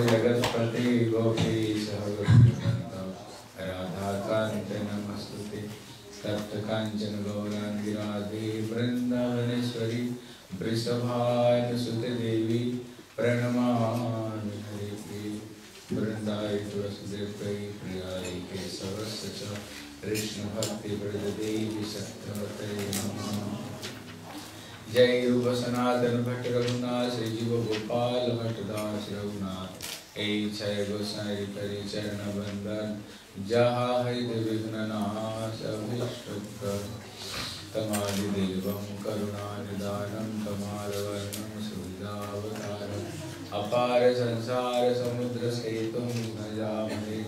जगत्पति गोपीश राधा कांत नमस्तुते तप्त कांचन गौरांगी राधे वृंदावनेश्वरी वृषभानुसुते देवी प्रणमामि हरिप्रिय वृंदाय तुलसीदेवी प्रियाय केशवस्य च कृष्ण भक्ति व्रजदेवी सत्यवते नमः। जय रूप सनातन भट्ट रघुनाथ श्री जीव गोपाल भट्ट दास रघुनाथ ए छय गोसाई करी चरण बंदन जहाँ हृद विघ्न नाश अभिष्ट तमादि देवं करुणा निदानं तमालवर्णं सुविधावतारम् अपार संसार समुद्र सेतुं भजामहे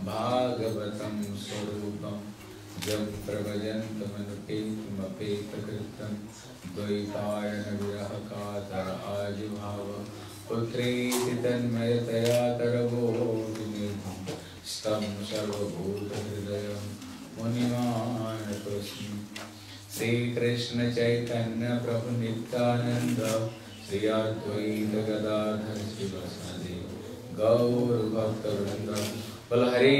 भागवतं स्वरूपं जं प्रभजन्तमनुपेतमपेतकृतं द्वैपायन विरह कातर आजुभाव पुत्रेति तन्मयतया तरवोऽभिनेदुं स्तं सर्वभूतहृदयं मुनिमानतोऽस्मि। श्रीकृष्ण चैतन्य प्रभु नित्यानंद श्री अद्वैत गदाधर शिवसदि गौर भक्तवृंद बोल हरे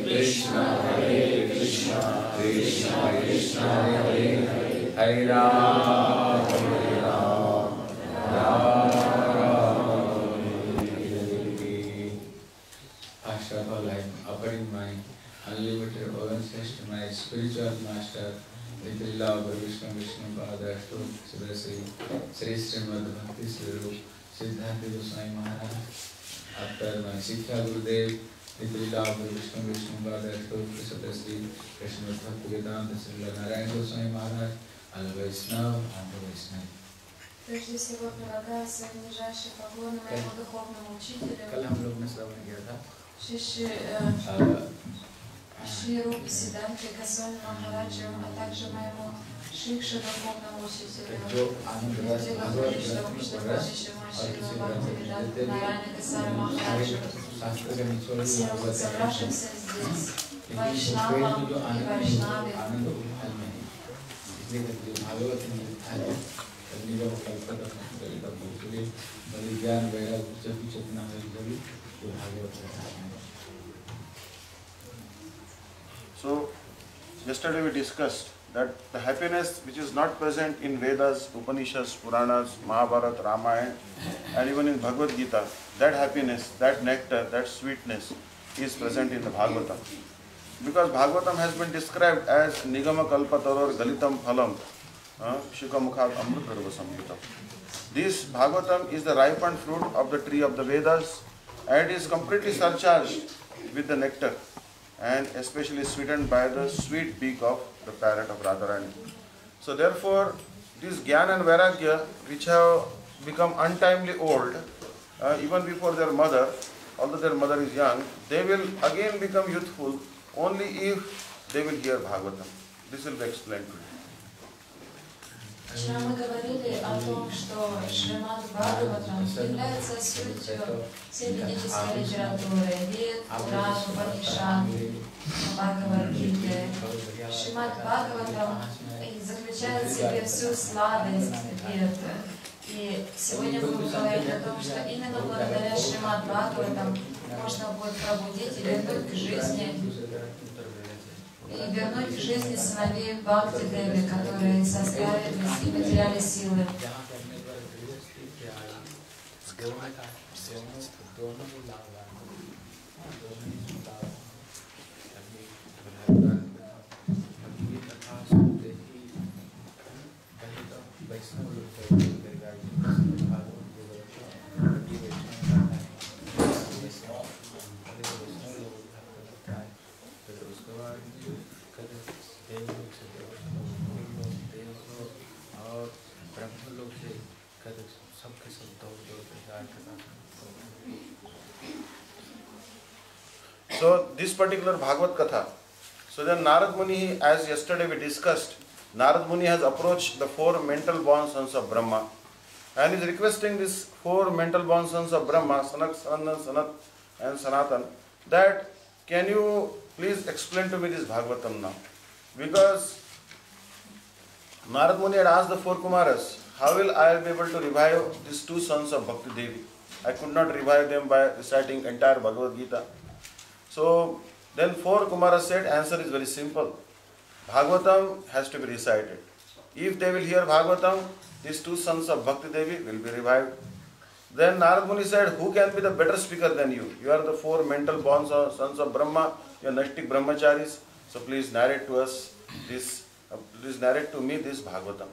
Krishna Krishna Krishna Hare Hare Ram Ram First of all, I am offering my unlimited obeisance to my spiritual master, the beloved Visnudaivata, Sri Srimad-bhakti Swarup Sridhar Goswami Maharaj. After my Sikha Gurudev, the beloved Visnudaivata, Sri Srimad-bhakti Sri Narayana Goswami Maharaj, all Vaishnava and Vaishnava. Прежде всего прилагаю свои нижайшие поклоны моему духовному учителю. कल हम लोग ने श्रवण किया था Шри Рупи Сиданте Госвами Махараджам, а также моему Шикше духовному учителю. Всем собравшимся здесь, Вайшнавам и Вайшнаве. So, yesterday we discussed that the happiness which is not present in Vedas, Upanishads, Puranas, Mahabharata, Ramayana, and even in Bhagavad Gita, that happiness, that nectar, that sweetness is present in the Bhagavatam. Because Bhagavatam has been described as Nigama Kalpataror Galitam Phalam, Shukamukhat Amrutarva Samhitam. This Bhagavatam is the ripened fruit of the tree of the Vedas and is completely surcharged with the nectar and especially sweetened by the sweet beak of the parrot of Radharani. So therefore, this Gyan and Vairagya, which have become untimely old, even before their mother, although their mother is young, they will again become youthful only if they will hear Bhagavatam. This will be explained today. Вчера мы говорили о том, что Шримад-бхагаватам является сутью всей ведической литературы, Вед, Пуран, Упанишад, Бхагават-гиты. Шримад-бхагаватам заключает в себе всю сладость Вед. И сегодня мы будем говорить о том, что именно благодаря Шримад-бхагаватам можно будет пробудить и вернуть к жизни сыновей Бхакти-девы, которые состарились и потеряли силы. So this particular Bhagavad Katha, so then Narad Muni, as yesterday we discussed, Narad Muni has approached the four mental born sons of Brahma and is requesting these four mental born sons of Brahma, Sanak, Sanat, Sanat and Sanatan, that can you please explain to me this Bhagavatam now? Because Narad Muni had asked the four Kumaras, how will I be able to revive these two sons of Bhakti Devi? I could not revive them by reciting entire Bhagavad Gita. So then four Kumaras said, answer is very simple. Bhagavatam has to be recited. If they will hear Bhagavatam, these two sons of Bhakti Devi will be revived. Then Narad Muni said, who can be the better speaker than you? You are the four mental born sons of Brahma, you are Nashtik Brahmacharis. So please narrate to us this, please narrate to me this Bhagavatam.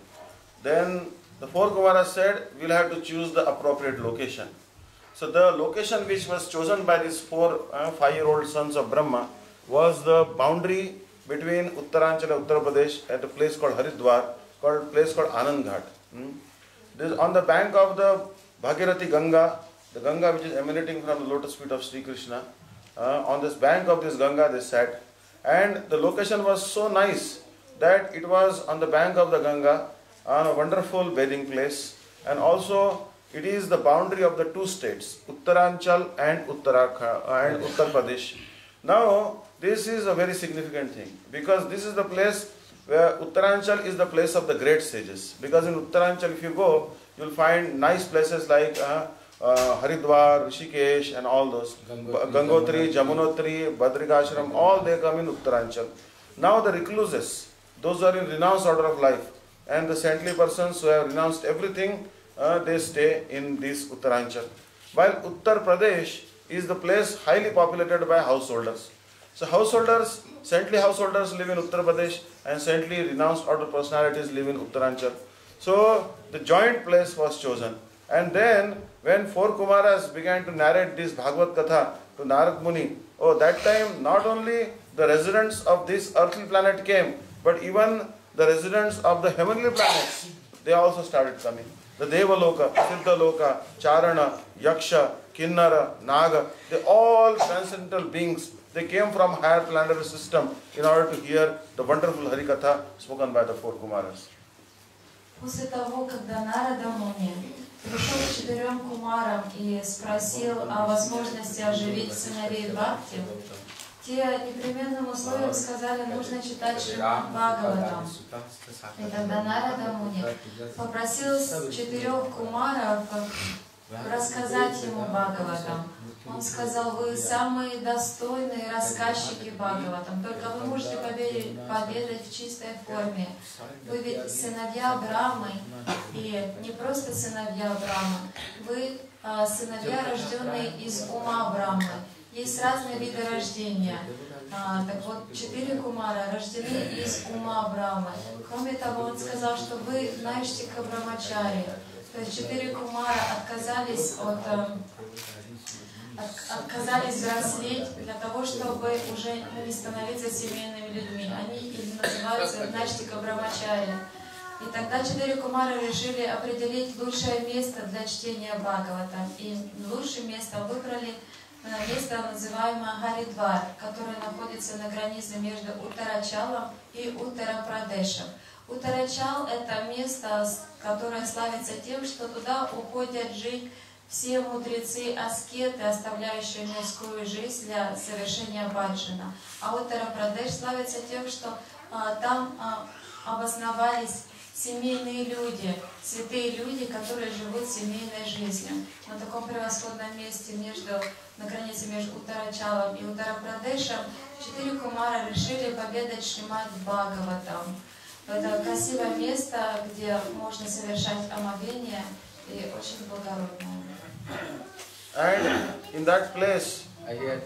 Then the four Kumaras said, we will have to choose the appropriate location. So the location which was chosen by these four 5-year-old sons of Brahma was the boundary between Uttaranchal and Uttar Pradesh at a place called Haridwar, place called Anand Ghat. This is on the bank of the Bhagirathi Ganga, the Ganga which is emanating from the lotus feet of Sri Krishna. On this bank of this Ganga they sat, and the location was so nice that it was on the bank of the Ganga, on a wonderful bathing place, and also it is the boundary of the two states, Uttaranchal and Uttar Pradesh. Now this is a very significant thing, because this is the place where Uttaranchal is the place of the great sages. Because in Uttaranchal, if you go, you will find nice places like Haridwar, Rishikesh and all those. Gangotri, Jamunotri, Badrikashram, all they come in Uttaranchal. Now the recluses, those who are in renounced order of life, and the saintly persons who have renounced everything, they stay in this Uttaranchal. While Uttar Pradesh is the place highly populated by householders. So householders, saintly householders live in Uttar Pradesh, and saintly renounced order personalities live in Uttaranchal. So the joint place was chosen. And then when four Kumaras began to narrate this Bhagavad Katha to Narad Muni, that time not only the residents of this earthly planet came, but even the residents of the heavenly planets, they also started coming. The Devaloka, Siddhaloka, Charana, Yaksha, Kinnara, Naga, they all transcendental beings. They came from higher planetary system in order to hear the wonderful Harikatha spoken by the four Kumaras. После того, когда Нарада Муни пришел к 4 Кумарам и спросил о возможности оживить сыновей Бхакти, те непременным условием сказали, нужно читать Шримад-бхагаватам. И тогда Нарада Муни попросил 4 Кумаров рассказать ему Бхагаватам. Он сказал, вы самые достойные рассказчики Бхагаватам, только вы можете поведать в чистой форме. Вы ведь сыновья Брамы, и не просто сыновья Брамы, вы сыновья, рожденные из ума Брамы. Есть разные виды рождения. Так вот, 4 Кумара рождены из ума Брамы. Кроме того, он сказал, что вы Наштика Брамачари. То есть 4 Кумара отказались взрослеть для того, чтобы уже не становиться семейными людьми. Они называются Наштика Брамачари. И тогда 4 Кумара решили определить лучшее место для чтения Бхагавата. И лучшим местом выбрали место, называемое Харидвар, которое находится на границе между Уттарачалом и Уттара-Прадешем. Уттарачал — это место, которое славится тем, что туда уходят жить все мудрецы-аскеты, оставляющие мирскую жизнь для совершения баджана. А Уттара-Прадеш славится тем, что там обосновались семейные люди, святые люди, которые живут семейной жизнью. На таком превосходном месте на границе между Уттарачалом и Уттара-Прадешем 4 Кумара решили поведать Шримад-бхагаватам. Это красивое место, где можно совершать омовение, и очень благородное. And in that place, I had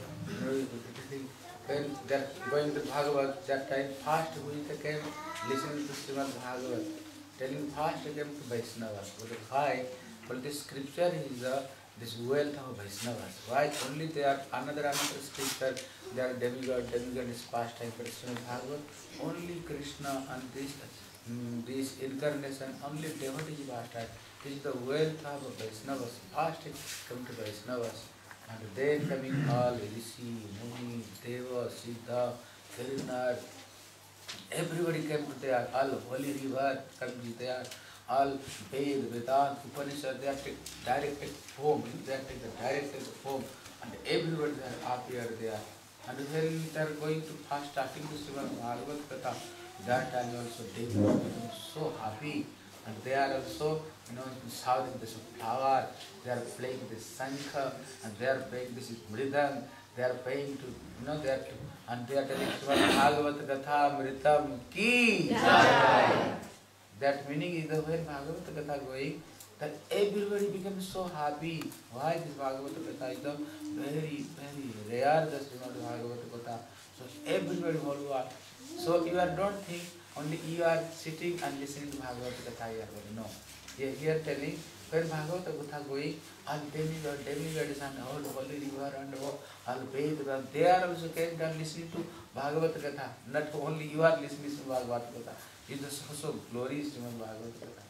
when that going to Bhagavat, that time first we came listening to Srimad-bhagavat, telling first came to Vaishnavas. Why? But this scripture is this wealth of Vaishnavas. Why? Only they are another scripture, they are demigod is past time for Srimad-bhagavat. Only Krishna and this incarnation, only devotee past time. This is the wealth of Vaishnavas. First come to Vaishnavas. And then coming all Rishi, Muni, Deva, Siddha, Girinar, everybody came to there, all holy river come to there, all Ved, Vedant, Upanishad, they are directed home, they are directed home, and everybody appeared there. And when they are going to first starting to Srimad-bhagavat Katha, that time also they become so happy, and they are also, shouting this flower, they are playing this sankha, and they are playing this mridang, they are playing to, and they are telling Bhagavat-gatha mritam ki jai. That meaning is that when Bhagavat-gatha going, that everybody becomes so happy. Why this Bhagavat-gatha is the very, very rare, the Srimad-bhagavata. So everybody follow. So you don't think only you are sitting and listening to Bhagavad-gatha. No. Here telling, when Bhagavad-gatha going, all demigods and all holy river and all Veda, they are also came and listening to Bhagavad-gatha. Not only you are listening to Bhagavad-gatha. It is also glorious Srimad-bhagavata.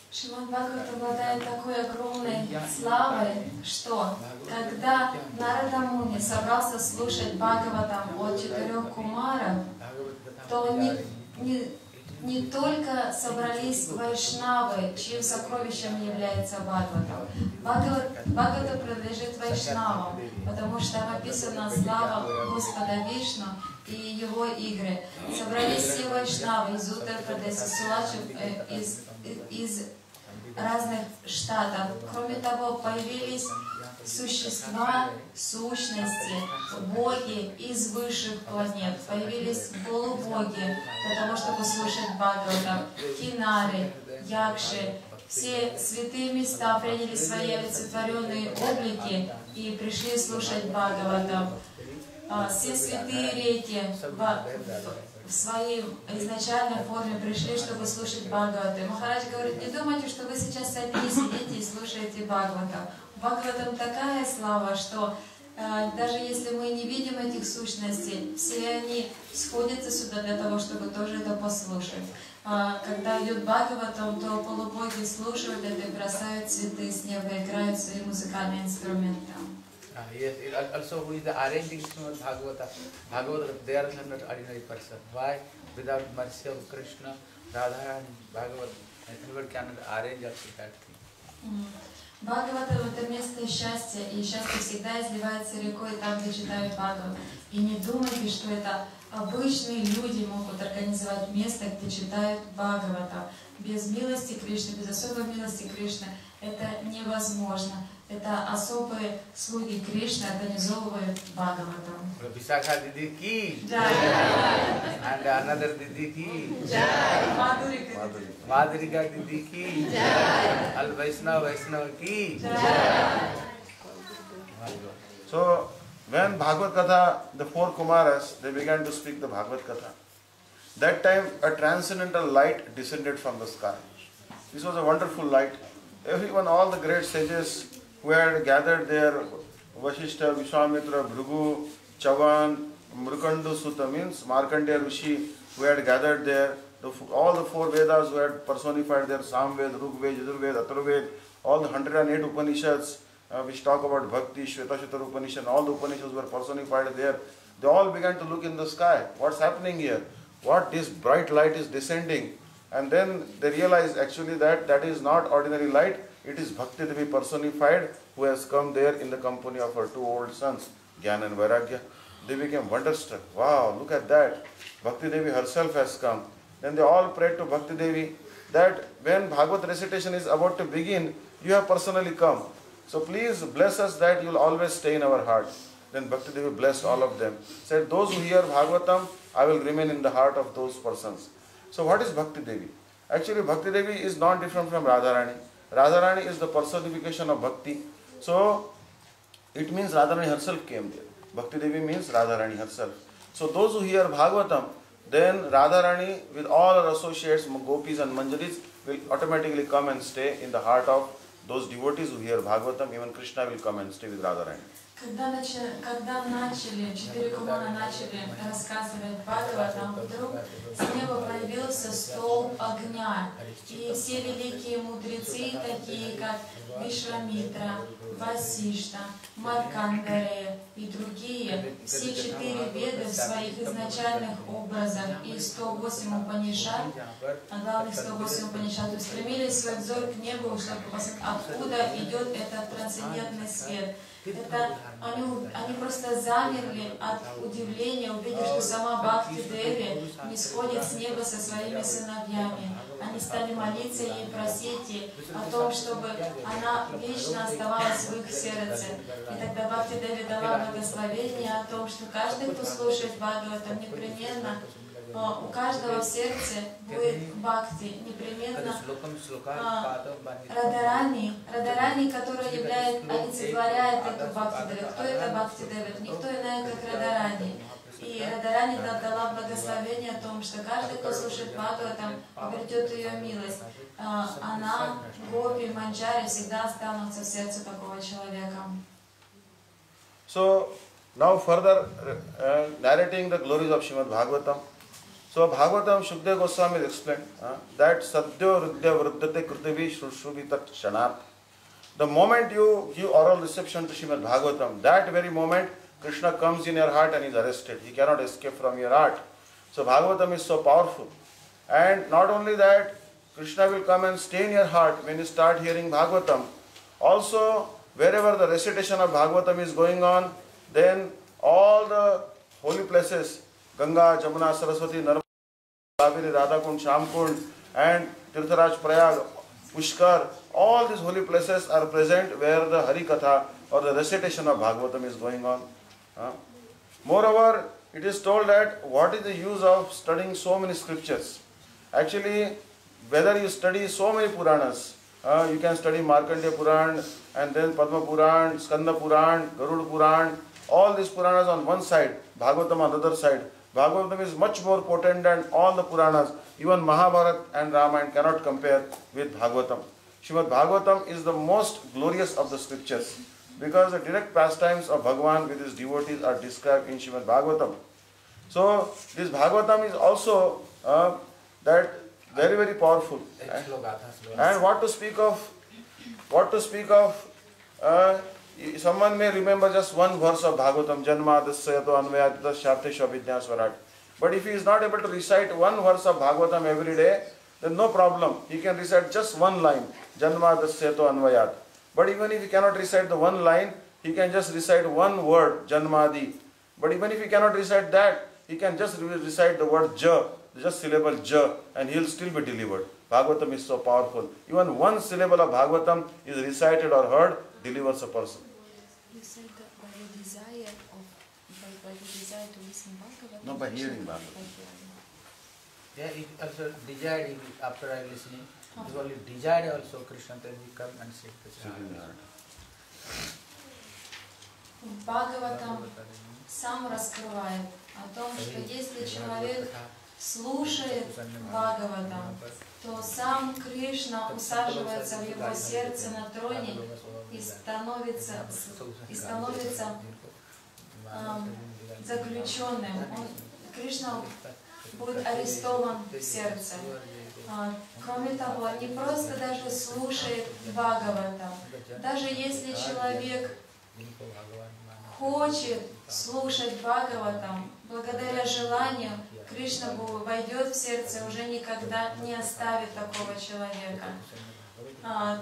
Шримад-бхагават обладает такой огромной славой, что когда Нарада Муни собрался слушать Бхагаватам от 4 кумаров, то не только собрались вайшнавы, чьим сокровищем является Бхагаватам. Бхагавата принадлежит вайшнавам, потому что там описана слава Господа Вишну и его игры. Собрались все вайшнавы из Уттар-Прадеша, из разных штатов. Кроме того, появились существа, сущности, боги из высших планет. Появились полубоги для того, чтобы слушать Бхагаватам, кинары, якши. Все святые места приняли свои олицетворенные облики и пришли слушать Бхагаватам. Все святые реки в своей изначальной форме пришли, чтобы слушать Бхагавата. Махарадж говорит, не думайте, что вы сейчас одни сидите и слушаете Бхагавата. У Бхагаватам такая слава, что даже если мы не видим этих сущностей, все они сходятся сюда для того, чтобы тоже это послушать. Когда идет Бхагаватам, то полубоги слушают это и бросают цветы с неба, играют свои музыкальные инструменты. Yes, also who is the arranging Srimad-bhagavata? Bhagavata, they are not ordinary person. Why? Without mercy of Krishna, Radha and Bhagavat, anyone cannot arrange also that thing. Бхагаватам — это место счастья, и счастье всегда изливается рекой там, где читают Бхагават. И не думайте, что это обычные люди могут организовать место, где читают Бхагаватам. Без милости Кришны, без особой милости Кришны это невозможно. Это особые слуги Кришны организовывают Бхагаватам. Vishakha Didi ki jai, and another Didi ki jai, Madhurika Didi ki jai, Al Vaishnava ki jai. So when Bhagavad Katha, the 4 Kumaras, they began to speak the Bhagavad Katha. That time a transcendental light descended from the sky. This was a wonderful light. Everyone, all the great sages who had gathered there, Vashishta, Vishwamitra, Bhrigu, Chavan, Mrukandu Sutta, means Markandeya Rishi, who had gathered there, all the 4 Vedas who had personified there, Samved, Rugved, Yajurved, Atharvaved, all the 108 Upanishads which talk about Bhakti, Shvetashvatara Upanishad, all the Upanishads were personified there. They all began to look in the sky. What's happening here? What this bright light is descending? And then they realized actually that is not ordinary light, it is Bhakti Devi personified who has come there in the company of her 2 old sons, Jnana and Vairagya. They became wonderstruck. Wow, look at that. Bhakti Devi herself has come. Then they all prayed to Bhakti Devi that when Bhagavad recitation is about to begin, you have personally come. So please bless us that you will always stay in our heart. Then Bhakti Devi blessed all of them. Said, those who hear Bhagavatam, I will remain in the heart of those persons. So what is Bhakti Devi? Actually Bhakti Devi is not different from Radharani. Radharani is the personification of Bhakti. So it means Radharani herself came there. Bhakti Devi means Radharani herself. So those who hear Bhagavatam, then Radharani with all her associates, gopis and manjaris will automatically come and stay in the heart of those devotees who hear Bhagavatam. Even Krishna will come and stay with Radharani. Когда начали, 4 кумара начали рассказывать Бхагаватам, вдруг с неба появился столб огня. И все великие мудрецы, такие как Вишвамитра, Васишта, Маркандарея и другие, все 4 веды в своих изначальных образах и 108 Упанишад, главных 108 Упанишад, устремили свой взор к небу, чтобы посмотреть, откуда идет этот трансцендентный свет. Это они просто замерли от удивления, увидев, что сама Бхакти Деви не сходит с неба со своими сыновьями. Они стали молиться ей, просить ей о том, чтобы она вечно оставалась в их сердце. И тогда Бхакти Деви дала благословение о том, что каждый, кто слушает Бхагаватам, непременно у каждого в сердце будет бхакти, непременно Радарани, который олицетворяет эту Бхакти Деви. Кто это Бхакти Деви? Никто иной, как Радарани. И Радарани дала благословение о том, что каждый, кто слушает Бхагаватам, обретет ее милость. Она, Гопи, Манджари всегда останутся в сердце такого человека. So, now further narrating the glories of Srimad-bhagavatam. So, Bhagavatam Shukdev Goswami explained that Sadhyo Rudya Vruddhate Krutivi Shrushruvitat Shanat. The moment you give oral reception to Srimad-bhagavatam, that very moment Krishna comes in your heart and is arrested. He cannot escape from your heart. So, Bhagavatam is so powerful. And not only that, Krishna will come and stay in your heart when you start hearing Bhagavatam. Also, wherever the recitation of Bhagavatam is going on, then all the holy places, Ganga, Jamuna, Saraswati, Narmada, Kaveri, Radhakund, Shamkund, and Tirtharaj, Prayag, Pushkar, all these holy places are present where the Hari Katha or the recitation of Bhagavatam is going on. Moreover, it is told that what is the use of studying so many scriptures? Actually, whether you study so many Puranas, you can study Markandeya Puran and then Padma Puran, Skanda Puran, Garuda Puran, all these Puranas on one side, Bhagavatam on the other side. Bhagavatam is much more potent than all the Puranas. Even Mahabharata and Ramayana cannot compare with Bhagavatam. Srimad-bhagavatam is the most glorious of the scriptures because the direct pastimes of Bhagavan with his devotees are described in Srimad-bhagavatam. So, this Bhagavatam is also that very, very powerful. And what to speak of, someone may remember just one verse of Bhagavatam, Janma Dasyato Anvayatita Shaptesha Vidyaswarat. But if he is not able to recite one verse of Bhagavatam every day, then no problem. He can recite just one line, Janma Dasyato Anvayat. But even if he cannot recite the one line, he can just recite one word, Janmadi. But even if he cannot recite that, he can just recite the word Ja, just syllable Ja, and he will still be delivered. Bhagavatam is so powerful. Even one syllable of Bhagavatam is recited or heard, delivers a person. You said that by the desire to listen Bhagavatam? No, by hearing Bhagavatam. Yeah, it also desired after I listening. It only desired also Krishna then we come and sit the Бхагаватам сам раскрывает о том, что если человек слушает Бхагаватам, то сам Кришна усаживается в его сердце на троне и становится заключенным. Кришна будет арестован в сердце. Кроме того, не просто даже слушает Бхагаватам. Даже если человек хочет слушать Бхагаватам, благодаря желанию, Кришна войдет в сердце, уже никогда не оставит такого человека.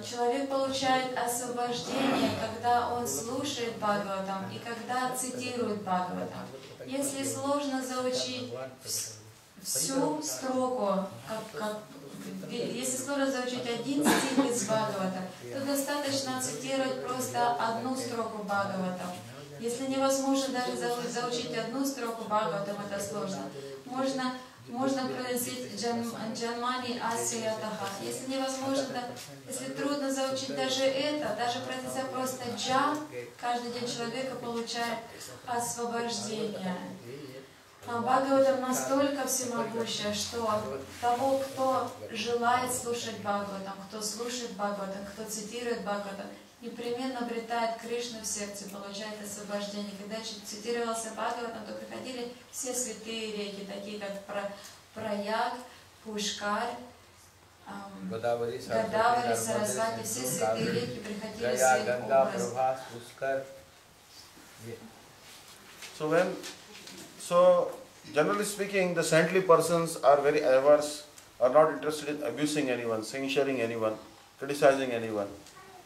Человек получает освобождение, когда он слушает Бхагаватам и когда цитирует Бхагаватам. Если сложно заучить всю строку, если сложно заучить один стих из Бхагавата, то достаточно цитировать просто одну строку Бхагаватам. Если невозможно даже заучить одну строку Бхагаватам, это сложно. Можно произносить Джанмани Асиятаха. Если невозможно, если трудно заучить даже это, даже произнеся просто Джа, каждый день человека получает освобождение. Бхагаватам настолько всемогущая, что того, кто желает слушать Бхагаватам, кто слушает Бхагаватам, кто цитирует Бхагаватам, непременно обретает Кришну в сердце, получает освобождение. Когда цитировался Бхагаватам, то приходили все святые реки, такие как Праяг, Пушкар, Годавари, Сарасвати, все святые реки приходили в свой образ. So, generally speaking, the saintly persons are very averse, are not interested in abusing anyone, censuring anyone, criticizing anyone.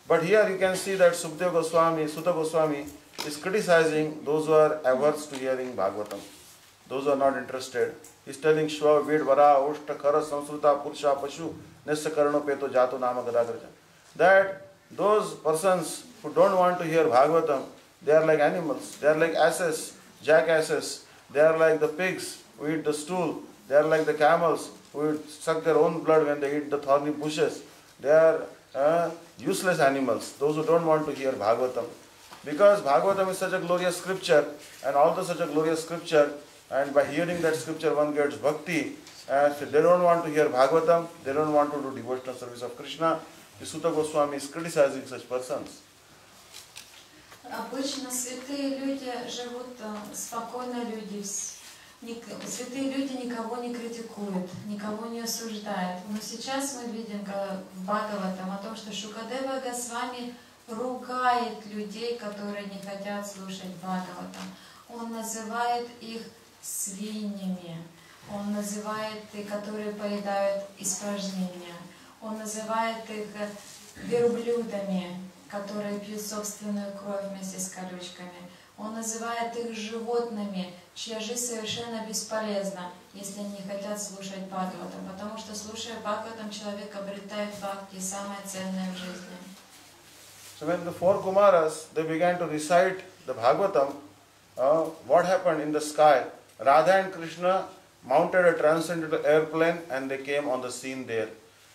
But here you can see that Sukadeva Goswami, Sutta Goswami, is criticizing those who are averse to hearing Bhagavatam, those who are not interested. He is telling Shva, Ved, Vara, Ushta, Khara, Samsruta, Pursha, Pashu, Nessa Karano, Peto, Jato, Nama, Gadagraja. That those persons who don't want to hear Bhagavatam, they are like animals, they are like asses, jackasses, they are like the pigs who eat the stool, they are like the camels who suck their own blood when they eat the thorny bushes. They are useless animals, those who don't want to hear Bhagavatam. Because Bhagavatam is such a glorious scripture, and although such a glorious scripture, and by hearing that scripture one gets bhakti, and if they don't want to hear Bhagavatam, they don't want to do devotional service of Krishna. The Sutta Goswami is criticizing such persons. Обычно святые люди живут спокойно, святые люди никого не критикуют, никого не осуждают. Но сейчас мы видим в Бхагаватам о том, что Шукадева Госвами ругает людей, которые не хотят слушать Бхагаватам. Он называет их свиньями, он называет их, которые поедают испражнения, он называет их верблюдами, которые пьют собственную кровь вместе с колючками. Он называет их животными, чья жизнь совершенно бесполезна, если они не хотят слушать Бхагаватам, потому что, слушая Бхагаватам, человек обретает бхакти, самое ценное в жизни. So when the four Kumaras, they began to recite the Bhagavatam, what happened in the sky? Radha and Krishna mounted a transcendental airplane and they came on the scene there.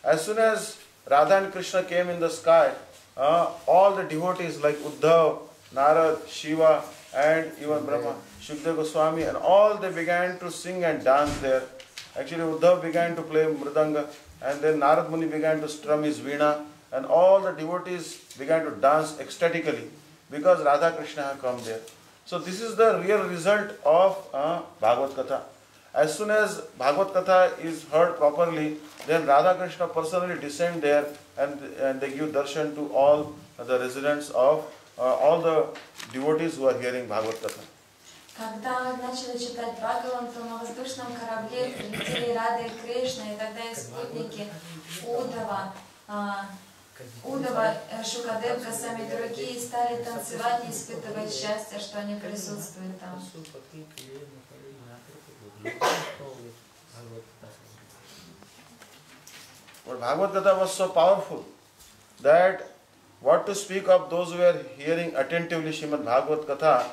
As soon as Radha and Krishna came in the sky, all the devotees like Uddhav, Narad, Shiva, and even Brahma, Shukdev Goswami, and all they began to sing and dance there. Actually, Uddhav began to play mridanga, and then Narad Muni began to strum his veena, and all the devotees began to dance ecstatically because Radha Krishna have come there. So this is the real result of Bhagavad Katha. As soon as Bhagavad Katha is heard properly, then Radha Krishna personally descend there and they give darshan to all the residents of all the devotees who are hearing Bhagavad Katha. Когда начали читать Бхагаван, то на воздушном корабле прилетели Рада и Кришна, и тогда их спутники Удава, Шукадев, Госвами, другие стали танцевать и испытывать счастье, что они присутствуют там. But Bhagavad Gita was so powerful that what to speak of those who were hearing attentively Srimad Bhagavad Katha,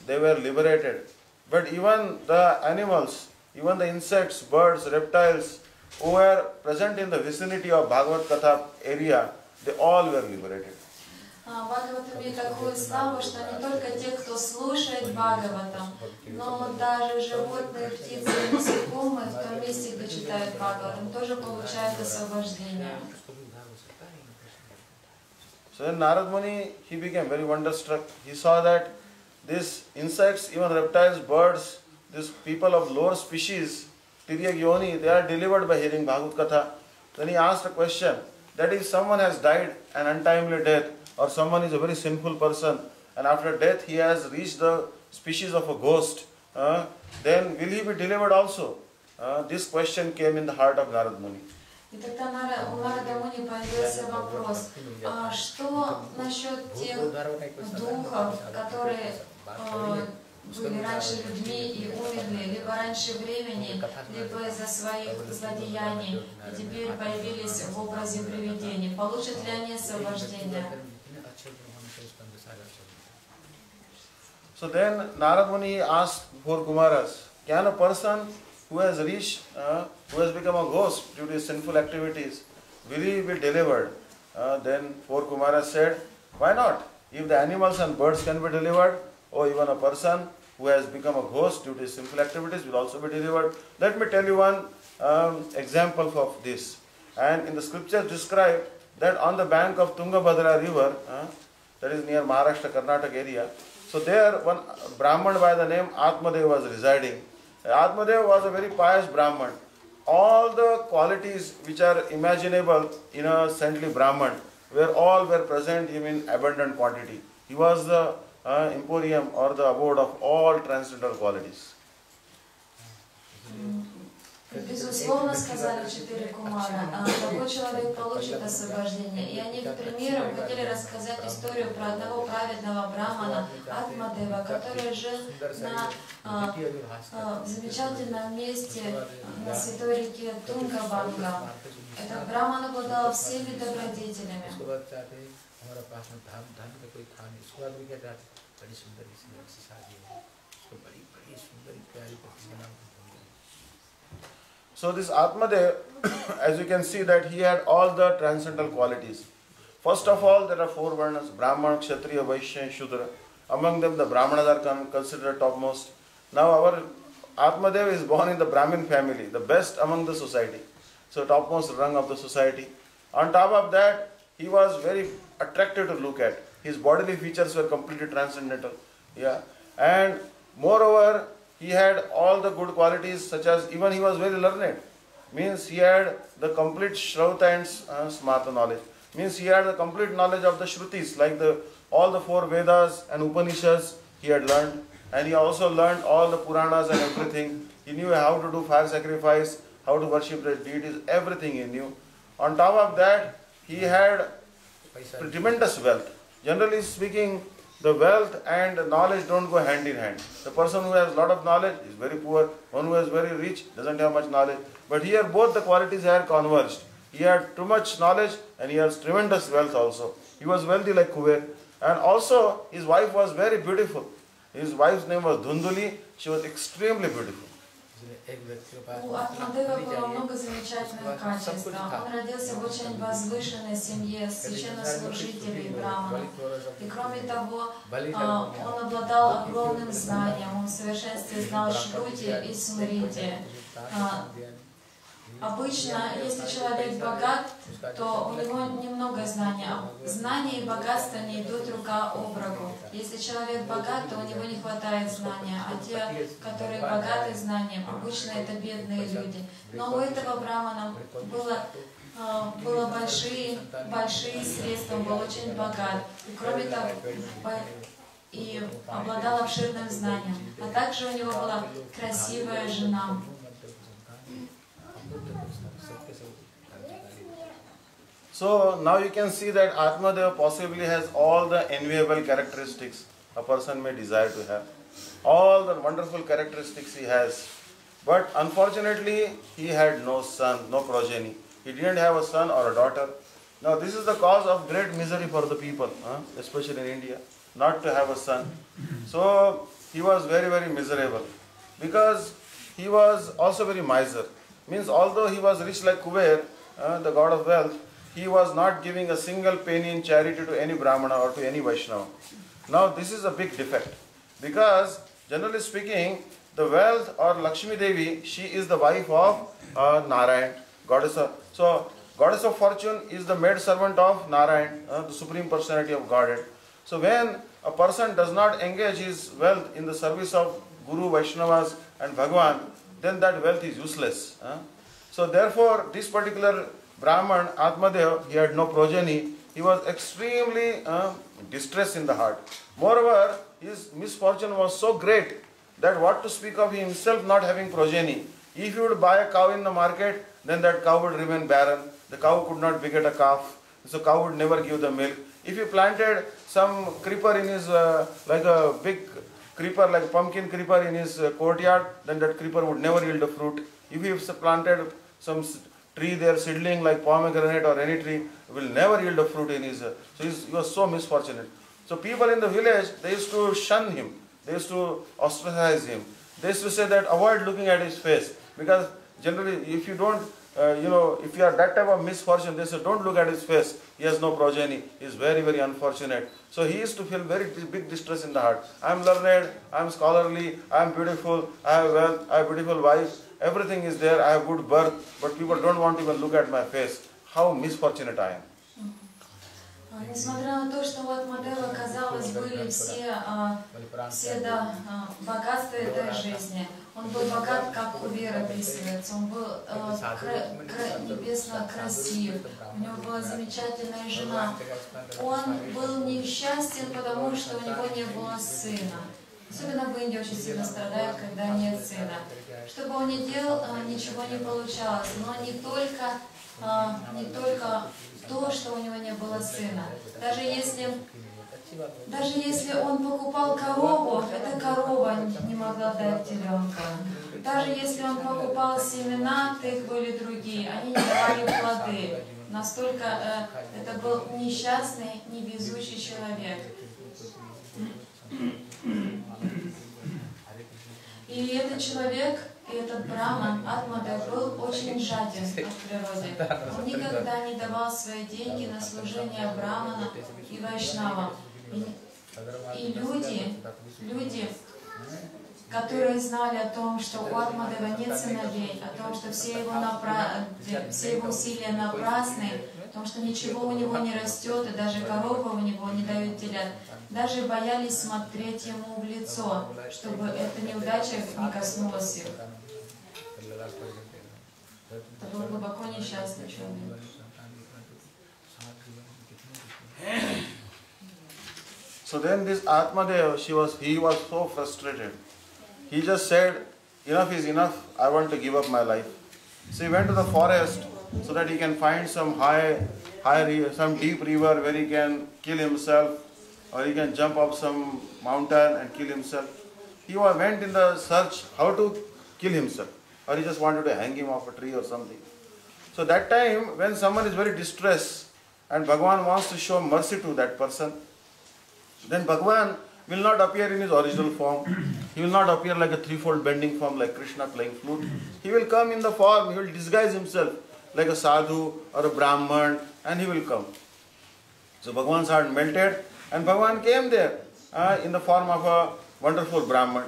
they were liberated. But even the animals, even the insects, birds, reptiles who were present in the vicinity of Bhagavad Katha area, they all were liberated. Бхагаватам имеет такую славу, что не только те, кто слушает Бхагаватам, но даже животные, птицы и насекомые в том месте, где читают Бхагаватам, тоже получают освобождение. So then Narad Muni, he became very wonderstruck. He saw that these insects, even reptiles, birds, these people of lower species, Tiryak Yoni, they are delivered by hearing Bhagavad Katha. Then he asked a question, that if someone has died an untimely death, or someone is a very sinful person, and after death he has reached the species of a ghost, then will he be delivered also? This question came in the heart of Narad Muni. И тогда у Нарада Муни появился вопрос, что насчет тех духов, которые были раньше людьми и умерли, либо раньше времени, либо из-за своих злодеяний, и теперь появились в образе привидений. Получат ли они освобождение? So then Narad Muni asked four Kumaras, can a person who has reached, who has become a ghost due to his sinful activities, will he be delivered? Then four Kumaras said, why not? If the animals and birds can be delivered, or even a person who has become a ghost due to his sinful activities will also be delivered. Let me tell you one example of this. And in the scriptures describe that on the bank of Tungabhadra river, that is near Maharashtra, Karnataka area, so there one Brahman by the name Atmadev was residing. Atmadev was a very pious Brahman. All the qualities which are imaginable in a saintly Brahman were present in abundant quantity. He was the emporium or the abode of all transcendental qualities. Безусловно, сказали 4 кумара, такой человек получит освобождение. И они, к примеру, хотели рассказать историю про одного праведного брамана Атмадева, который жил в замечательном месте на святой реке Тунгабанга. Этот браман обладал всеми добродетелями. So this Atmadev, as you can see that he had all the transcendental qualities. First of all, there are 4 varnas, Brahmana, Kshatriya, Vaishya and Shudra. Among them the Brahmanas are considered topmost. Now our Atmadev is born in the Brahmin family, the best among the society. So topmost rung of the society. On top of that, he was very attractive to look at. His bodily features were completely transcendental. Yeah. And moreover, he had all the good qualities, such as even he was very learned. Means he had the complete Shrauta and Smarta knowledge. Means he had the complete knowledge of the Shrutis, like all the 4 Vedas and Upanishads he had learned. And he also learned all the Puranas and everything. He knew how to do fire sacrifice, how to worship the deities, everything he knew. On top of that, he had tremendous wealth. Generally speaking, the wealth and knowledge don't go hand in hand. The person who has a lot of knowledge is very poor. One who is very rich doesn't have much knowledge. But here both the qualities had converged. He had too much knowledge and he has tremendous wealth also. He was wealthy like Kuber. And also his wife was very beautiful. His wife's name was Dhunduli. She was extremely beautiful. У Атмадева было много замечательных качеств. Он родился в очень возвышенной семье священнослужителей браманов. И кроме того, он обладал огромным знанием. Он в совершенстве знал Шрути и Смрити. Обычно, если человек богат, то у него немного знаний. Знания и богатство не идут рука об руку. Если человек богат, то у него не хватает знания. А те, которые богаты знанием, обычно это бедные люди. Но у этого брамана было большие средства, он был очень богат. И кроме того, и обладал обширным знанием. А также у него была красивая жена. So now you can see that Atmadeva possibly has all the enviable characteristics a person may desire to have. All the wonderful characteristics he has. But unfortunately, he had no son, no progeny. He didn't have a son or a daughter. Now this is the cause of great misery for the people, especially in India, not to have a son. So he was very, very miserable. Because he was also very miser. Means although he was rich like Kuber, the god of wealth, he was not giving a single penny in charity to any Brahmana or to any Vaishnava. Now this is a big defect. Because generally speaking, the wealth or Lakshmi Devi, she is the wife of Narayan, goddess of, so goddess of fortune is the maid servant of Narayan, the supreme personality of Godhead. So when a person does not engage his wealth in the service of Guru, Vaishnavas and Bhagavan, then that wealth is useless. So therefore, this particular Brahman, Atmadev, he had no progeny. He was extremely distressed in the heart. Moreover, his misfortune was so great that what to speak of himself not having progeny. If you would buy a cow in the market, then that cow would remain barren. The cow could not beget a calf. So cow would never give the milk. If you planted some creeper in his, like a big creeper, like pumpkin creeper in his courtyard, then that creeper would never yield a fruit. If you planted some tree there, seedling like pomegranate or any tree, will never yield a fruit in his. So he was so misfortunate. So people in the village, they used to shun him. They used to ostracize him. They used to say that avoid looking at his face. Because generally, if you don't, if you are that type of misfortune, they say don't look at his face. He has no progeny. He is very, very unfortunate. So he used to feel very big distress in the heart. I am learned, I am scholarly, I am beautiful, I have wealth, I have beautiful wife. Everything is there, I have good birth, but people don't want to even look at my face. How misfortunate I am. Несмотря на то, что у Атмадева, казалось, были все богатства этой жизни, он был богат, как Кубер описывается, он был небесно красив, у него была замечательная жена. Он был несчастен, потому что у него не было сына. Особенно в Индии очень сильно страдают, когда нет сына. Что бы он ни делал, ничего не получалось. Но не только то, что у него не было сына. Даже если он покупал корову, эта корова не могла дать теленка. Даже если он покупал семена, то их были другие, они не давали плоды. Настолько это был несчастный, невезучий человек. И этот человек, и этот браман, Атмадев, был очень жаден от природы. Он никогда не давал свои деньги на служение брамана и вайшнавам. И люди, которые знали о том, что у Атмадева нет сыновей, о том, что все его усилия напрасны, о том, что ничего у него не растет, и даже корова у него не дают телят, даже боялись смотреть ему в лицо, чтобы эта неудача не коснулась их. Это был глубоко несчастный человек. So then this Atmadev, he was so frustrated. He just said, enough is enough, I want to give up my life. So he went to the forest so that he can find some some deep river where he can kill himself, or he can jump up some mountain and kill himself. He went in the search how to kill himself, or he just wanted to hang him off a tree or something. So that time when someone is very distressed and Bhagavan wants to show mercy to that person, then Bhagavan will not appear in his original form. He will not appear like a threefold bending form like Krishna playing flute. He will come in the form, he will disguise himself like a sadhu or a brahman, and he will come. So Bhagavan's heart melted and Bhagavan came there in the form of a wonderful brahman,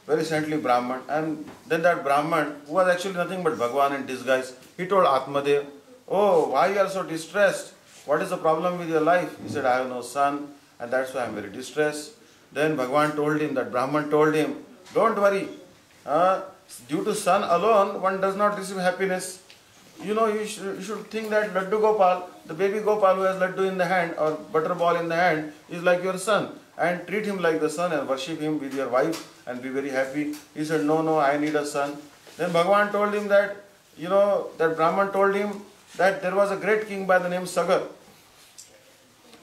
very saintly brahman. And then that brahman, who was actually nothing but Bhagavan in disguise, he told Atmadev, "Oh, why you are so distressed? What is the problem with your life?" He said, "I have no son, and that's why I am very distressed." Then Bhagavan told him, that Brahman told him, "Don't worry, due to son alone, one does not receive happiness. You know, you should think that Laddu Gopal, the baby Gopal who has Laddu in the hand or butter ball in the hand, is like your son. And treat him like the son and worship him with your wife and be very happy." He said, No, I need a son." Then Bhagavan told him that, that Brahman told him that there was a great king by the name Sagar.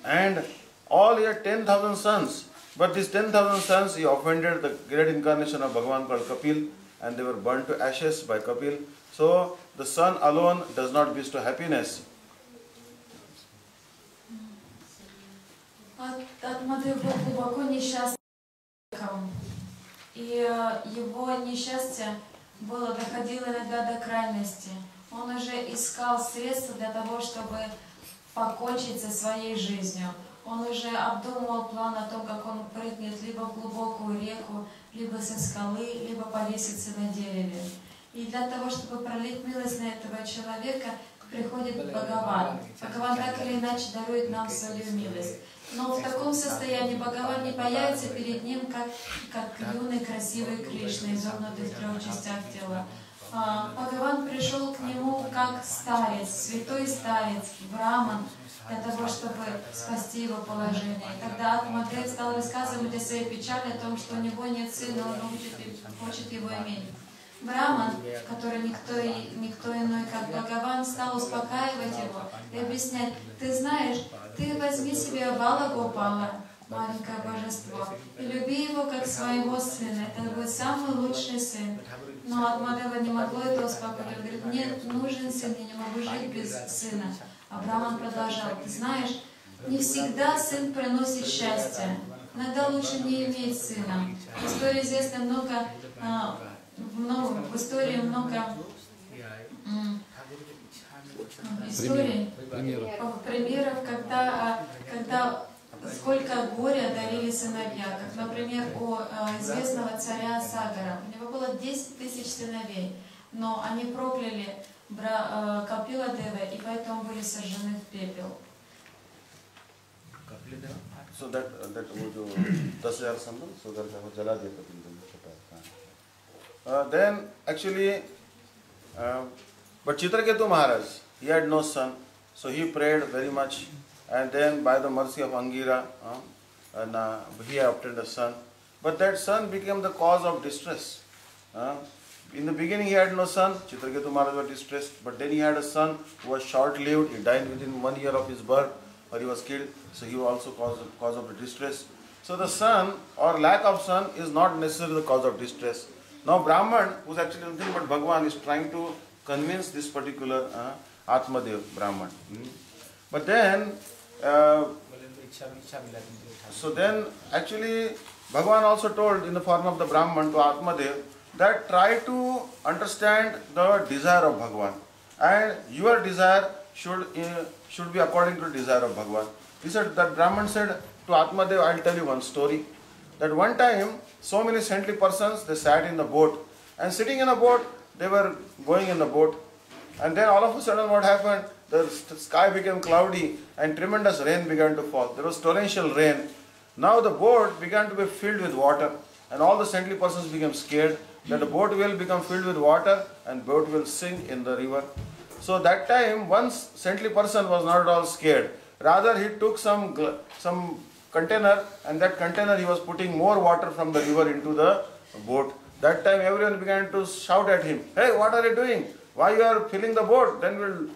And he had 10,000 sons. But these 10,000 sons, he offended the great incarnation of Bhagavan called Kapil, and they were burnt to ashes by Kapil. So the son alone does not bestow happiness. Атмадев был глубоко несчастным человеком, и его несчастье доходило иногда до крайности. Он уже искал средства для того, чтобы покончить со своей жизнью. Он уже обдумывал план о том, как он прыгнет либо в глубокую реку, либо со скалы, либо повесится на дереве. И для того, чтобы пролить милость на этого человека, приходит Бхагават. Бхагаван так или иначе дарует нам свою милость. Но в таком состоянии Бхагаван не появится перед ним, как юный красивый Кришна, изогнутый в 3 частях тела. Бхагаван пришел к нему как старец, святой старец, браман, для того, чтобы спасти его положение. И тогда Атмадев стал рассказывать о своей печали, о том, что у него нет сына, он хочет его иметь. Браман, который никто иной, как Бхагаван, стал успокаивать его и объяснять: ты знаешь, ты возьми себе Бала Гопала, маленькое божество, и люби его как своего сына. Это будет самый лучший сын. Но Атмадева не могло это успокоить. Он говорит: мне нужен сын, я не могу жить без сына. А Браман продолжал: ты знаешь, не всегда сын приносит счастье. Иногда лучше не иметь сына. В истории известно много примеров, когда сколько горя дарили сыновья. Как, например, у известного царя Сагара. У него было 10 тысяч сыновей, но они прокляли Капила Дева, и поэтому были сожжены в пепел. So that wo 10,000 sandal, so that wo jala diya Kapil. Then actually, but Chitraketu Maharaj, he had no son, so he prayed very much, and then by the mercy of Angira, he obtained a son. but that son became the cause of distress. In the beginning he had no son, Chitraketu Maharaj was distressed, but then he had a son who was short-lived, he died within 1 year of his birth, or he was killed, so he was also cause of the distress. So the son or lack of son is not necessarily the cause of distress. Now Brahman, who is actually nothing but Bhagavan, is trying to convince this particular Atmadev Brahman. But then, so then actually Bhagavan also told in the form of the Brahman to Atmadev that try to understand the desire of Bhagavan, and your desire should be according to the desire of Bhagavan. He said, that Brahman said to Atmadev, I'll tell you one story. That one time, so many saintly persons, they sat in the boat, and sitting in a boat, they were going in the boat, and then all of a sudden what happened? The sky became cloudy and tremendous rain began to fall. There was torrential rain. Now the boat began to be filled with water, and all the saintly persons became scared that the boat will become filled with water and boat will sink in the river. So that time, one saintly person was not at all scared. Rather, he took some container, and that container he was putting more water from the river into the boat. That time everyone began to shout at him, hey, what are you doing? Why you are filling the boat? Then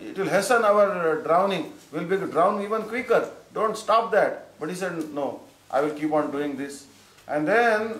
it will hasten our drowning. We will be drowned even quicker. Don't stop that. But he said, no, I will keep on doing this. And then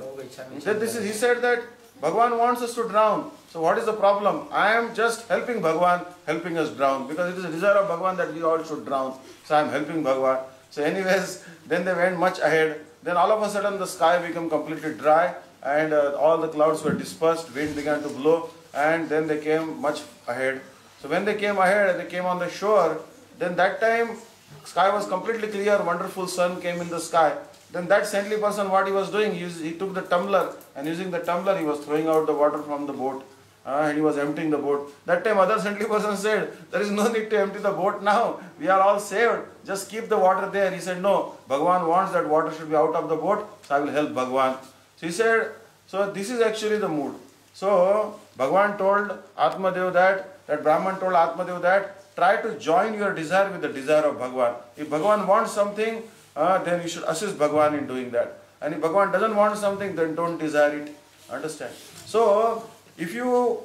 he said that Bhagavan wants us to drown. So what is the problem? I am just helping Bhagavan, helping us drown. Because it is a desire of Bhagavan that we all should drown. So I am helping Bhagavan. So anyways, then they went much ahead. Then all of a sudden the sky became completely dry, and all the clouds were dispersed. Wind began to blow, and then they came much ahead. So when they came ahead, they came on the shore. Then that time sky was completely clear. Wonderful sun came in the sky. Then that saintly person, what he was doing, he took the tumbler, and using the tumbler he was throwing out the water from the boat, and he was emptying the boat. That time other saintly person said, there is no need to empty the boat now, we are all saved, just keep the water there. He said, no, Bhagavan wants that water should be out of the boat, so I will help Bhagavan. So he said, so this is actually the mood. So Bhagavan told Atmadev that Brahman told Atmadev that try to join your desire with the desire of Bhagavan. If Bhagavan wants something, then you should assist Bhagavan in doing that. And if Bhagavan doesn't want something, then don't desire it. Understand? So, if you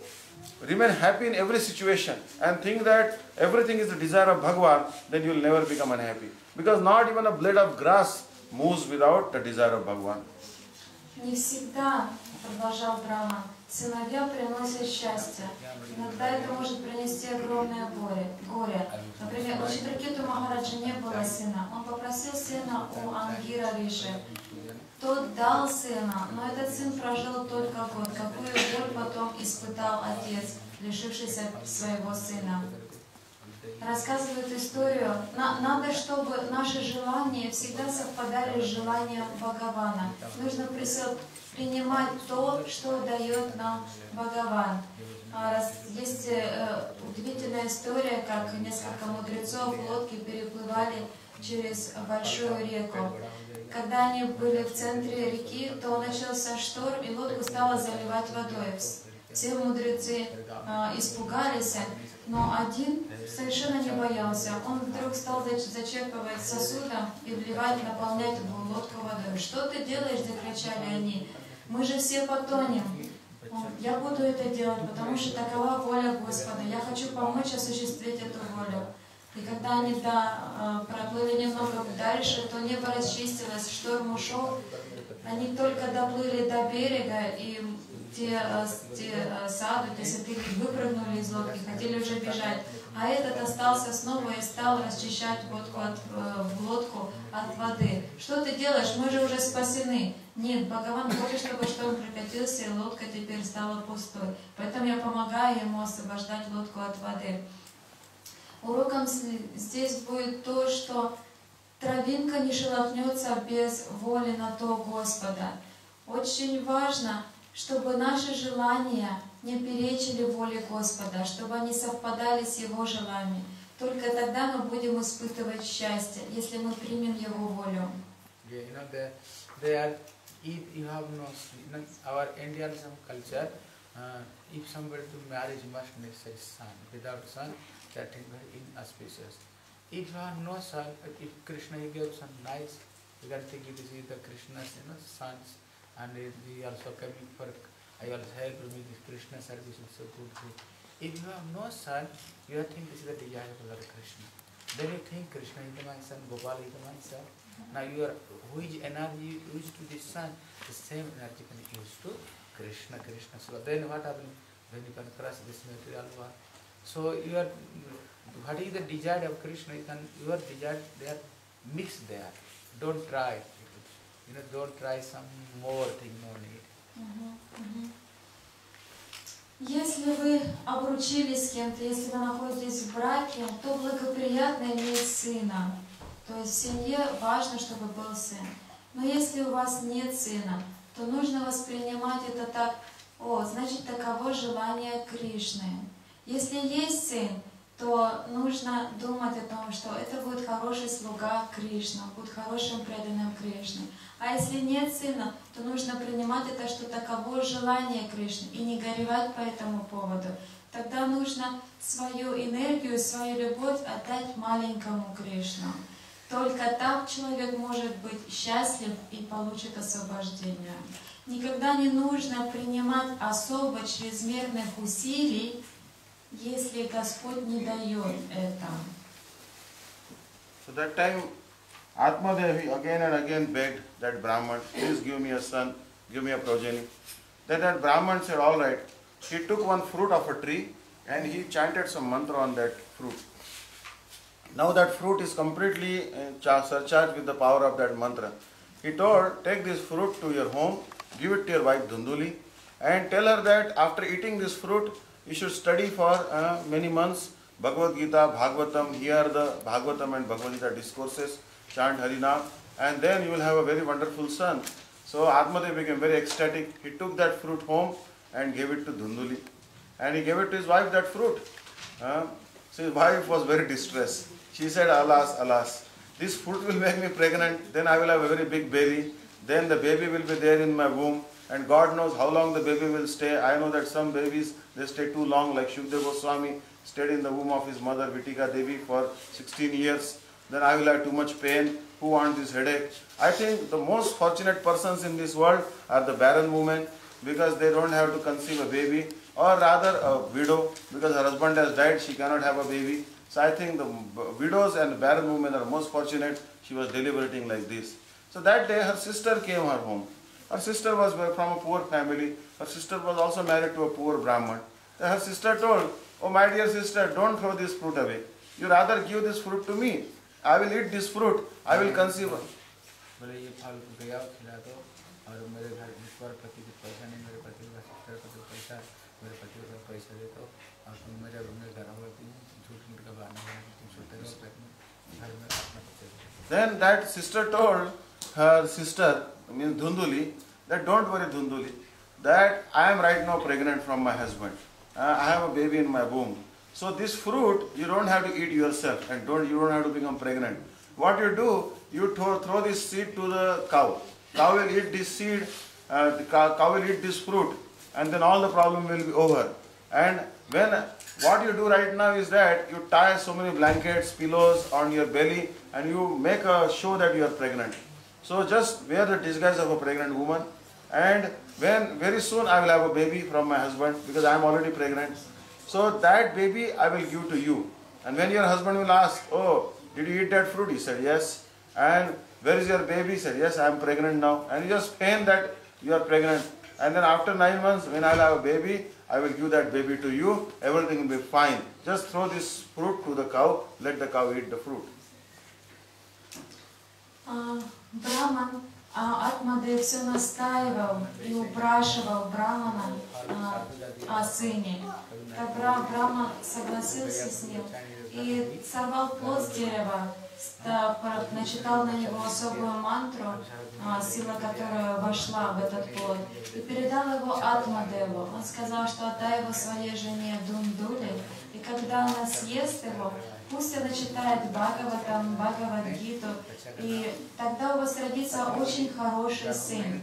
remain happy in every situation and think that everything is the desire of Bhagavan, then you will never become unhappy. Because not even a blade of grass moves without the desire of Bhagavan. Не всегда, продолжал Брахма, сыновья приносят счастье. Иногда это может принести огромное горе. Например, у Читракету Махараджа не было сына. Он попросил сына у Ангира Риши. Тот дал сына, но этот сын прожил только год. Какую боль потом испытал отец, лишившийся своего сына. Рассказывает историю. Надо, чтобы наши желания всегда совпадали с желанием Бхагавана. Нужно принимать то, что дает нам Бхагаван. Есть удивительная история, как несколько мудрецов в лодке переплывали через большую реку. Когда они были в центре реки, то начался шторм, и лодку стало заливать водой. Все мудрецы испугались, но один совершенно не боялся. Он вдруг стал зачерпывать сосудом и вливать, наполнять лодку водой. «Что ты делаешь?» – закричали они. «Мы же все потонем». «Я буду это делать, потому что такова воля Господа. Я хочу помочь осуществить эту волю». И когда они проплыли немного дальше, то небо расчистилось, шторм ушел. Они только доплыли до берега, и те саду, те святые выпрыгнули из лодки, хотели уже бежать. А этот остался снова и стал расчищать лодку от воды. «Что ты делаешь? Мы же уже спасены». «Нет, Бхагаван хочет, чтобы шторм прекратился, и лодка теперь стала пустой. Поэтому я помогаю ему освобождать лодку от воды». Уроком здесь будет то, что травинка не шелохнется без воли на то Господа. Очень важно, чтобы наши желания не перечили воле Господа, чтобы они совпадали с Его желаниями. Только тогда мы будем испытывать счастье, если мы примем Его волю. Our Indian culture, if somebody to marriage must necessary son. Without son, that is very inauspicious. If you have no son, if Krishna gave some nice You can think this is the Krishna's sons, and we also coming for. I also help me this Krishna service is so good. If you have no son, you think this is the desire of Lord Krishna. Then you think Krishna is my son, Gopal is my son. Now you are which energy used to this son, the same energy can be used to Krishna. So then what happens when you can crush this material world? So you are, what is the desire of Krishna? Your desire they are mixed there. Don't try. Don't try some more thing, no need. Если вы обручились с кем-то, если вы находитесь в браке, то благоприятно иметь сына. То есть в семье важно, чтобы был сын. Но если у вас нет сына, то нужно воспринимать это так: значит, таково желание Кришны. Если есть сын, то нужно думать о том, что это будет хороший слуга Кришны, будет хорошим преданным Кришне. А если нет сына, то нужно принимать это, что таково желание Кришны, и не горевать по этому поводу. Тогда нужно свою энергию, свою любовь отдать маленькому Кришну. Только так человек может быть счастлив и получит освобождение. Никогда не нужно принимать особо чрезмерных усилий, если Господь не дает это. So that time, Atmadevi again and again begged that Brahman, please give me a son, give me a progeny. Then that Brahman said, all right. He took one fruit of a tree and he chanted some mantra on that fruit. Now that fruit is completely surcharged with the power of that mantra. He told, take this fruit to your home, give it to your wife Dhunduli, and tell her that after eating this fruit, you should study for many months Bhagavad-gita, Bhagavatam, hear the Bhagavatam and Bhagavad-gita discourses, chant Harinam, and then you will have a very wonderful son. So Atmadev became very ecstatic. He took that fruit home and gave it to Dhunduli. And he gave it to his wife, that fruit. So his wife was very distressed. She said, alas, alas, this fruit will make me pregnant, then I will have a very big baby, then the baby will be there in my womb, and God knows how long the baby will stay. I know that some babies, they stay too long, like Shukdev Goswami stayed in the womb of his mother Vitika Devi for 16 years. Then I will have too much pain. Who wants this headache? I think the most fortunate persons in this world are the barren women, because they don't have to conceive a baby, or rather a widow, because her husband has died, she cannot have a baby. So I think the widows and barren women are most fortunate. She was deliberating like this. So that day her sister came her home. Her sister was from a poor family. Her sister was also married to a poor Brahman. Then her sister told, oh my dear sister, don't throw this fruit away. You rather give this fruit to me. I will eat this fruit. I will conceive. Then that sister told her sister, means Dhunduli, that don't worry Dhunduli, that I am right now pregnant from my husband. I have a baby in my womb. So this fruit you don't have to eat yourself, and you don't have to become pregnant. What you do, you throw this seed to the cow. Cow will eat this seed, the cow will eat this fruit, and then all the problem will be over. And what you do right now is that you tie so many blankets, pillows on your belly, and you make a show that you are pregnant. So just wear the disguise of a pregnant woman, and very soon I will have a baby from my husband, because I am already pregnant. So that baby I will give to you. And when your husband will ask, oh, did you eat that fruit? He said, yes. And where is your baby? He said, yes, I am pregnant now. And you just feign that you are pregnant. And then after 9 months, when I will have a baby, I will give that baby to you. Everything will be fine. Just throw this fruit to the cow. Let the cow eat the fruit. Брахман Атмадев все настаивал и упрашивал Брахмана о сыне. Тогда Брахман согласился с ним и сорвал плод с дерева, начитал на него особую мантру, сила которой вошла в этот плод, и передал его Атмадеву. Он сказал, что отдай его своей жене Дундуле, и когда она съест его, пусть она читает Бхагаватам, Бхагават-гиту, и тогда у вас родится очень хороший сын.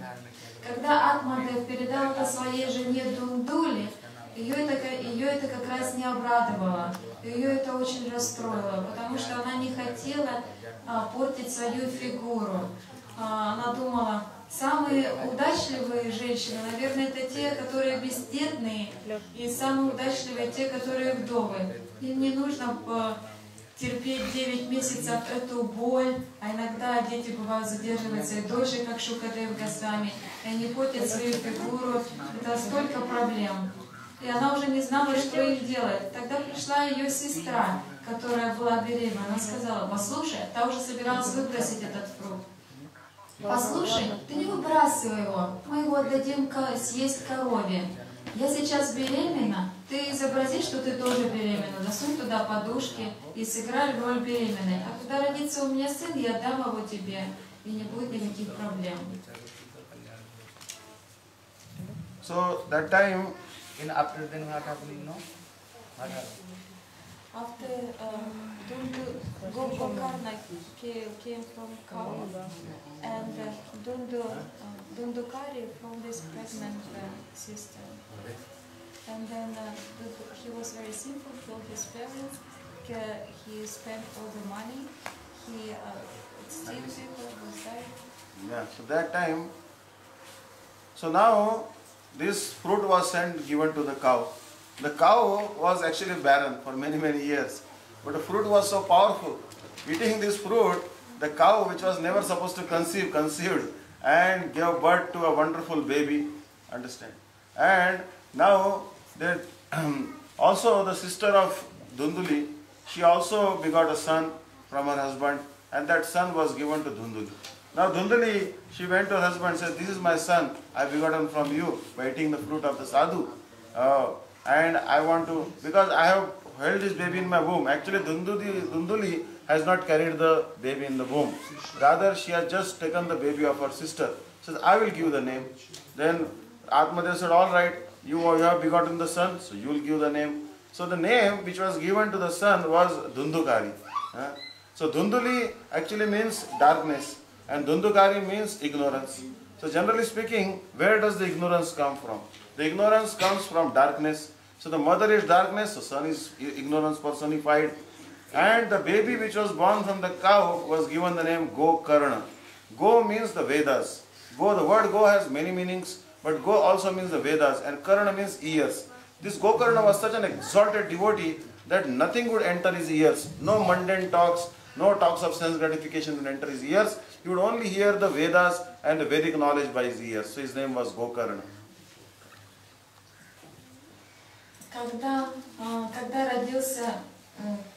Когда Атмадев передал это своей жене Дундуле, ее это как раз не обрадовало, ее это очень расстроило, потому что она не хотела портить свою фигуру. она думала, самые удачливые женщины, наверное, это те, которые бездетные, и самые удачливые те, которые вдовы. Им не нужно терпеть 9 месяцев эту боль, а иногда дети бывают задерживаются и дольше, как Шукадев Госвами, и они портят свою фигуру, это столько проблем. И она уже не знала, что им делать. Тогда пришла ее сестра, которая была беременна. Она сказала, послушай, та уже собиралась выбросить этот фрукт. Послушай, ты не выбрасывай его, мы его отдадим съесть корове. Я сейчас беременна, ты изобрази, что ты тоже беременна, засунь туда подушки и сыграй роль беременной. А когда родится у меня сын, я дам его тебе, и не будет никаких проблем. So that time, after then what happened, you know? What happened? After Gokarna came from cow, and Dundukari from this pregnant sister. And then he was very simple, told his parents, he spent all the money, he steamed people, was died. yeah, so that time, so now this fruit was given to the cow. The cow was actually barren for many years, but the fruit was so powerful. Eating this fruit, the cow, which was never supposed to conceive, conceived and gave birth to a wonderful baby. Understand? And now that also the sister of Dhunduli, she also begot a son from her husband, and that son was given to Dhunduli. Now Dhunduli, she went to her husband and said, "This is my son, I begotten from you by eating the fruit of the sadhu. And I want to, because I have held this baby in my womb." Actually, Dhunduli has not carried the baby in the womb. Rather, she has just taken the baby of her sister. Says, "I will give the name." Then Atmadev said, "All right, you have begotten the son, so you will give the name." So the name which was given to the son was Dhundukari. So Dhunduli actually means darkness, and Dhundukari means ignorance. So generally speaking, where does the ignorance come from? The ignorance comes from darkness. So the mother is darkness, the son is ignorance personified. And the baby which was born from the cow was given the name Gokarna. Go means the Vedas. Go, the word go has many meanings, but go also means the Vedas, and Karna means ears. This Gokarna was such an exalted devotee that nothing would enter his ears. No mundane talks, no talks of sense gratification would enter his ears. He would only hear the Vedas and the Vedic knowledge by his ears. So his name was Gokarna.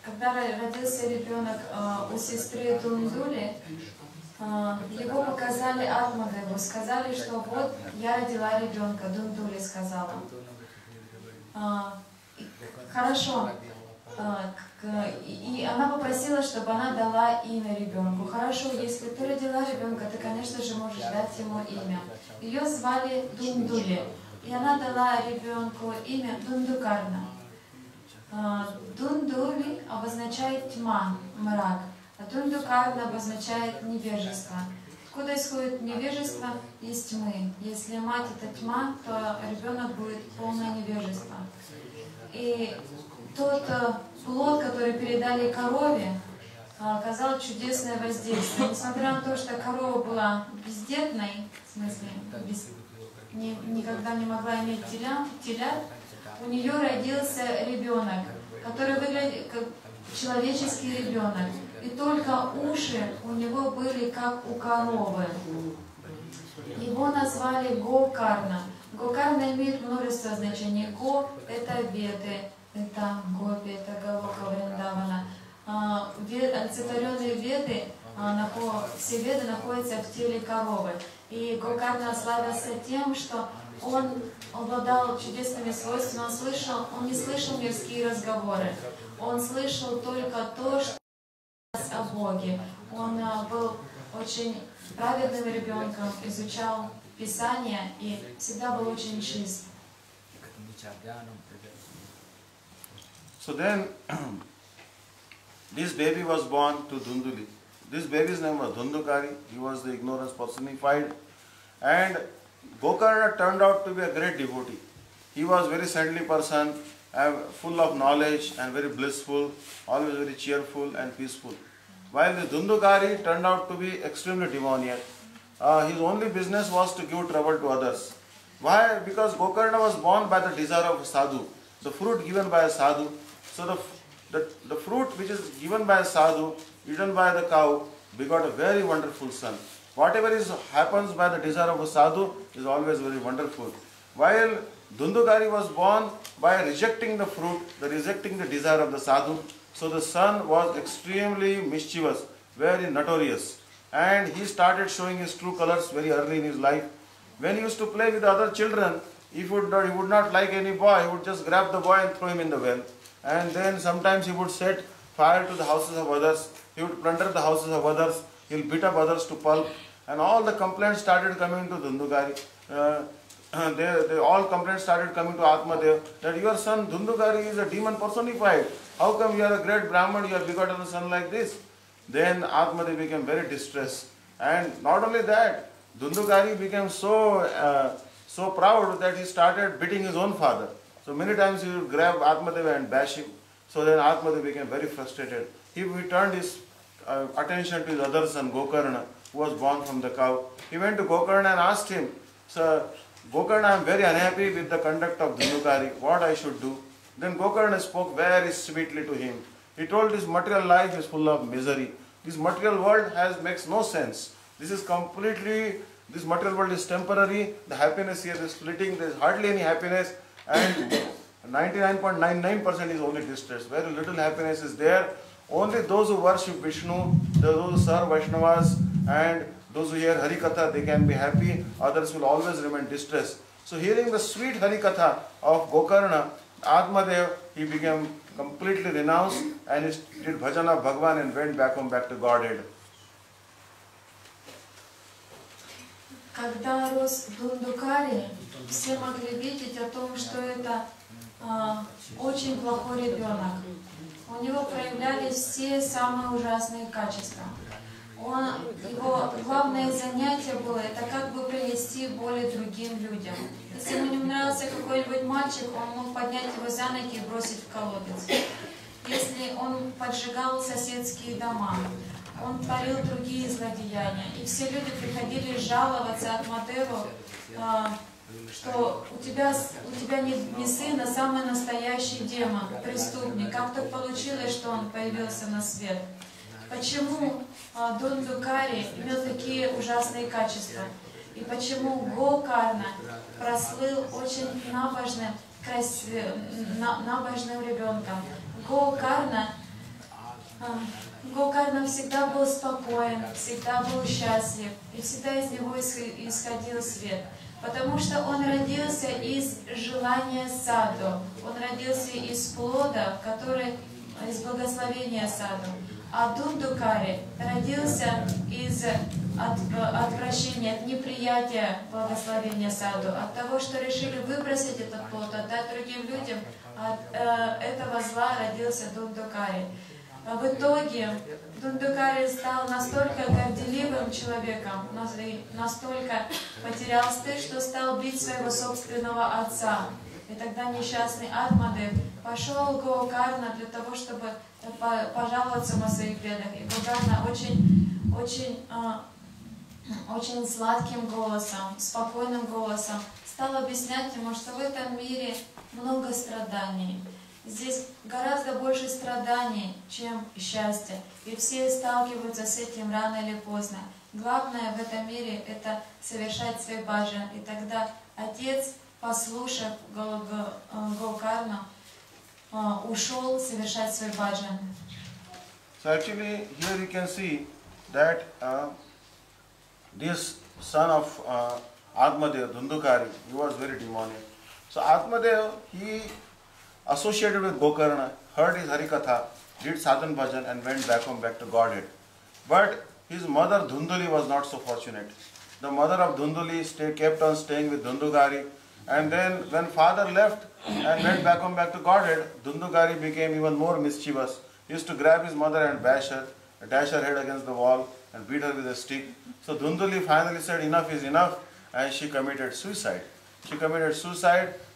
Когда родился ребенок у сестры Дундули, его показали Атмадеву, сказали, что вот я родила ребенка, Дундули сказала. Хорошо. И она попросила, чтобы она дала имя ребенку. Хорошо, если ты родила ребенка, ты, конечно же, можешь дать ему имя. Ее звали Дундули. И она дала ребенку имя Дундукарна. Дундули обозначает тьма, мрак, а Дундукарна обозначает невежество. Откуда исходит невежество? Из тьмы. Если мать это тьма, то ребенок будет полное невежество. И тот плод, который передали корове, оказал чудесное воздействие. Несмотря на то, что корова была бездетной, в смысле, никогда не могла иметь телят, у нее родился ребенок, который выглядит как человеческий ребенок. И только уши у него были как у коровы. Его назвали Гокарна. Гокарна имеет множество значений. Го – это веты, это гопи, это галока Вриндавана. Олицетворенные веды, все веды находятся в теле коровы. И Гокарна славился тем, что он обладал чудесными свойствами, он не слышал мирские разговоры, он слышал только то, что о Боге. Он был очень праведным ребенком, изучал Писание и всегда был очень чист. So then, this baby was born to Dhunduli. This baby's name was Dhundukari. He was the ignorance personified. And Gokarna turned out to be a great devotee. He was a very saintly person, full of knowledge and very blissful, always very cheerful and peaceful. While the Dhundukari turned out to be extremely demoniac. his only business was to give trouble to others. Why? Because Gokarna was born by the desire of a sadhu, the fruit given by a sadhu. So the fruit which is given by a sadhu, eaten by the cow, begot a very wonderful son. Whatever happens by the desire of a sadhu is always very wonderful. While Dhundukari was born by rejecting the fruit, rejecting the desire of the sadhu, so the son was extremely mischievous, very notorious. And he started showing his true colors very early in his life. When he used to play with other children, he would not like any boy, he would just grab the boy and throw him in the well. And then sometimes he would set fire to the houses of others, he would plunder the houses of others, he will beat up others to pulp. And all the complaints started coming to Dhundukari. All complaints started coming to Atmadev that your son Dhundukari is a demon personified. How come you are a great Brahman, you have begotten a son like this? Then Atmadev became very distressed. And not only that, Dhundukari became so proud that he started beating his own father. So many times he would grab Atmadev and bash him. So then Atmadev became very frustrated. He turned his attention to his other son Gokarna, who was born from the cow. He went to Gokarna and asked him, Sir, Gokarna, I am very unhappy with the conduct of Dhundukari. What I should do? Then Gokarna spoke very sweetly to him. He told this material life is full of misery. This material world makes no sense. This material world is temporary. The happiness here is fleeting. There is hardly any happiness. And 99.99% is only distress. Very little happiness is there. Only those who worship Vishnu, those who serve Vaishnavas, and those who hear Harikatha, they can be happy. Others will always remain distressed. So hearing the sweet Harikatha of Gokarna, Atmadev, he became completely renounced and he did bhajan of Bhagavan and went back to Godhead. Когда рос Dhuндукари, все могли видеть о том, что это очень плохой ребенок. У него проявлялись все самые ужасные качества. Его главное занятие было это как бы принести боли другим людям. Если ему не нравился какой-нибудь мальчик, он мог поднять его за ноги и бросить в колодец. Если он поджигал соседские дома, он творил другие злодеяния. И все люди приходили жаловаться Атмадеву, что у тебя не сын, а самый настоящий демон, преступник. Как так получилось, что он появился на свет? Почему Dhuндукари имел такие ужасные качества? И почему Гокарна прослыл очень набожным ребенком? Гокарна всегда был спокоен, всегда был счастлив, и всегда из него исходил свет. Потому что он родился из желания саду, он родился из плода, из благословения саду. А Dhuндукари родился из отвращения, от неприятия благословения саду, от того, что решили выбросить этот плод, отдать другим людям. От этого зла родился Dhuндукари. В итоге Dhuндукари стал настолько горделивым человеком, настолько потерял стыд, что стал бить своего собственного отца. И тогда несчастный Атмадев пошел к Гокарна для того, чтобы пожаловаться ему о своих бедах. И Гокарна очень сладким голосом, спокойным голосом стал объяснять ему, что в этом мире много страданий. Здесь гораздо больше страданий, чем счастья. И все сталкиваются с этим рано или поздно. Главное в этом мире – это совершать свой баджан. И тогда отец, послушав Гокарну, ушел совершать свой баджан. So actually here you can see that this son of Atmadev, Dhuндукари, he was very demonic. So Atmadev, he associated with Gokarna, heard his Harikatha, did sadhan bhajan and went back to Godhead. But his mother Dhunduli was not so fortunate. The mother of Dhunduli kept on staying with Dhundukari, and then when father left and went back to Godhead, Dhundukari became even more mischievous. He used to grab his mother and dash her head against the wall and beat her with a stick. So Dhunduli finally said enough is enough, and she committed suicide.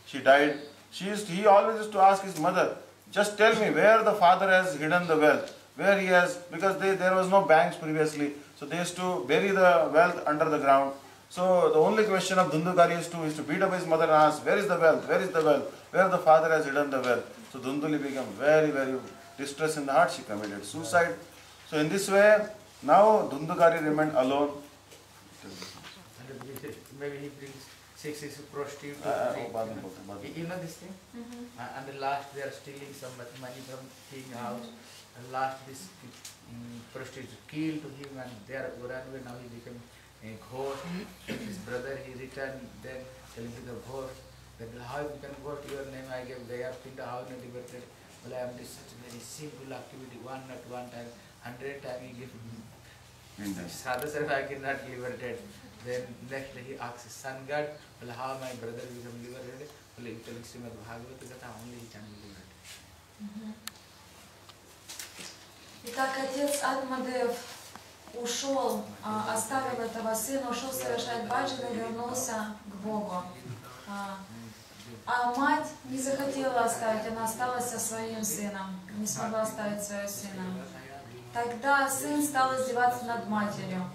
She died. He always used to ask his mother, just tell me where the father has hidden the wealth. where he has, because there was no banks previously, so they used to bury the wealth under the ground. So the only question of Dhundukari is to beat up his mother and ask, where is the wealth? Where is the wealth? Where the father has hidden the wealth? So Dhunduli became very, very distressed in the heart. She committed suicide. So in this way, now Dhundukari remained alone. Maybe he brings 6 prostitutes. You know this thing? And the last they are stealing some money from king house. And last this prostitute killed him and they are run away. Now he became a ghost. His brother he returned then telling to the ghost that how you can go to your name I gave they are Pinta how not liberated. Well I am this such a very simple activity, one not one time, 100 times he gave Sadhu Sarva I cannot liberated. Then next day he asks his son God, well how my brother become liberated? Well he telling Shrimad-bhagavatam only he can be liberated. Итак, отец Атмадев ушел, оставил этого сына, ушел совершать баджан и вернулся к Богу. А мать не захотела оставить, она осталась со своим сыном, не смогла оставить своего сына. Тогда сын стал издеваться над матерью.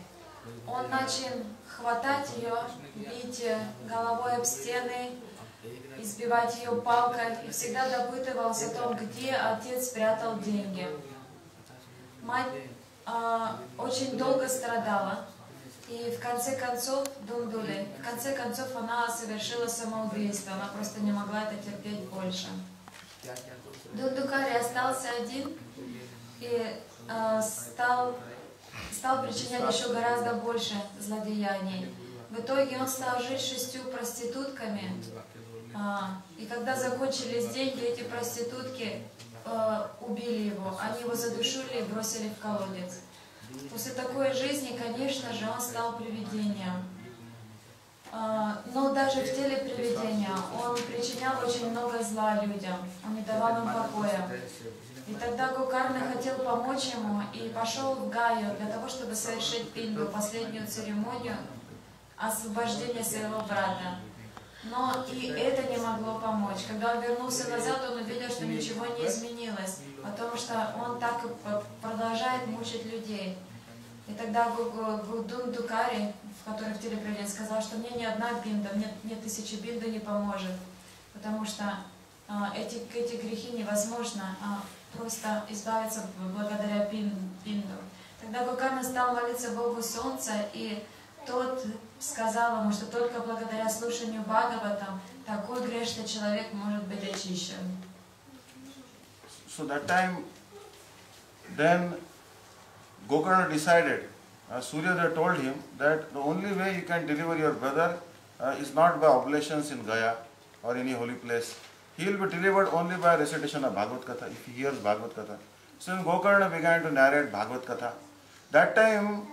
Он начал хватать ее, бить головой об стены, избивать ее палкой и всегда допытывался о том, где отец спрятал деньги. Мать очень долго страдала, и в конце концов, она совершила самоубийство, она просто не могла это терпеть больше. Дундукари остался один и стал причинять еще гораздо больше злодеяний. В итоге он стал жить с 6 проститутками, и когда закончились деньги, эти проститутки убили его, они его задушили и бросили в колодец. После такой жизни, конечно же, он стал привидением. Но даже в теле привидения он причинял очень много зла людям, он не давал им покоя. И тогда Гокарна хотел помочь ему и пошел в Гаю для того, чтобы совершить пинду, последнюю церемонию освобождения своего брата. Но и это не могло помочь. Когда он вернулся назад, он увидел, что ничего не изменилось, потому что он так и продолжает мучить людей. И тогда Дундукари, который в теле привидения, сказал, что мне ни одна бинда, мне 1000 бинда не поможет, потому что эти грехи невозможно просто избавиться благодаря бинду. Тогда Гокарна стал молиться Богу Солнца, и тот сказал ему, что только благодаря слушанию Бхагаватам такой грешный человек может быть очищен. So that time, then Gokarna decided, Suryadeva told him that the only way you can deliver your brother is not by oblations in Gaya or any holy place. He will be delivered only by recitation of Bhagavad Katha, if he hears Bhagavad Katha. So Gokarna began to narrate Bhagavad Katha. That time,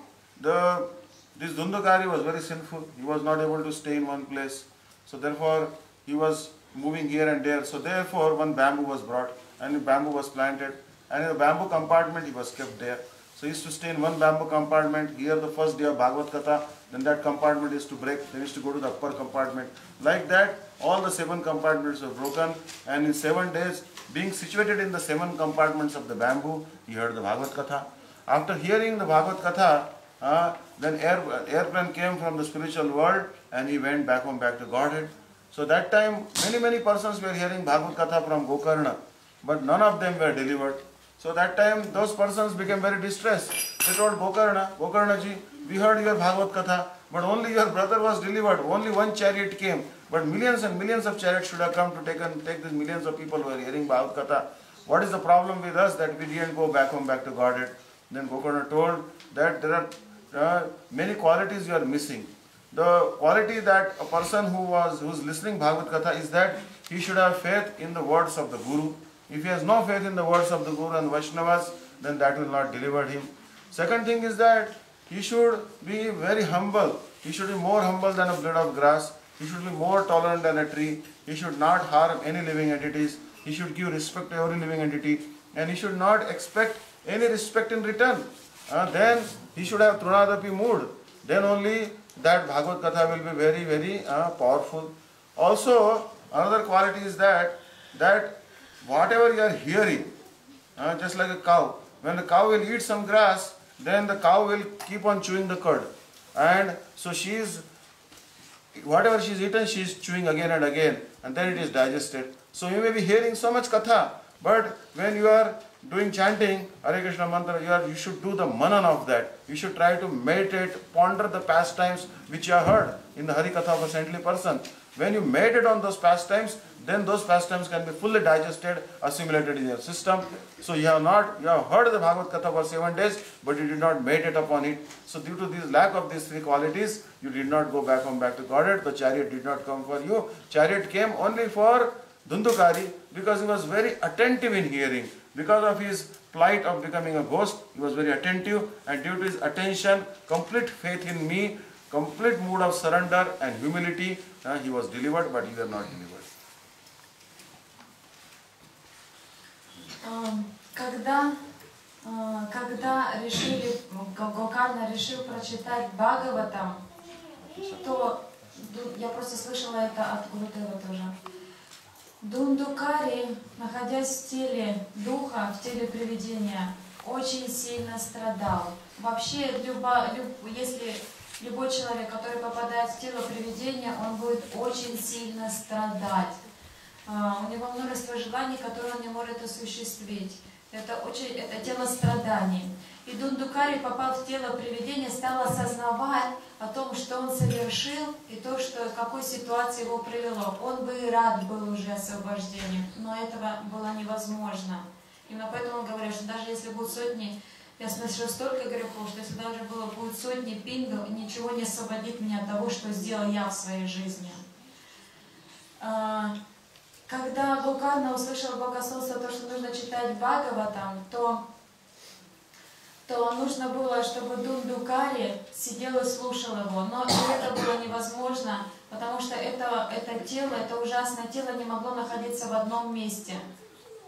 this Dhundukari was very sinful. He was not able to stay in one place. So therefore, he was moving here and there. So therefore, one bamboo was brought and the bamboo was planted. And in the bamboo compartment, he was kept there. So he used to stay in one bamboo compartment, hear the first day of Bhagavad Katha, then that compartment is to break, then he used to go to the upper compartment. Like that, all the 7 compartments were broken, and in 7 days, being situated in the 7 compartments of the bamboo, he heard the Bhagavad Katha. After hearing the Bhagavad Katha, then airplane came from the spiritual world, and he went back home, back to Godhead. So that time, many persons were hearing Bhagavad Katha from Gokarna, but none of them were delivered. So that time, those persons became very distressed. They told Gokarna ji, we heard your Bhagavad Katha, but only your brother was delivered. Only one chariot came, but millions and millions of chariots should have come to take these millions of people who were hearing Bhagavad Katha. What is the problem with us that we didn't go back home, back to Godhead? Then Gokarna told that there are many qualities you are missing. The quality that a person who's listening Bhagavad Katha is that he should have faith in the words of the Guru. If he has no faith in the words of the Guru and Vaishnavas, then that will not deliver him. Second thing is that he should be very humble. He should be more humble than a blade of grass. He should be more tolerant than a tree. He should not harm any living entities. He should give respect to every living entity. And he should not expect any respect in return. Then he should have Trunadapi mood. Then only that Bhagavad Katha will be very, very powerful. Also, another quality is that whatever you are hearing, just like a cow, when the cow will eat some grass, then the cow will keep on chewing the cud. And so whatever she's eaten, she's chewing again and again, and then it is digested. So you may be hearing so much katha, but when you are doing chanting Hare Krishna mantra, you should do the manan of that. You should try to meditate, ponder the pastimes which you have heard in the Hari Katha of a saintly person. When you meditate on those pastimes, then those pastimes can be fully digested, assimilated in your system. So you have heard the Bhagavad Katha for 7 days, but you did not meditate upon it. So due to this lack of these three qualities, you did not go back to Godhead. The chariot did not come for you. Chariot came only for Dundukari because he was very attentive in hearing. Because of his plight of becoming a ghost, he was very attentive, and due to his attention, complete faith in me, complete mood of surrender and humility, he was delivered, but you were not delivered. Когда Гокарна решил прочитать Бхагаватам, то я просто слышала это от Гурудева тоже. Дундукари, находясь в теле духа, в теле привидения, очень сильно страдал. Вообще, если любой человек, который попадает в тело привидения, он будет очень сильно страдать. У него множество желаний, которые он не может осуществить. Это тело страданий. И Дундукари, попав в тело привидения, стал осознавать о том, что он совершил, и то, что в какой ситуации его привело. Он бы и рад был уже освобождению, но этого было невозможно. Именно поэтому он говорит, что даже если будут сотни, я совершил столько грехов, что если даже будет сотни пингов, ничего не освободит меня от того, что сделал я в своей жизни. Когда Гокарна услышал богословство, то, что нужно читать Бхагаватам, то нужно было, чтобы Дундукари сидел и слушал его. Но это было невозможно, потому что это тело, это ужасное тело не могло находиться в одном месте.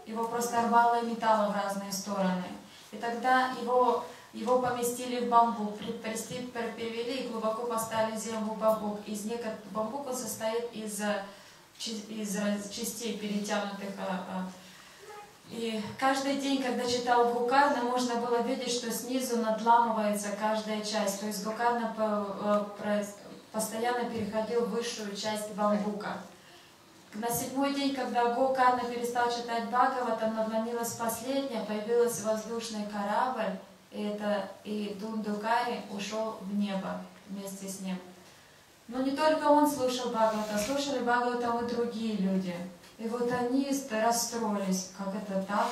Его просто рвало и метало в разные стороны. И тогда его поместили в бамбук, перевели и глубоко поставили землю в бамбук. Бамбук он состоит из частей перетянутых. И каждый день, когда читал Гокарна, можно было видеть, что снизу надламывается каждая часть. То есть Гокарна постоянно переходил в высшую часть бамбука. На 7-й день, когда Гокарна перестал читать Бхагаватам, надломилась последняя, появился воздушный корабль, и Дундукари ушел в небо вместе с ним. Но не только он слушал Бхагаватам, слушали Бхагаватам и другие люди. И вот они расстроились, как это так?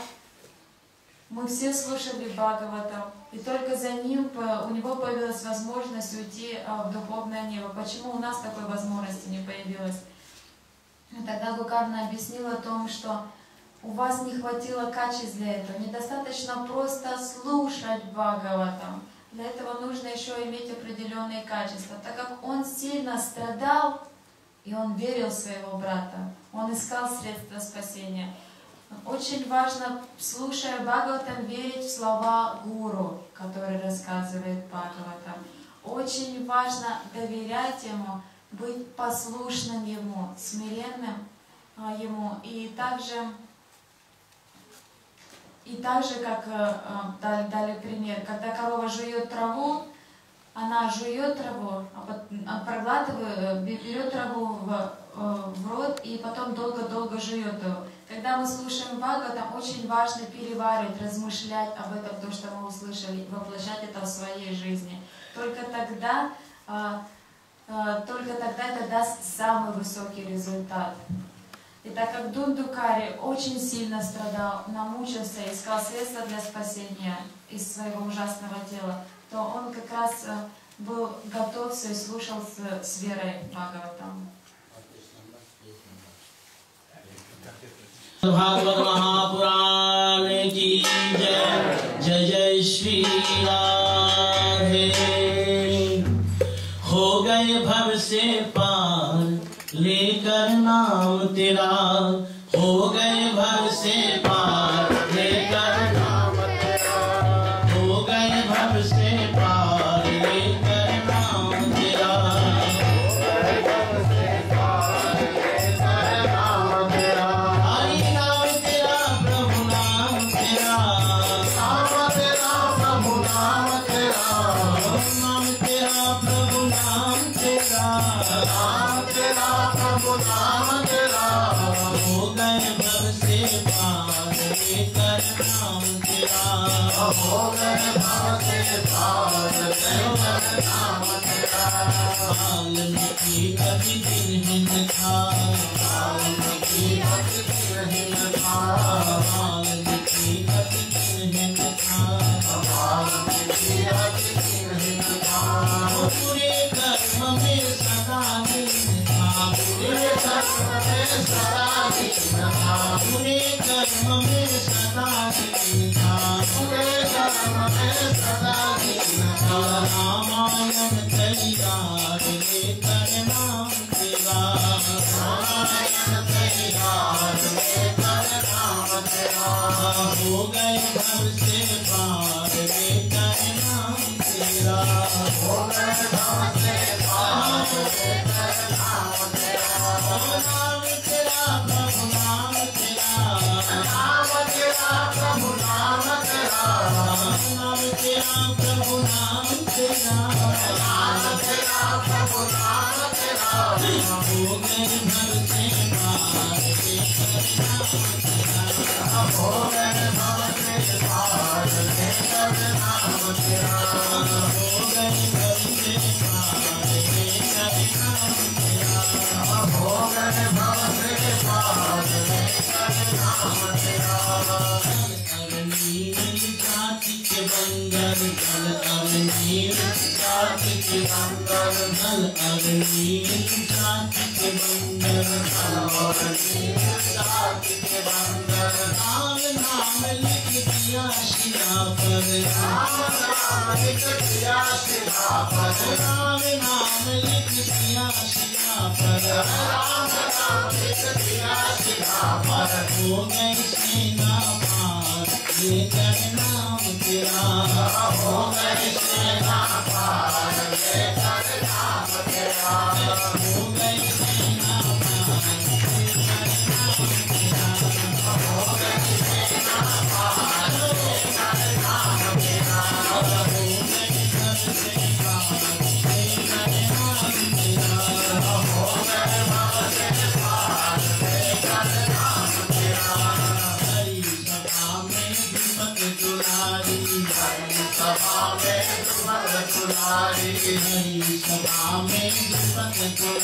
Мы все слушали Бхагаватам, и только за ним у него появилась возможность уйти в духовное небо. Почему у нас такой возможности не появилось? И тогда Гокарна объяснил о том, что у вас не хватило качеств для этого. Недостаточно просто слушать Бхагаватам. Для этого нужно еще иметь определенные качества. Так как он сильно страдал, и он верил в своего брата, он искал средства спасения. Очень важно, слушая Бхагаватам, верить в слова гуру, который рассказывает Бхагаватам. Очень важно доверять ему, быть послушным ему, смиренным ему. И также, как дали пример, когда корова жует траву, она жует траву, проглатывает, берет траву в рот и потом долго-долго жует ее. Когда мы слушаем Бхагаватам, очень важно переваривать, размышлять об этом, то, что мы услышали, воплощать это в своей жизни. Только тогда это даст самый высокий результат. И так как Дундукари очень сильно страдал, намучился, искал средства для спасения из своего ужасного тела, то он как раз был готов и слушал с верой Бхагаватам. Bhagavad Mahapurana ki jai, jai jai Shri Radhe. हो गए भव से पार लेकर नाम तेरा, हो गए भव से पार लेकर नाम तेरा, हो गए भव से पार लेकर नाम तेरा, हो गए भव से पार लेकर नाम तेरा, हरि नाम तेरा प्रभु नाम तेरा, नाम हो गए भव से पार लेकर नाम तेरा। वाल्मीकि अति दिनहीन था, वाल्मीकि अति दिनहीन था, वाल्मीकि अति दिनहीन था, वाल्मीकि अति दिनहीन था। पूरे कर्म में सदा लीन था, पूरे कर्म में सदा लीन था, पूरे कर्म में सदा लीन था, पूरे कर्म में सदा लीन था। रामायण तैयार लेकर नाम तेरा, रामायण तैयार लेकर नाम तेरा। हो गए घर से पार लेकर नाम तेरा, हो गए घर से पार लेकर नाम तेरा। नाम तेरा प्रभु नाम तेरा, नाम तेरा प्रभु नाम तेरा, नाम तेरा प्रभु नाम तेरा, नाम तेरा प्रभु नाम तेरा। हो गए घर से पार लेकर नाम तेरा, हो गए घर से पार लेकर नाम तेरा, हो गए घर से पार लेकर नाम तेरा, हो गए घर से पार लेकर नाम तेरा। जाति के बंदर जल अवनीर, जाति के बंदर जल अवनीर, जाति के बंदर जल अवनीर, जाति के बंदर। नाम नाम लिख दिया शिला पर, नाम नाम लिख दिया शिला पर, नाम नाम लिख दिया शिला पर, नाम नाम लिख दिया शिला पर। हो गई सेना पार लेकर नाम तेरा, हो गई सेना पार लेकर नाम तेरा, हो गई सेना पार लेकर नाम तेरा, हो गई सेना पार लेकर नाम तेरा, हो गई घर से पार लेकर नाम तेरा, हो गए भव से पार लेकर नाम तेरा। हरि सभा में दुमत दुलारी, हरि सभा में दुमत दुलारी, हरि सभा में दुमत दुलारी,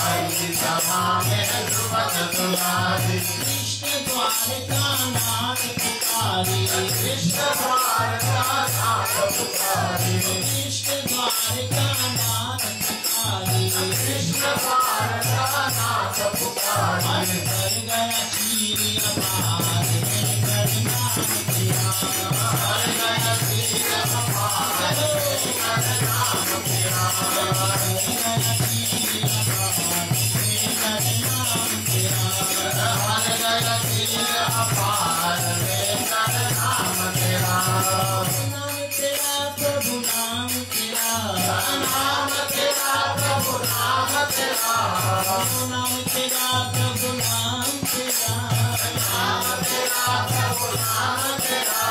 हरि सभा में दुमत दुलारी। कृष्ण द्वार का नाथ पुकारी, कृष्ण द्वार का नाथ पुकारी, कृष्ण द्वार का नाथ पुकारी, कृष्ण द्वार का नाथ पुकारी। कर गया चीरी अपार लेकर नाम तेरा, कर गया चीरी अपार लेकर नाम तेरा, कर गया चीरी अपार लेकर नाम तेरा, कर गया चीरी अपार लेकर नाम तेरा। नाम तेरा प्रभु नाम तेरा, नाम तेरा प्रभु नाम तेरा, नाम तेरा प्रभु नाम तेरा, नाम तेरा प्रभु नाम तेरा।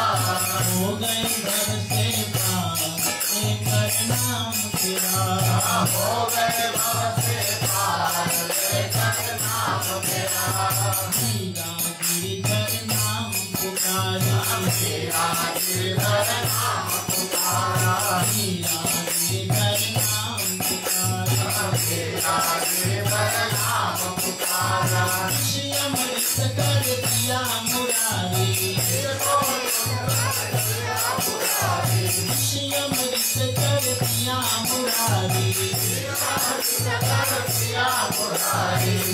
हो गए घर से पार लेकर नाम तेरा, हो गए घर से पार लेकर नाम तेरा। मीरा गिरधर नाम पुकारा, मीरा गिरधर नाम पुकारा, मीरा गिरधर नाम पुकारा, मीरा गिरधर नाम पुकारा। ऋषि अमृत कर दिया मुरारी, ऋषि अमृत कर दिया मुरारी,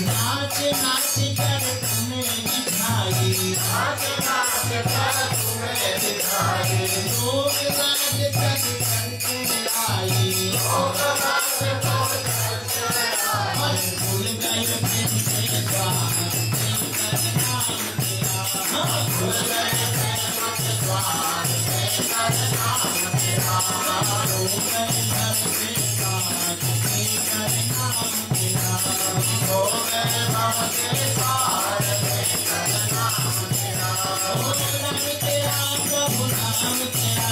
नाच नाच कर तुम्हें दिखाई, नाच नाच कर तुम्हें दिखाई। लोग नाच कर करके आई, लोग नाच कर करके आई। भूल गए प्रेम से द्वार लेकर नाम तेरा, भूल गए प्रेम से द्वार लेकर नाम तेरा। हो गए घर से पार लेकर नाम तेरा, हो गए भव से पार लेकर नाम तेरा। नाम तेरा प्रभु नाम तेरा,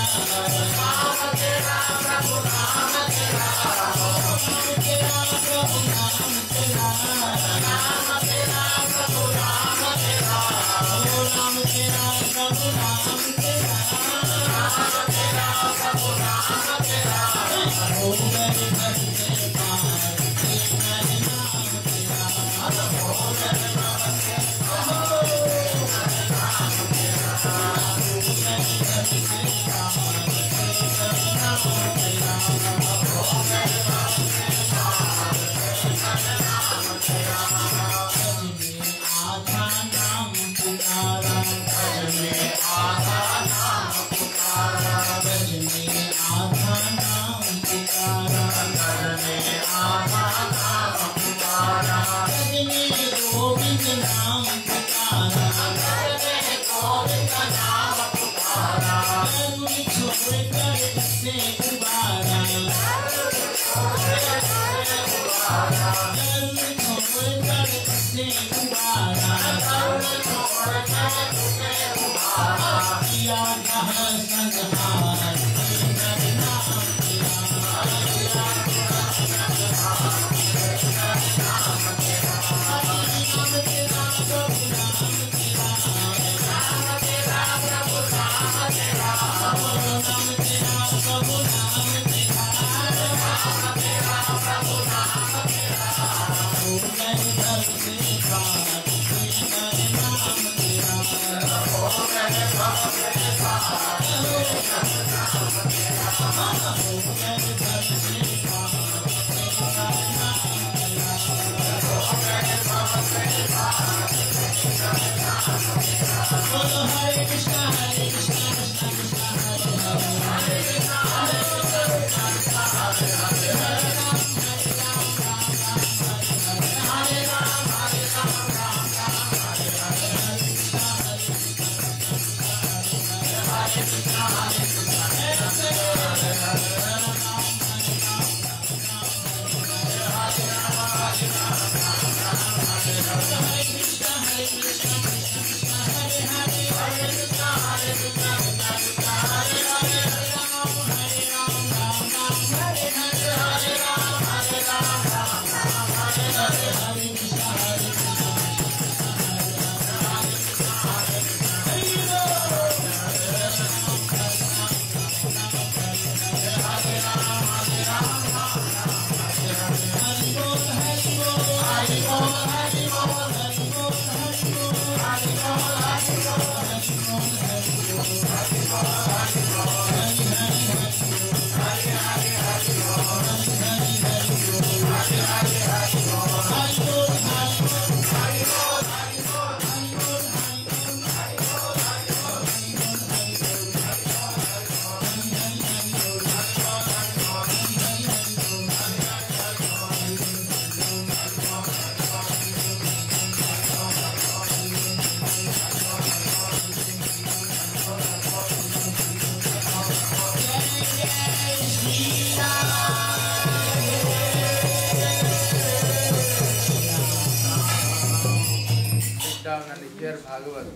नाम तेरा प्रभु नाम तेरा, नाम तेरा प्रभु नाम तेरा, नाम तेरा प्रभु नाम तेरा, नाम तेरा प्रभु नाम तेरा। Bhagavat,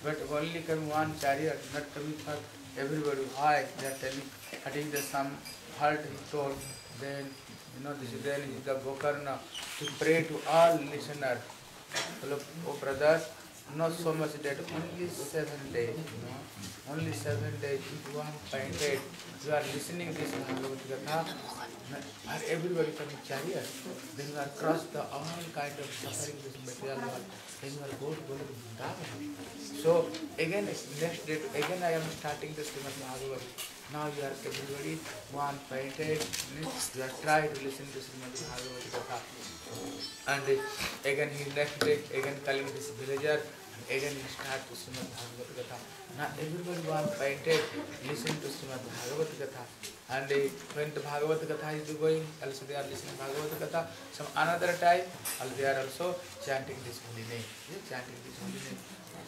but only come one chariot, not coming for everybody. Why? They are telling, cutting the some heart he told, then this is then the Gokarna to pray to all listeners. Oh brothers, not so much that only 7 days, only 7 days if you are pointed, you are listening this Bhagavat-gatha, and everybody coming chariot, then you are cross the all kind of suffering this material world. Then you are going to Bhagavat. So again, next day, again I am starting the Srimad-bhagavat. Now you are everybody one pointed, you are trying to listen to Srimad-bhagavat. And again he next day, again calling this villager, and again he start to Srimad-bhagavat. Now everybody one pointed, listen to Srimad-bhagavat. And when the Bhagavat Gatha is going, also they are listening to Bhagavat Gatha. Some another time, they are also chanting this holy name. Chanting this holy name.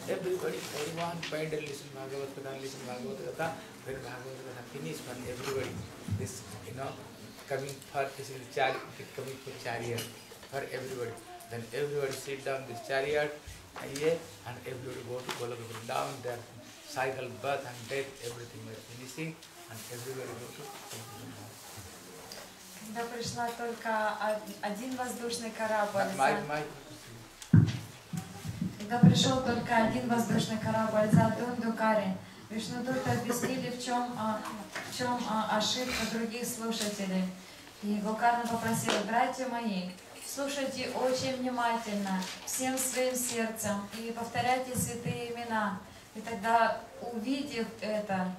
Everybody, everyone, find and listen to Bhagavat Gatha, listen to Bhagavat Gatha. When Bhagavat Gatha finish, for everybody, this coming for this is chariot, coming for chariot for everybody. Then everybody sit down this chariot, and everybody go to Golokha down there, cycle, birth and death, everything is finishing. Когда пришла только один воздушный корабль, когда пришел только один воздушный корабль за Дундукари, Вишнудайвата объяснили, в чем ошибка других слушателей. И Гокарна попросила: братья мои, слушайте очень внимательно, всем своим сердцем и повторяйте святые имена. И тогда, увидев это,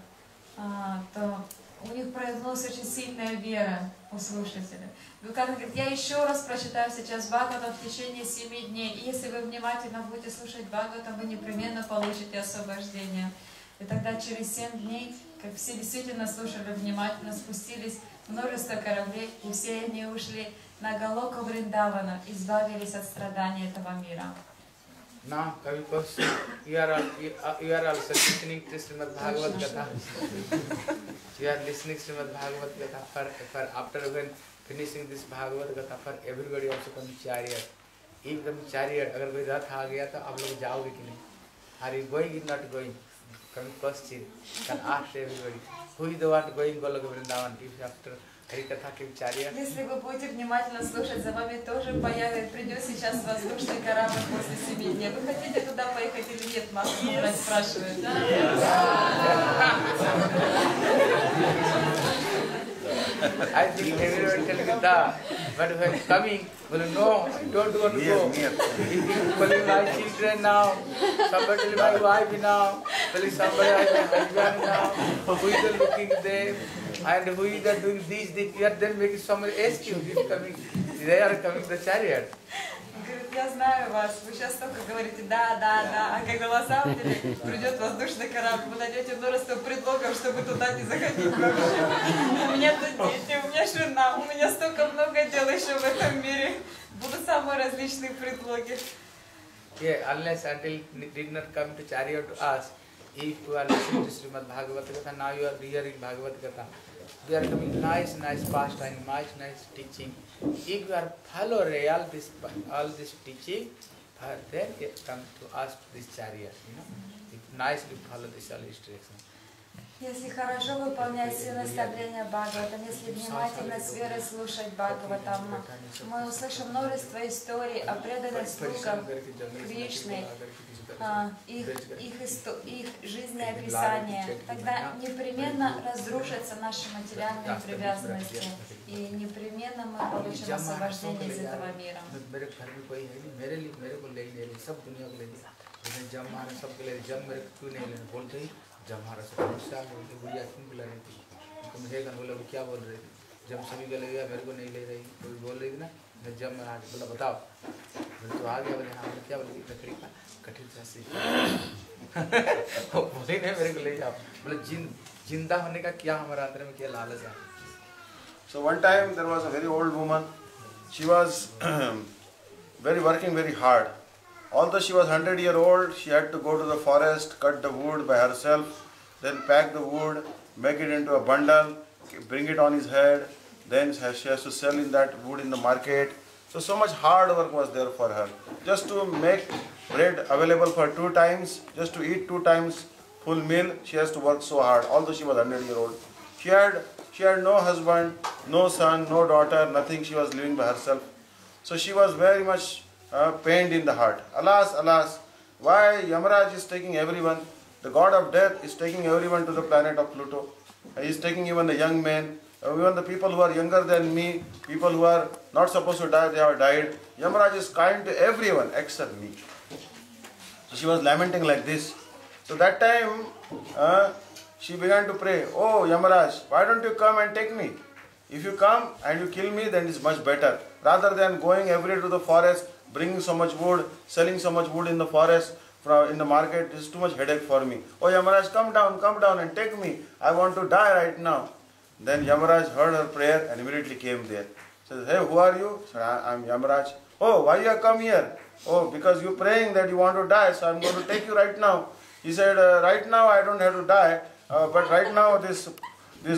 то у них проснулась очень сильная вера у слушателя. Бхагават говорит, я еще раз прочитаю сейчас Бхагаватам в течение 7 дней. И если вы внимательно будете слушать Бхагаватам, вы непременно получите освобождение. И тогда через 7 дней, как все действительно слушали внимательно, спустились множество кораблей, и все они ушли на Галоку Вриндавана, избавились от страданий этого мира. Now, you are also listening to Srimad-bhagavata. You are listening to Srimad-bhagavata for after when finishing this Bhagavad-gita, for everybody also come chariot. If the chariot, अगर कोई रथ आ गया तो आप लोग जाओगे कि नहीं? Are you going or not going? Coming question. Can ask everybody. Who is the one going Goloka Vrindavan? If after Harikatha came chariot. Если вы будете внимательно слушать, за вами тоже придет сейчас воздушный корабль после 7 дней. Вы хотите туда поехать или нет? Махараджами спрашивает. I think everyone telling you that, but when coming, well, no, I don't want to go. If you calling my children now, somebody telling my wife now, telling somebody my husband now, who is looking there, and who is doing this, you are then making somebody excuse. They are coming the chariot. Говорит, я знаю вас, вы сейчас только говорите да, да, да, а когда на самом деле придет воздушный корабль, вы найдете множество предлогов, чтобы туда не заходить вообще. У меня тут дети, у меня жена, у меня столько много дел еще в этом мире. Будут самые различные предлоги. Yeah, unless until did not come to chariot to us, if you are listening to Srimad-bhagavata, now you are hearing Bhagavad-gita. They are coming nice pastime, nice teaching. If you are follow all this teaching, then you come to us this chariot. You know, if nicely follow this all instruction. Если хорошо выполнять все наставления Бхагаватам, если внимательно с верой слушать Бхагаватам, мы услышим множество историй о преданных слугах Кришны, их жизнеописания. Тогда непременно разрушатся наши материальные привязанности, и непременно мы получим освобождение из этого мира. जब हमारा समस्या बोलते बुढ़िया क्यों बुला रही थी तो मुझे कहने बोला वो क्या बोल रही थी जब सभी को लगेगा मेरे को नहीं ले रही कोई बोल रही थी ना मैं जब मैं आज बोला बताओ तो आ गया बोले हाँ बोले क्या बोली लकड़ी का कठिन सा सीख बोले नहीं मेरे को ले जाओ बोले जिंदा होने का क्या हमारे अंदर में क्या लालच है. So one time there was a very old woman. She was working very hard. Although she was 100-year-old, she had to go to the forest, cut the wood by herself, then pack the wood, make it into a bundle, bring it on his head, then she has to sell in that wood in the market. So much hard work was there for her. Just to make bread available for 2 times, just to eat 2 times full meal, she has to work so hard, although she was 100-year-old. She had no husband, no son, no daughter, nothing. She was living by herself. So she was very much pained in the heart. Alas, alas, why Yamaraj is taking everyone? The god of death is taking everyone to the planet of Pluto. He is taking even the young men, even the people who are younger than me, people who are not supposed to die, they have died. Yamaraj is kind to everyone except me. So she was lamenting like this. So that time she began to pray, oh Yamaraj, why don't you come and take me? If you come and you kill me, then it's much better. Rather than going every day to the forest, bringing so much wood, selling so much wood in the forest, in the market, this is too much headache for me. Oh Yamaraj, come down and take me. I want to die right now. Then Yamaraj heard her prayer and immediately came there. Says, hey, who are you? Said, I'm Yamaraj. Oh, why you have come here? Oh, because you're praying that you want to die, so I'm going to take you right now. He said, right now I don't have to die, but right now this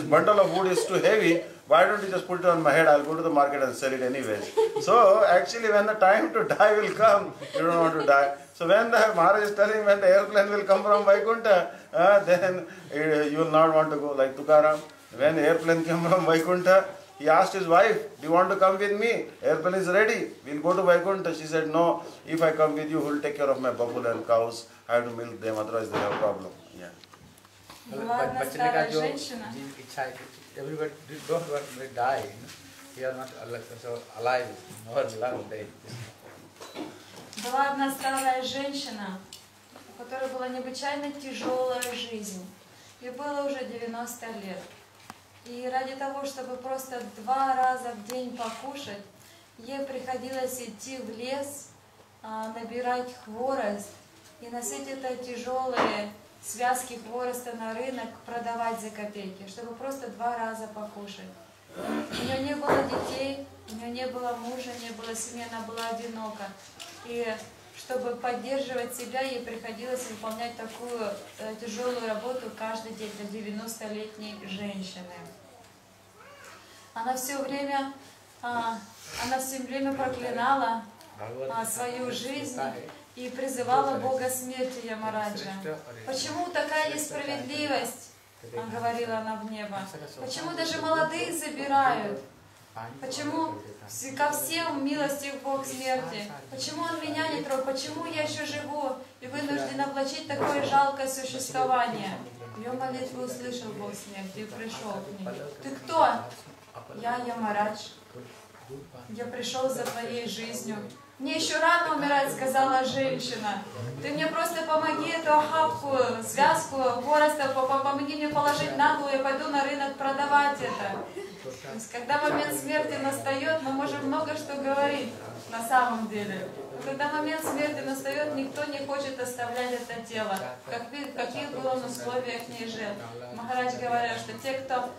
bundle of wood is too heavy. Why don't you just put it on my head? I'll go to the market and sell it anyways. So actually when the time to die will come, you don't want to die. So when the Maharaj is telling when the airplane will come from Vaikuntha, then you will not want to go. Like Tukaram, when the airplane came from Vaikuntha, he asked his wife, do you want to come with me? Airplane is ready. We'll go to Vaikuntha. She said, no, if I come with you, who will take care of my buffalo and cows? I have to milk them, otherwise they have a problem. Yeah. Everybody don't want to die. We are not alive, nor long day. Была одна старая женщина, у которой была необычайно тяжелая жизнь. ей было уже 90 лет. И ради того, чтобы просто 2 раза в день покушать, ей приходилось идти в лес, набирать хворост и носить это тяжелые связки хвороста на рынок, продавать за копейки, чтобы просто 2 раза покушать. У нее не было детей, у нее не было мужа, не было семьи, она была одинока. И чтобы поддерживать себя, ей приходилось выполнять такую тяжелую работу каждый день для 90-летней женщины. Она все время проклинала свою жизнь и призывала Бога смерти Ямараджа. Почему такая несправедливость? Говорила она в небо. Почему даже молодых забирают? Почему ко всем милостив Бог смерти? Почему Он меня не трогает? Почему я еще живу и вынужден облачить такое жалкое существование? Ее молитву услышал Бог смерти и пришел к ней. Ты кто? Я Ямарадж. Я пришел за твоей жизнью. Мне еще рано умирать, сказала женщина. Ты мне просто помоги эту охапку, связку, хвороста, помоги мне положить на голову, я пойду на рынок продавать это. То есть, когда момент смерти настает, мы можем много что говорить на самом деле. Но когда момент смерти настает, никто не хочет оставлять это тело, в каких бы он условиях ни жил. Махарадж говорил, что те, кто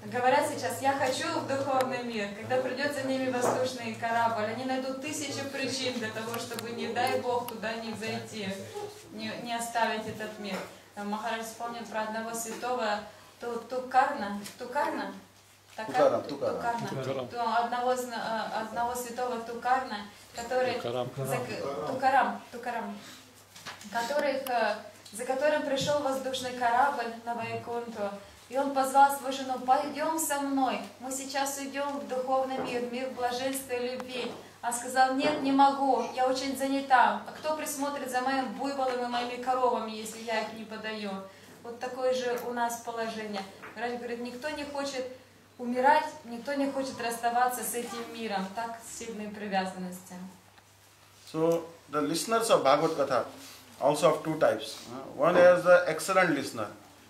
говорят сейчас, я хочу в духовный мир, когда придет за ними воздушный корабль, они найдут 1000 причин для того, чтобы, не дай Бог, туда не зайти, не оставить этот мир. Махарадж вспомнил про одного святого Тукарна, одного святого Тукарна, за которым пришел воздушный корабль на Вайкунтху, и он позвал свою жену: пойдем со мной, мы сейчас уйдем в духовный мир, мир блаженства и любви. А сказал: нет, не могу, я очень занята. А кто присмотрит за моим буйволом и моими коровами, если я их не подаю? Вот такое же у нас положение. Махарадж говорит, никто не хочет умирать, никто не хочет расставаться с этим миром, так сильные привязанности. So the listeners of Bhagavad Katha also of 2 types. One is the excellent listener,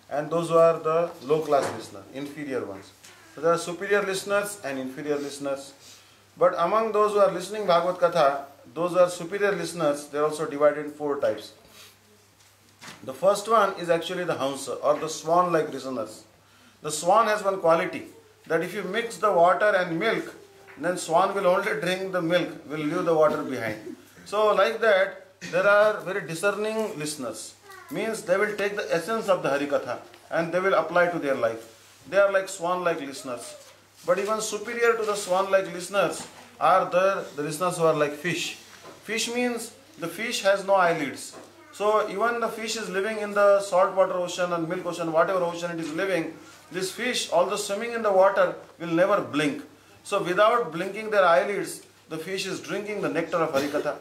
and those who are the low class listener, inferior ones. So there are superior listeners and inferior listeners. But among those who are listening Bhagavad Katha, those who are superior listeners, they are also divided in 4 types. The first one is actually the Hamsa or the swan-like listeners. The swan has one quality, that if you mix the water and milk, then swan will only drink the milk, will leave the water behind. So like that, there are very discerning listeners. Means they will take the essence of the Harikatha and they will apply to their life. They are like swan-like listeners. But even superior to the swan-like listeners are the listeners who are like fish. Fish means the fish has no eyelids. So even the fish is living in the saltwater ocean and milk ocean, whatever ocean it is living, this fish, although swimming in the water, will never blink. So without blinking their eyelids, the fish is drinking the nectar of Harikatha.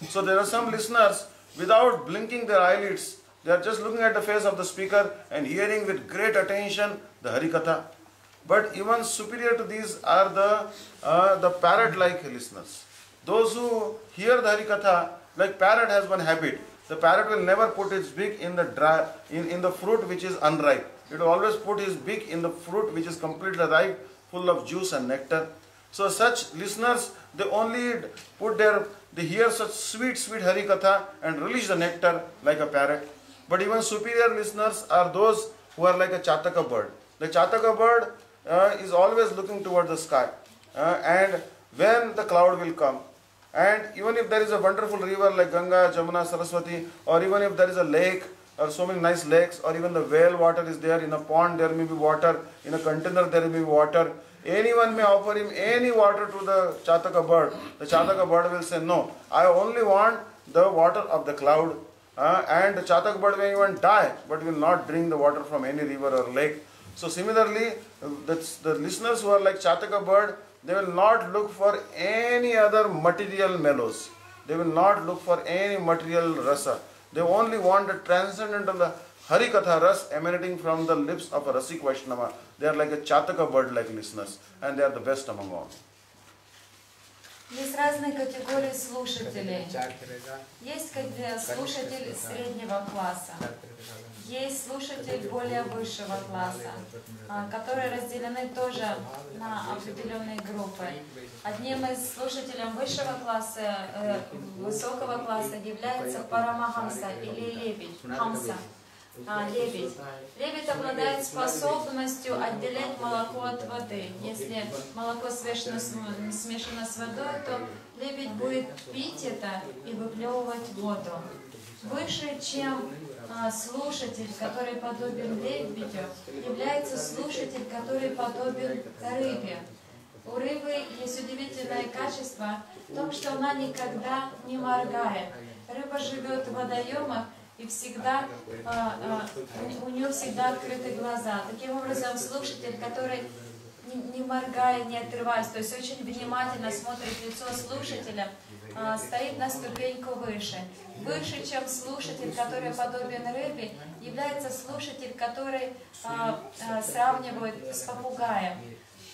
So there are some listeners, without blinking their eyelids, they are just looking at the face of the speaker and hearing with great attention the Harikatha. But even superior to these are the parrot-like listeners. Those who hear the Harikatha, like parrot has one habit. The parrot will never put its beak in the fruit which is unripe. It will always put his beak in the fruit which is completely ripe, full of juice and nectar. So such listeners, they only they hear such sweet Harikatha and release the nectar like a parrot. But even superior listeners are those who are like a Chataka bird. The Chataka bird is always looking toward the sky. And when the cloud will come, and even if there is a wonderful river like Ganga, Jamuna, Saraswati, or even if there is a lake, or so many nice lakes, or even the well water is there, in a pond there may be water, in a container there may be water, anyone may offer him any water to the Chataka bird. The Chataka bird will say, no, I only want the water of the cloud. And the Chataka bird may even die, but will not drink the water from any river or lake. So similarly, the listeners who are like Chataka bird, they will not look for any other material mellows. They will not look for any material rasa. They only want the transcendental Harikatha ras emanating from the lips of a Rasik Vaishnava. They are like a Chataka bird-like listeners, and they are the best among all. Есть разные категории слушателей. Есть слушатель среднего класса. Есть слушатель более высшего класса, которые разделены тоже на определенные группы. Одним из слушателей высшего класса, высокого класса является парамахамса или лебедь. Хамса. Лебедь. Лебедь обладает способностью отделять молоко от воды. Если молоко смешано с водой, то лебедь будет пить это и выплевывать воду. Выше, чем слушатель, который подобен лебедю, является слушатель, который подобен рыбе. У рыбы есть удивительное качество в том, что она никогда не моргает. Рыба живет в водоемах, и всегда, у нее всегда открыты глаза. Таким образом, слушатель, который не моргая, не отрываясь, то есть очень внимательно смотрит в лицо слушателя, стоит на ступеньку выше. Выше, чем слушатель, который подобен рыбе, является слушатель, который сравнивают с попугаем.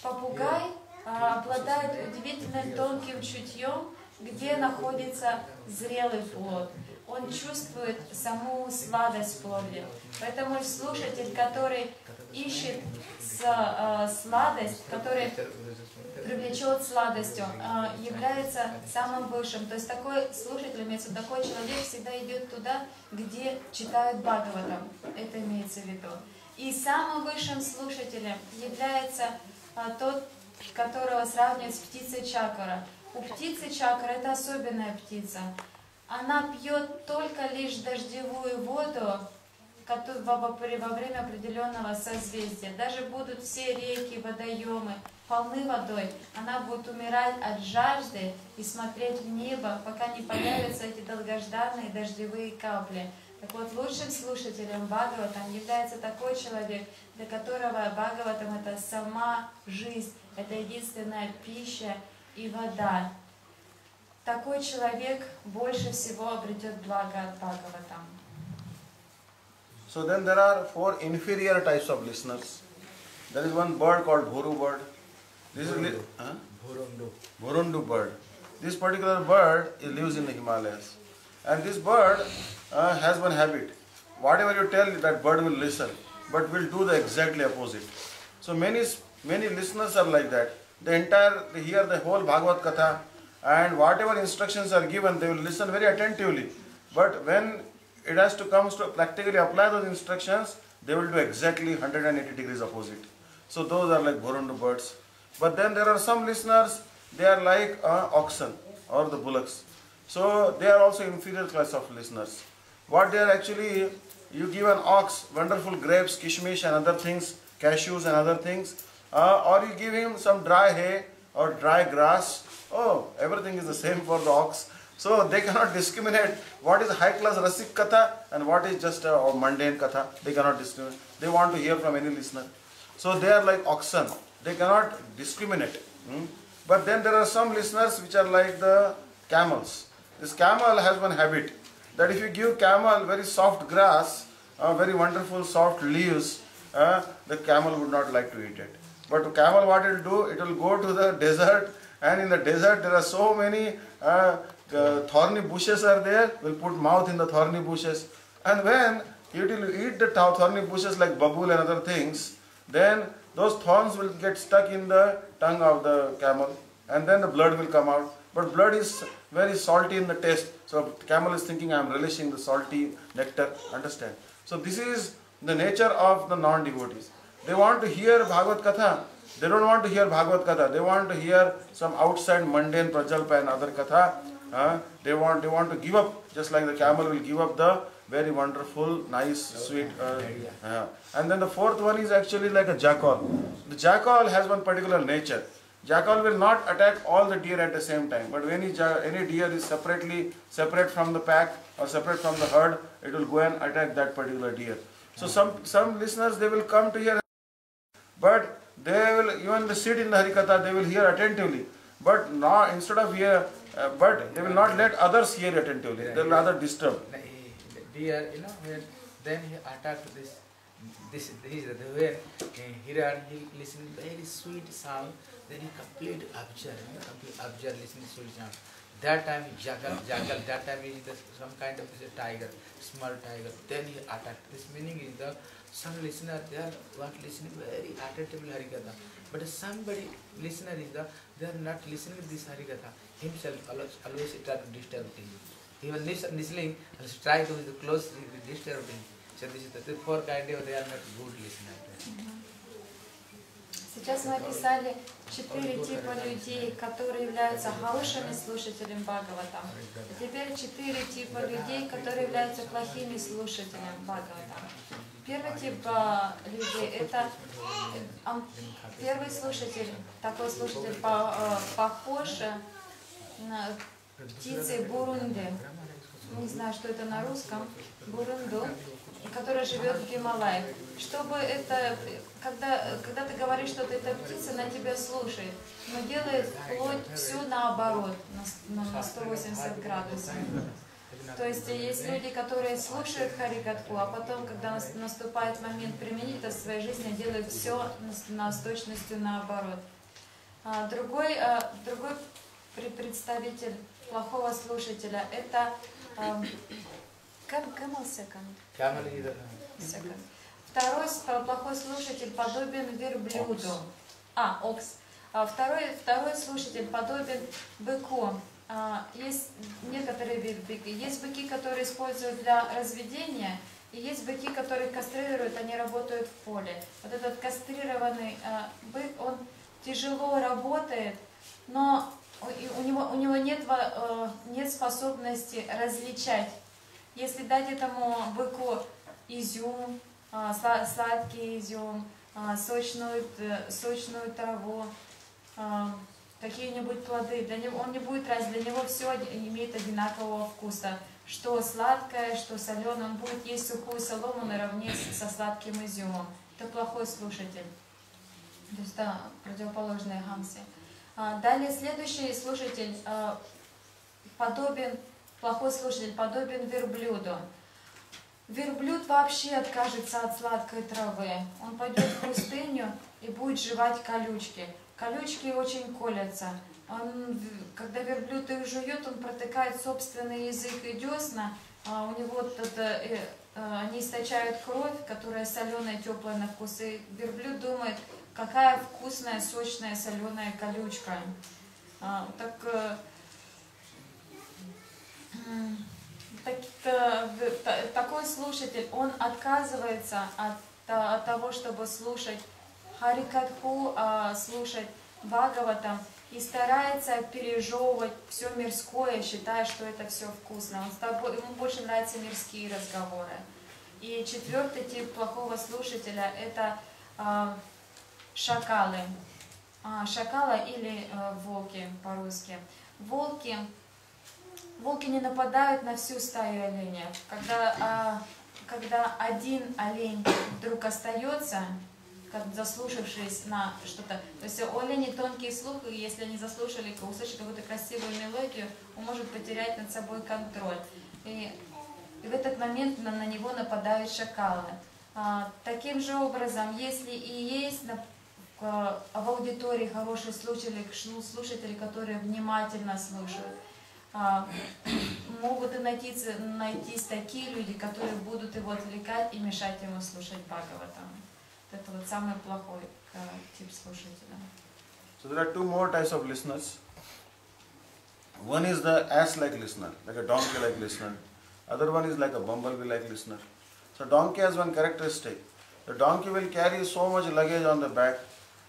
Попугай обладает удивительно тонким чутьем, где находится зрелый плод. Он чувствует саму сладость плода. Поэтому слушатель, который ищет сладость, который привлечет сладостью, является самым высшим. То есть такой слушатель, имеется такой человек, всегда идет туда, где читают Бхагаватам. Это имеется в виду. И самым высшим слушателем является тот, которого сравнивают с птицей чакра. У птицы чакра это особенная птица. Она пьет только лишь дождевую воду во время определенного созвездия. Даже будут все реки, водоемы полны водой, она будет умирать от жажды и смотреть в небо, пока не появятся эти долгожданные дождевые капли. Так вот, лучшим слушателем Бхагаватам является такой человек, для которого Бхагаватам это сама жизнь, это единственная пища и вода. Такой человек больше всего обретет благо от Бхагаватам. So then there are 4 inferior types of listeners. There is one bird called Bhuru bird. This is Bhurundu bird. This particular bird lives in the Himalayas. And this bird has one habit. Whatever you tell, that bird will listen, but will do the exactly opposite. So many listeners are like that. They hear the whole Bhagavat Katha, and whatever instructions are given, they will listen very attentively. But when it has to come to practically apply those instructions, they will do exactly 180 degrees opposite. So those are like Bhurundu birds. But then there are some listeners, they are like oxen or the bullocks. So they are also inferior class of listeners. What they are actually, you give an ox wonderful grapes, kishmish and other things, cashews and other things, or you give him some dry hay or dry grass. Oh, everything is the same for the ox. So they cannot discriminate what is high class rasik katha and what is just a mundane katha. They cannot discriminate. They want to hear from any listener. So they are like oxen. They cannot discriminate. But then there are some listeners which are like the camels. This camel has one habit, that if you give camel very soft grass, very wonderful soft leaves, the camel would not like to eat it. But to camel, what it will do, it will go to the desert, and in the desert there are so many thorny bushes are there, will put mouth in the thorny bushes, and when it will eat the thorny bushes like babool and other things, then those thorns will get stuck in the tongue of the camel, and then the blood will come out. But blood is very salty in the taste, so camel is thinking I am relishing the salty nectar, understand? So this is the nature of the non-devotees. They want to hear Bhagavad Katha. They don't want to hear Bhagavad Katha. They want to hear some outside mundane prajalpa and other katha. They want to give up, just like the camel will give up the very wonderful, nice, sweet. And then the fourth one is actually like a jackal. The jackal has one particular nature. Jackal will not attack all the deer at the same time. But when any deer is separate from the pack or separate from the herd, it will go and attack that particular deer. So some listeners, they will come to hear, but they will even sit in the Harikatha, they will hear attentively. But not, instead of hear, but they will not let others hear attentively. They will rather disturb. Deer, then he attacked this this is the way Hiran, he listened very sweet sound, then he complete abjure, listening sweet sound. That time jackal, that time is some kind of tiger, small tiger, then he attacked. This meaning is some listener, they are listening very attentively Harikatha. But somebody listener is they are not listening to this Harikatha. Himself always try to disturb him. He was listening and try to close disturb him. So this is the four kind of they are not good listeners. Сейчас мы описали 4 типа людей, которые являются хорошими слушателями Бхагаватам. А теперь 4 типа людей, которые являются плохими слушателями Бхагаватам. Первый тип людей – это первый слушатель, такой слушатель похож на птицы бурунды. Не знаю, что это на русском, бурунду, которая живет в Гималаях. Чтобы это, когда ты говоришь что-то, эта птица на тебя слушает, но делает вплоть все наоборот, на 180 градусов. То есть есть люди, которые слушают Харикатху, а потом, когда наступает момент применить это в своей жизни, делают все с точностью наоборот. Другой представитель плохого слушателя – это Второй плохой слушатель подобен верблюду. Окс. Второй слушатель подобен быку. Есть некоторые быки. Есть быки, которые используют для разведения, и есть быки, которые кастрируют, они работают в поле. Вот этот кастрированный бык, он тяжело работает, но у него нет способности различать. Если дать этому быку изюм, сладкий изюм, сочную траву, какие-нибудь плоды, он не будет разделять, для него все имеет одинакового вкуса. Что сладкое, что соленое, он будет есть сухую солому наравне со сладким изюмом. Это плохой слушатель. То есть это противоположные хамсы. Далее следующий слушатель плохой слушатель подобен верблюду. Верблюд вообще откажется от сладкой травы. Он пойдет в пустыню и будет жевать колючки. Колючки очень колятся. Когда верблюд их жует, он протыкает собственный язык и десна. У него они источают кровь, которая соленая, теплая на вкус. И верблюд думает, какая вкусная, сочная, соленая колючка. Такой слушатель, он отказывается от того, чтобы слушать Харикатху, слушать Бхагаватам, и старается пережевывать все мирское, считая, что это все вкусно. Ему больше нравятся мирские разговоры. И четвертый тип плохого слушателя – это шакалы. Шакала или волки по-русски. Волки не нападают на всю стаю оленей. Когда один олень вдруг остается, заслушавшись на что-то, то есть у оленей тонкий слух, и если они заслушали, услышали какую-то красивую мелодию, он может потерять над собой контроль. И в этот момент на него нападают шакалы. Таким же образом, если и есть в аудитории хорошие слушатели, которые внимательно слушают, могут и найтись такие люди, которые будут его отвлекать и мешать ему слушать Бхагаватам. Это вот самый плохой тип слушателя. So there are two more types of listeners. One is the ass-like listener, like a donkey-like listener. Other one is like a bumblebee-like listener. So donkey has one characteristic. The donkey will carry so much luggage on the back.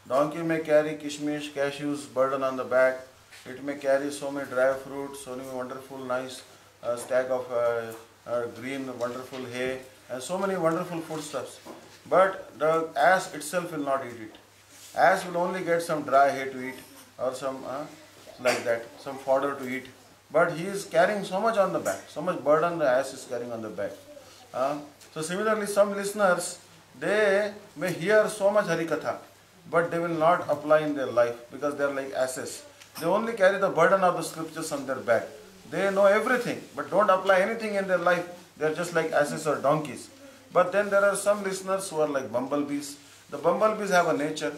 Donkey may carry kishmish, cashews, burden on the back. It may carry so many dry fruits, so many wonderful, nice stack of green, wonderful hay, and so many wonderful foodstuffs. But the ass itself will not eat it. Ass will only get some dry hay to eat, or some like that, some fodder to eat. But he is carrying so much on the back, so much burden the ass is carrying on the back. So similarly, some listeners, they may hear so much Harikatha, but they will not apply in their life because they are like asses. They only carry the burden of the scriptures on their back. They know everything, but don't apply anything in their life. They are just like asses or donkeys. But then there are some listeners who are like bumblebees. The bumblebees have a nature.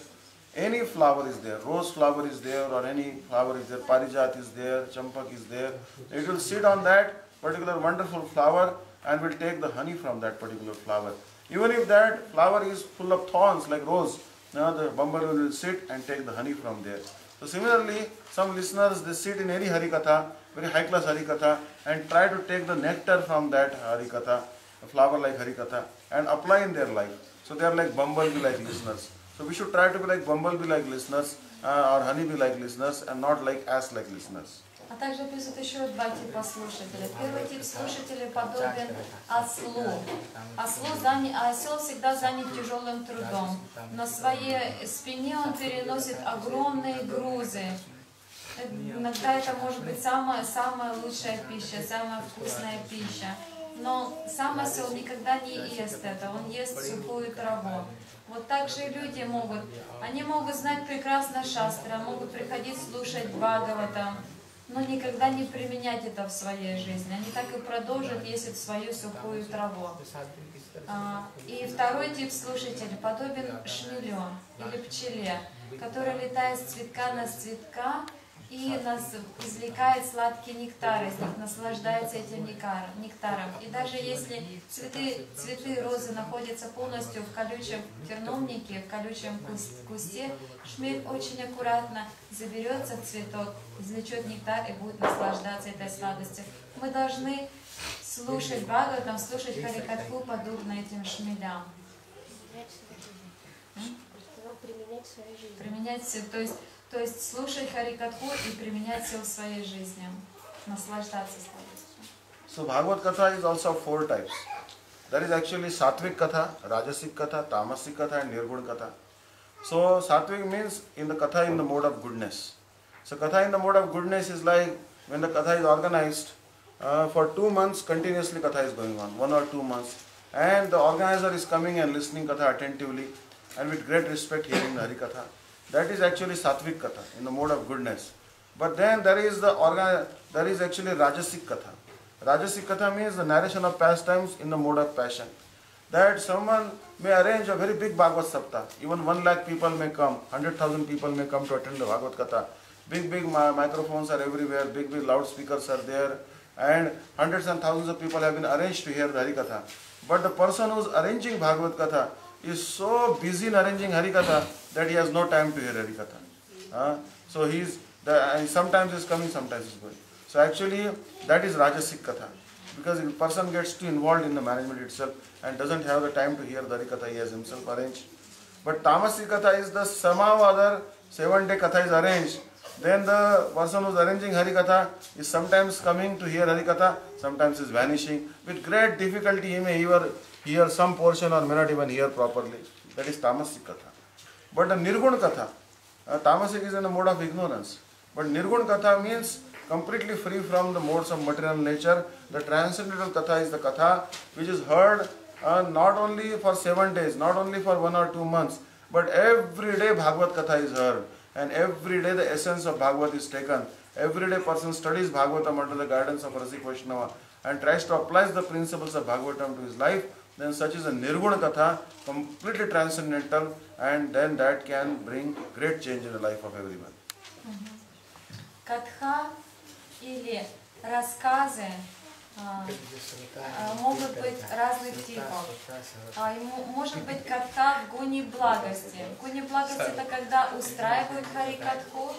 Any flower is there, rose flower is there, or any flower is there, parijat is there, champak is there. It will sit on that particular wonderful flower and will take the honey from that particular flower. Even if that flower is full of thorns like rose, the bumblebee will sit and take the honey from there. So similarly, some listeners, they sit in any Harikatha, very high class Harikatha, and try to take the nectar from that Harikatha, a flower like Harikatha, and apply in their life. So they are like bumblebee like listeners. So we should try to be like bumblebee like listeners, or honeybee like listeners, and not like ass like listeners. А также пишут еще два типа слушателей. Первый тип слушателей подобен ослу. Осел всегда занят тяжелым трудом. На своей спине он переносит огромные грузы. Иногда это может быть самая лучшая пища, самая вкусная пища. Но сам осел никогда не ест это, он ест сухую траву. Вот так же и люди могут. Они могут знать прекрасно шастра, могут приходить слушать Бхагаватам, но никогда не применять это в своей жизни. Они так и продолжат есть свою сухую траву. И второй тип слушателей подобен шмелю или пчеле, который летает с цветка на цветка и извлекает сладкий нектар из них, наслаждается этим нектаром. И даже если цветы розы находятся полностью в колючем терновнике, в колючем кусте, шмель очень аккуратно заберется в цветок, извлечет нектар и будет наслаждаться этой сладостью. Мы должны слушать Бхагаватам, слушать Харикатху подобно этим шмелям. Применять все, то есть слушать Харикатху и применять все в своей жизни, наслаждаться сладостью. So Bhagavad Katha is also of 4 types. There is actually Sattvic Katha, Rajasic Katha, Tamasic Katha and Nirgun Katha. So Sattvic means in the Katha in the mode of goodness. So Katha in the mode of goodness is like when the Katha is organized, for 2 months continuously Katha is going on, 1 or 2 months. And the organizer is coming and listening Katha attentively and with great respect hearing the Harikatha. That is actually Sattvic Katha, in the mode of goodness. But then there is actually Rajasic Katha. Rajasic Katha means the narration of pastimes in the mode of passion. That someone may arrange a very big Bhagavad-saптаха. Even 1 lakh people may come, 100,000 people may come to attend the Bhagavad Katha. Big microphones are everywhere, big loudspeakers are there, and hundreds and thousands of people have been arranged to hear the Harikatha. But the person who is arranging Bhagavad Katha is so busy in arranging Harikatha that he has no time to hear Harikatha. So sometimes he is coming, sometimes he is going. So actually that is Rajasic Katha, because the person gets too involved in the management itself and doesn't have the time to hear the Harikatha he has himself arranged. But Tamasic Katha is the somehow other 7-day Katha is arranged. Then the person who is arranging Harikatha is sometimes coming to hear Harikatha, sometimes is vanishing. With great difficulty he may hear some portion or may not even hear properly. That is Tamasic Katha. But the Nirgun Katha, Tamasic is in the mode of ignorance. But Nirgun Katha means completely free from the modes of material nature. The transcendental Katha is the Katha which is heard not only for 7 days, not only for 1 or 2 months, but every day Bhagavad Katha is heard. And every day the essence of Bhagavat is taken. Every day person studies Bhagavatam under the guidance of Rasik Vaishnava and tries to apply the principles of Bhagavatam to his life. Then such is a Nirguna Katha, completely transcendental, and then that can bring great change in the life of everyone. Катха или рассказы могут быть разных типов. Может быть катха в гуне благости. В гуне благости это когда устраивают харикатху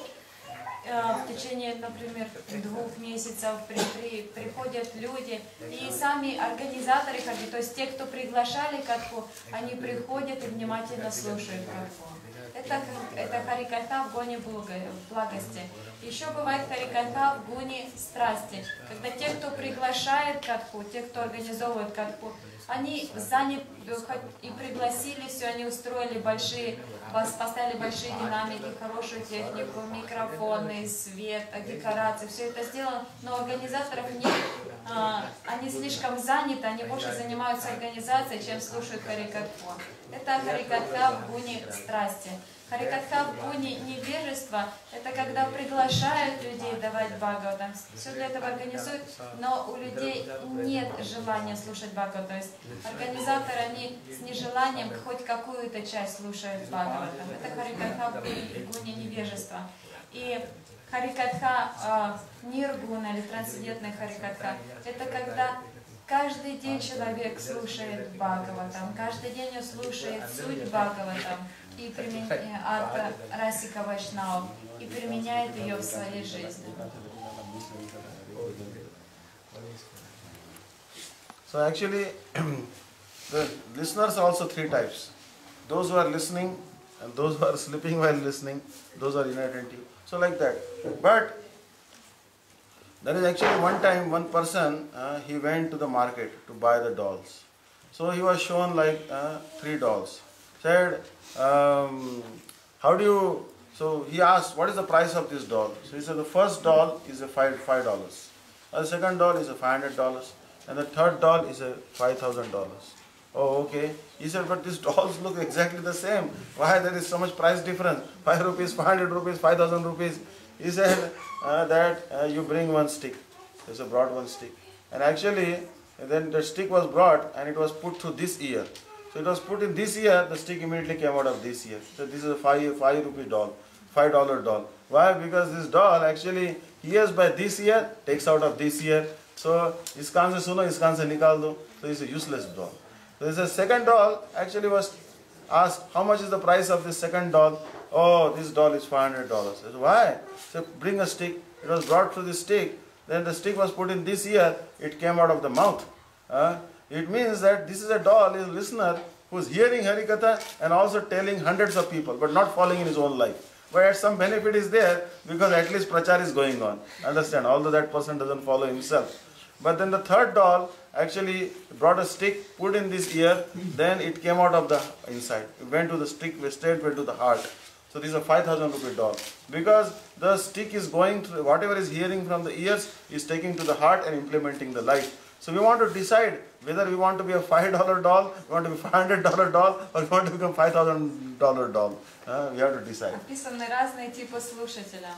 в течение, например, 2 месяцев приходят люди, и сами организаторы, то есть те, кто приглашали катху, они приходят и внимательно слушают катху. Это харикатха в гуне благости. Еще бывает харикатха в гуне страсти, когда те, кто приглашает катху, те, кто организовывает катху, они заняты и пригласили все, они устроили поставили большие динамики, хорошую технику, микрофоны, свет, декорации, все это сделано, но организаторов нет, они слишком заняты, они больше занимаются организацией, чем слушают харикатху. Это харикатха в гуне страсти. Харикатха в гуне невежества — это когда приглашают людей давать Бхагаватам. Все для этого организуют, но у людей нет желания слушать Бхагаватам. То есть организаторы, они с нежеланием хоть какую-то часть слушают Бхагаватам. Это харикатха в гуне невежества. И харикатха ниргуна или трансцендентная харикатха — это когда каждый день человек слушает Бхагаватам, каждый день он слушает суть Бхагаватам и от Расика Вайшнава и применяет ее в своей жизни. So actually, the listeners are also three types. Those who are listening and those who are sleeping while listening, those are inattentive. So like that. But there is actually one time one person, he went to the market to buy the dolls. So he was shown like 3 dolls. Said, how do you, so he asked, what is the price of this doll? So he said, the first doll is a $5. The second doll is a $500. And the third doll is a $5,000. Oh, okay. He said, but these dolls look exactly the same. Why there is so much price difference? 5 rupees, 500 rupees, 5,000 rupees. He said that you bring one stick. So he brought one stick. And actually, then the stick was brought and it was put through this ear. So it was put in this ear, the stick immediately came out of this ear. So this is a 5 rupee doll, $5 doll. Why? Because this doll actually hears by this ear, takes out of this ear. So, is kaan se suno, is kaan se nikal do. So it's a useless doll. So this is a second doll, actually was asked, how much is the price of this second doll? Oh, this doll is $500. Said, why? So bring a stick. It was brought through the stick. Then the stick was put in this ear. It came out of the mouth. It means that this is a doll, is a listener who is hearing Harikatha and also telling hundreds of people, but not following in his own life. But some benefit is there because at least prachar is going on. Understand? Although that person doesn't follow himself. But then the third doll actually brought a stick, put in this ear, then it came out of the inside. It went to the stick, straight went to the heart. So this is a 5,000 rupee doll. Because the stick is going through, whatever is hearing from the ears is taking to the heart and implementing the life. So we want to decide whether we want to be a $5 doll, we want to be $500 doll, or we want to become $5,000 doll. We have to decide. Описаны разные типы слушателя.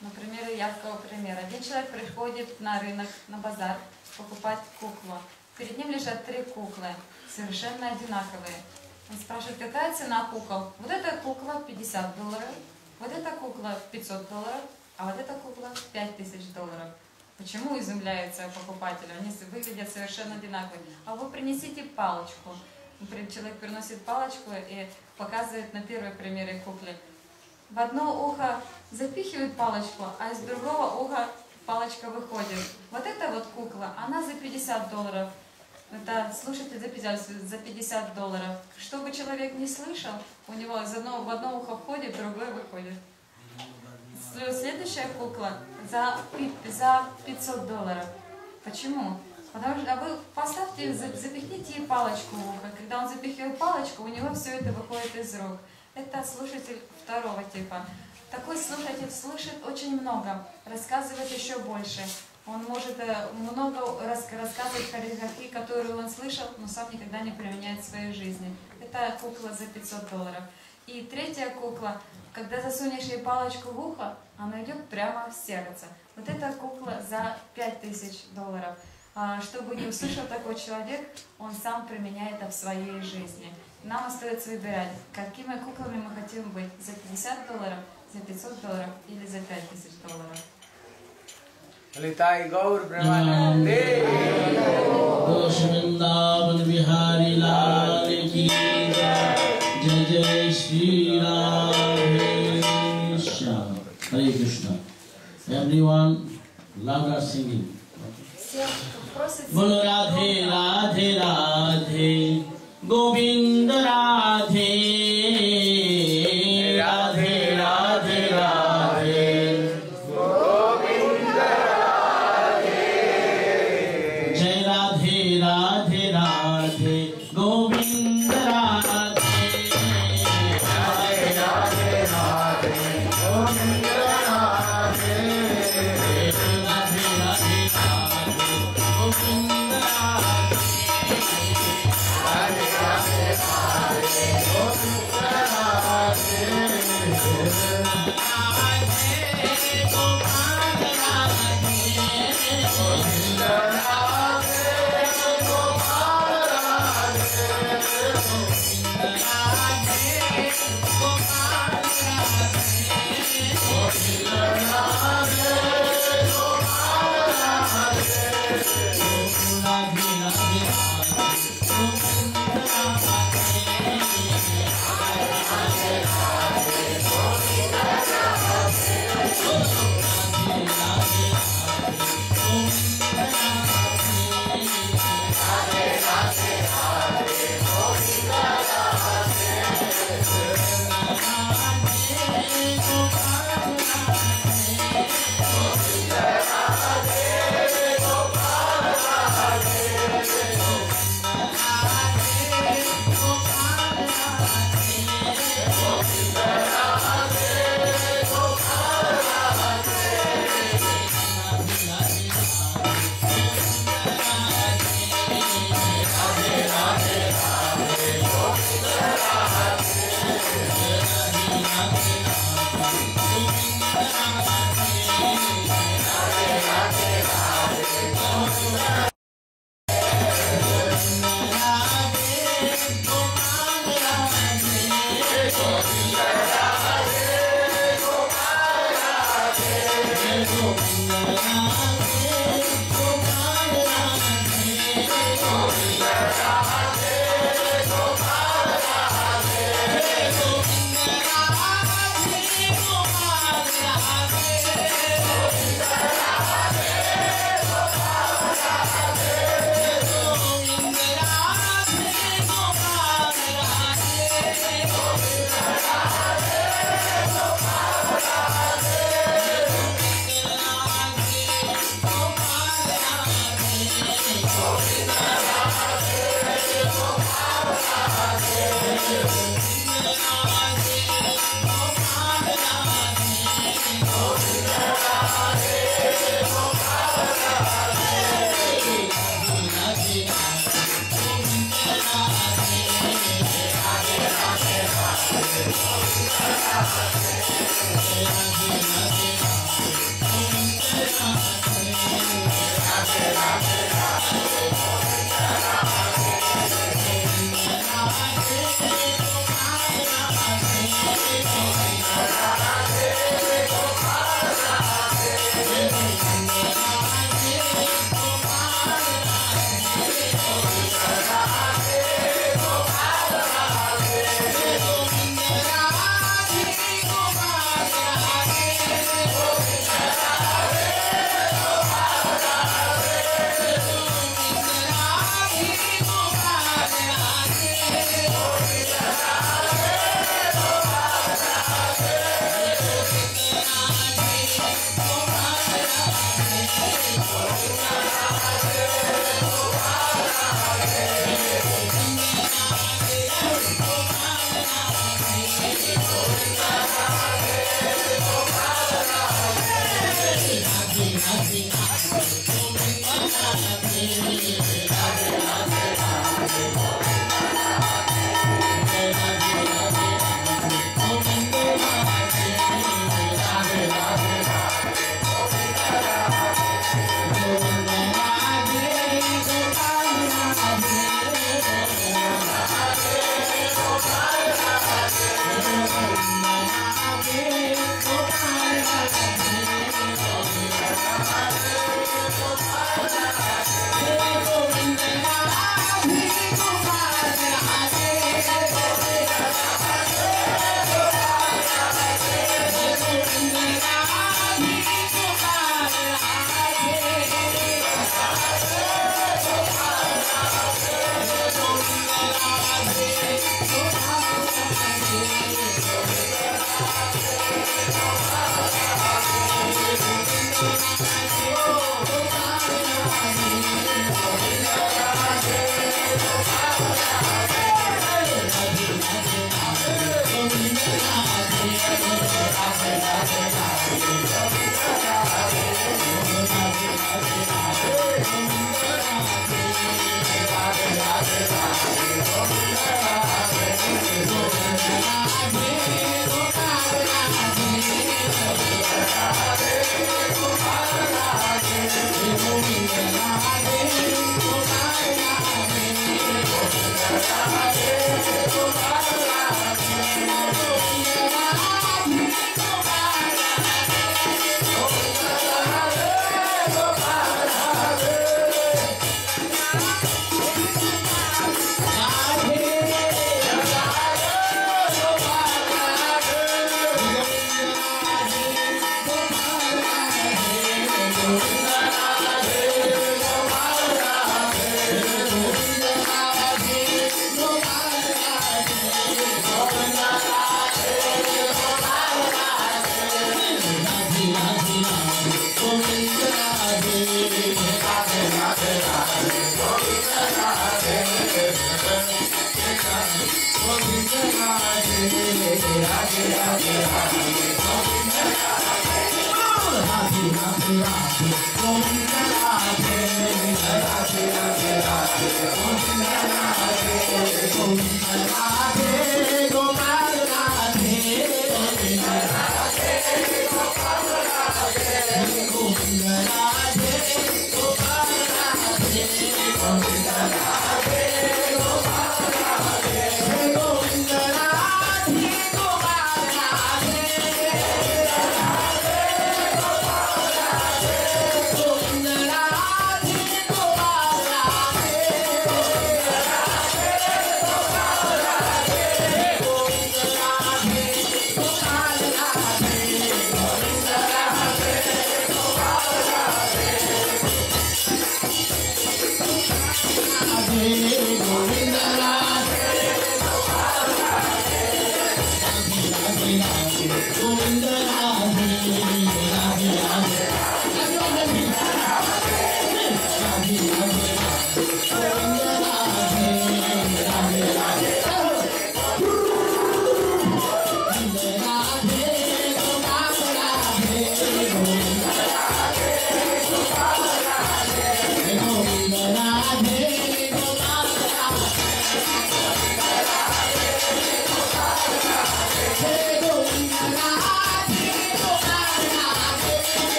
Например, яркого примера. Один человек приходит на рынок, на базар, покупать куклу. Перед ним лежат 3 куклы, совершенно одинаковые. Он спрашивает, какая цена кукол? Вот эта кукла $50, вот эта кукла $500, а вот эта кукла $5000. Почему изумляется покупатель? Они выглядят совершенно одинаковые. А вы принесите палочку. Человек приносит палочку и показывает на первой примере куклы. В одно ухо запихивает палочку, а из другого уха палочка выходит. Вот эта вот кукла, она за $50. Это слушатель за $50. Чтобы человек не слышал, у него в одно ухо входит, в другое выходит. Следующая кукла за $500. Почему? Потому что вы поставьте, запихните ей палочку в ухо. Когда он запихивает палочку, у него все это выходит из рук. Это слушатель второго типа. Такой слушатель слышит очень много, рассказывает еще больше. Он может много рассказывать харикатхи, которую он слышал, но сам никогда не применяет в своей жизни. Это кукла за $500. И третья кукла, когда засунешь ей палочку в ухо, она идет прямо в сердце. Вот эта кукла за $5000. Чтобы не услышал такой человек, он сам применяет это в своей жизни. Нам остается выбирать, какими куклами мы хотим быть. За $50, за $500 или за $5000. Litai Gaur Brahmanande. Vrindavan Bihari Lal ki jai jai Shri Radhe Shyam. Hare Krishna. Everyone louder singing. Bolo Radhe Radhe Radhe Govinda Radhe Radhe Radhe Radhe Govinda Radhe Jai Radhe Radhe Radhe Govinda Radhe Radhe Radhe Radhe Govinda Radhe Radhe Radhe Radhe Govinda Radhe Radhe Radhe Radhe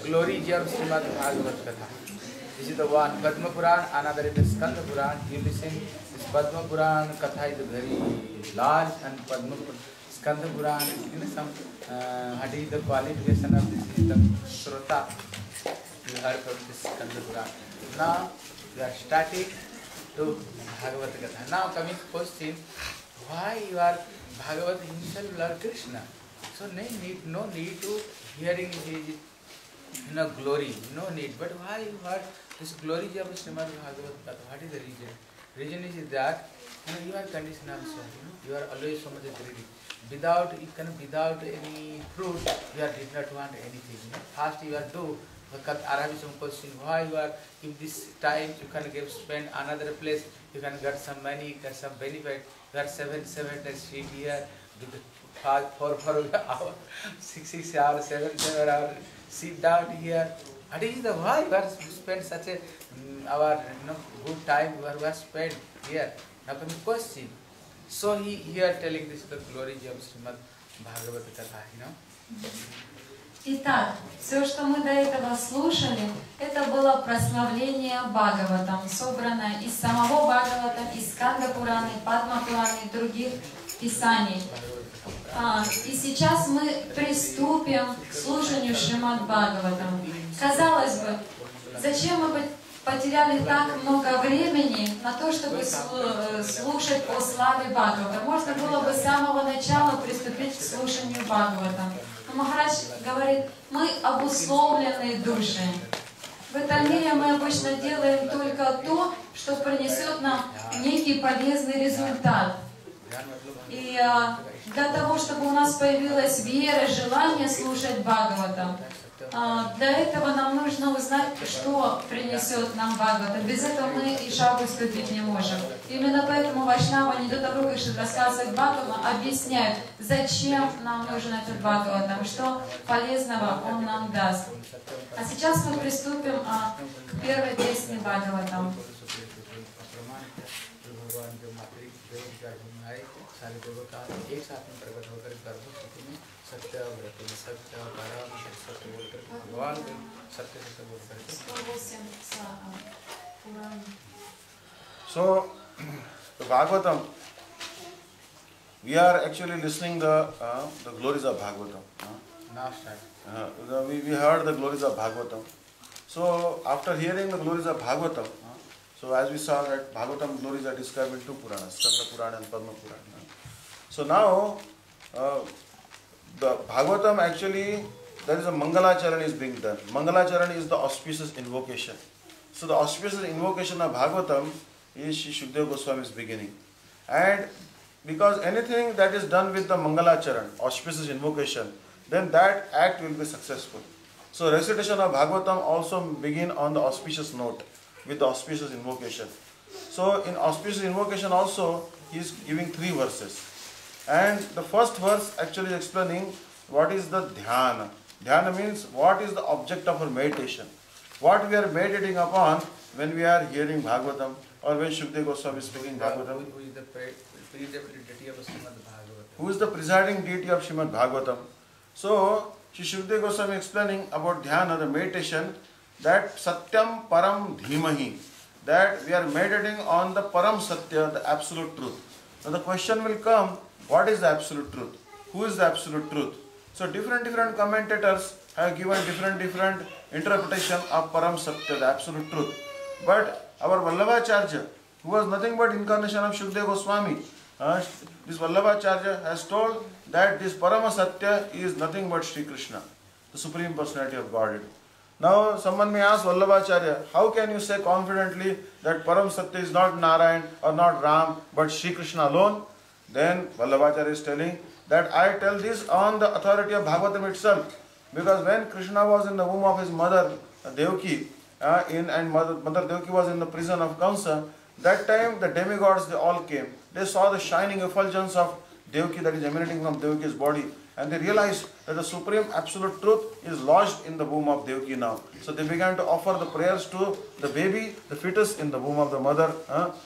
Glory of Srimad-bhagavata. This is the one Padma Puran, another is the Skanda Puran. You listen, this Padma Puran Katha is very large, and Padma Skanda Puran, you know, some what is the qualification of this is the Srota. You heard from this Skanda Puran. Now we are starting to Bhagavad Gita. Now coming question, why you are Bhagavat himself Lord Krishna? So no need to hearing his glory, no need. But why you heard this glory of Srimad-bhagavata? What is the reason? Reason is that you are conditioned also. You are always so much greedy. Without any fruit, you did not want anything. First you are do. Some question, why you are, if this time you can spend another place, you can get some money, get some benefit. You are 7 days sit here with 4 hours, 6 hours, 7 hours, sit down here. What is the why you are spend such a our good time you are spent here? Now come question. So he here telling this the glory of Srimad-bhagavata, Итак, все, что мы до этого слушали, это было прославление Бхагаватам, собранное из самого Бхагаватам, из Сканда-пураны, Падма-пураны и других писаний. И сейчас мы приступим к слушанию Шримад-бхагаватам. Казалось бы, зачем мы потеряли так много времени на то, чтобы слушать о славе Бхагавата? Можно было бы с самого начала приступить к слушанию Бхагавата. Но Махарадж говорит, мы обусловленные души. В этом мире мы обычно делаем только то, что принесет нам некий полезный результат. И для того, чтобы у нас появилась вера, желание слушать Бхагавата, для этого нам нужно узнать, что принесет нам Бхагавата. Без этого мы и шагу ступить не можем. Именно поэтому вайшнавы не до того, как рассказывать Бхагаватам, объясняют, зачем нам нужен этот Бхагаватам, что полезного он нам даст. А сейчас мы приступим к первой песне Бхагаватам. So, the Bhagavatam, we are actually listening the glories of Bhagavatam. We heard the glories of Bhagavatam. So, after hearing the glories of Bhagavatam, so as we saw that Bhagavatam glories are described in two Puranas, Skanda Purana and Padma Purana. So now, the Bhagavatam actually, there is a Mangalacharan is being done. Mangalacharan is the auspicious invocation. So the auspicious invocation of Bhagavatam is Shri Shukadeva Goswami's beginning. And because anything that is done with the Mangalacharan, auspicious invocation, then that act will be successful. So recitation of Bhagavatam also begin on the auspicious note, with the auspicious invocation. So in auspicious invocation also, he is giving 3 verses. And the first verse actually is explaining what is the dhyana. Dhyana means what is the object of our meditation. What we are meditating upon when we are hearing Bhagavatam or when Shukadeva Goswami is speaking Bhagavatam. Who is the presiding deity of Srimad-bhagavatam? Who is the presiding deity of Srimad-bhagavatam? So, Shri Shukadeva Goswami explaining about dhyana, the meditation, that Satyam Param Dhimahi, that we are meditating on the Param Satya, the absolute truth. Now the question will come, what is the absolute truth? Who is the absolute truth? So different commentators have given different interpretation of Param Satya, the absolute truth. But our Vallabhacharya, who was nothing but incarnation of Shukadeva Goswami, this Vallabhacharya has told that this Parama Satya is nothing but Sri Krishna, the Supreme Personality of Godhead. Now someone may ask Vallabhacharya, how can you say confidently that Param Satya is not Narayan or not Ram but Sri Krishna alone? Then Vallabhacharya is telling that I tell this on the authority of Bhagavatam itself. Because when Krishna was in the womb of his mother Devaki, and Mother Devaki was in the prison of Kamsa, that time the demigods, they all came. They saw the shining effulgence of Devaki that is emanating from Devaki's body. And they realized that the supreme absolute truth is lodged in the womb of Devaki now. So they began to offer the prayers to the baby, the fetus in the womb of the mother.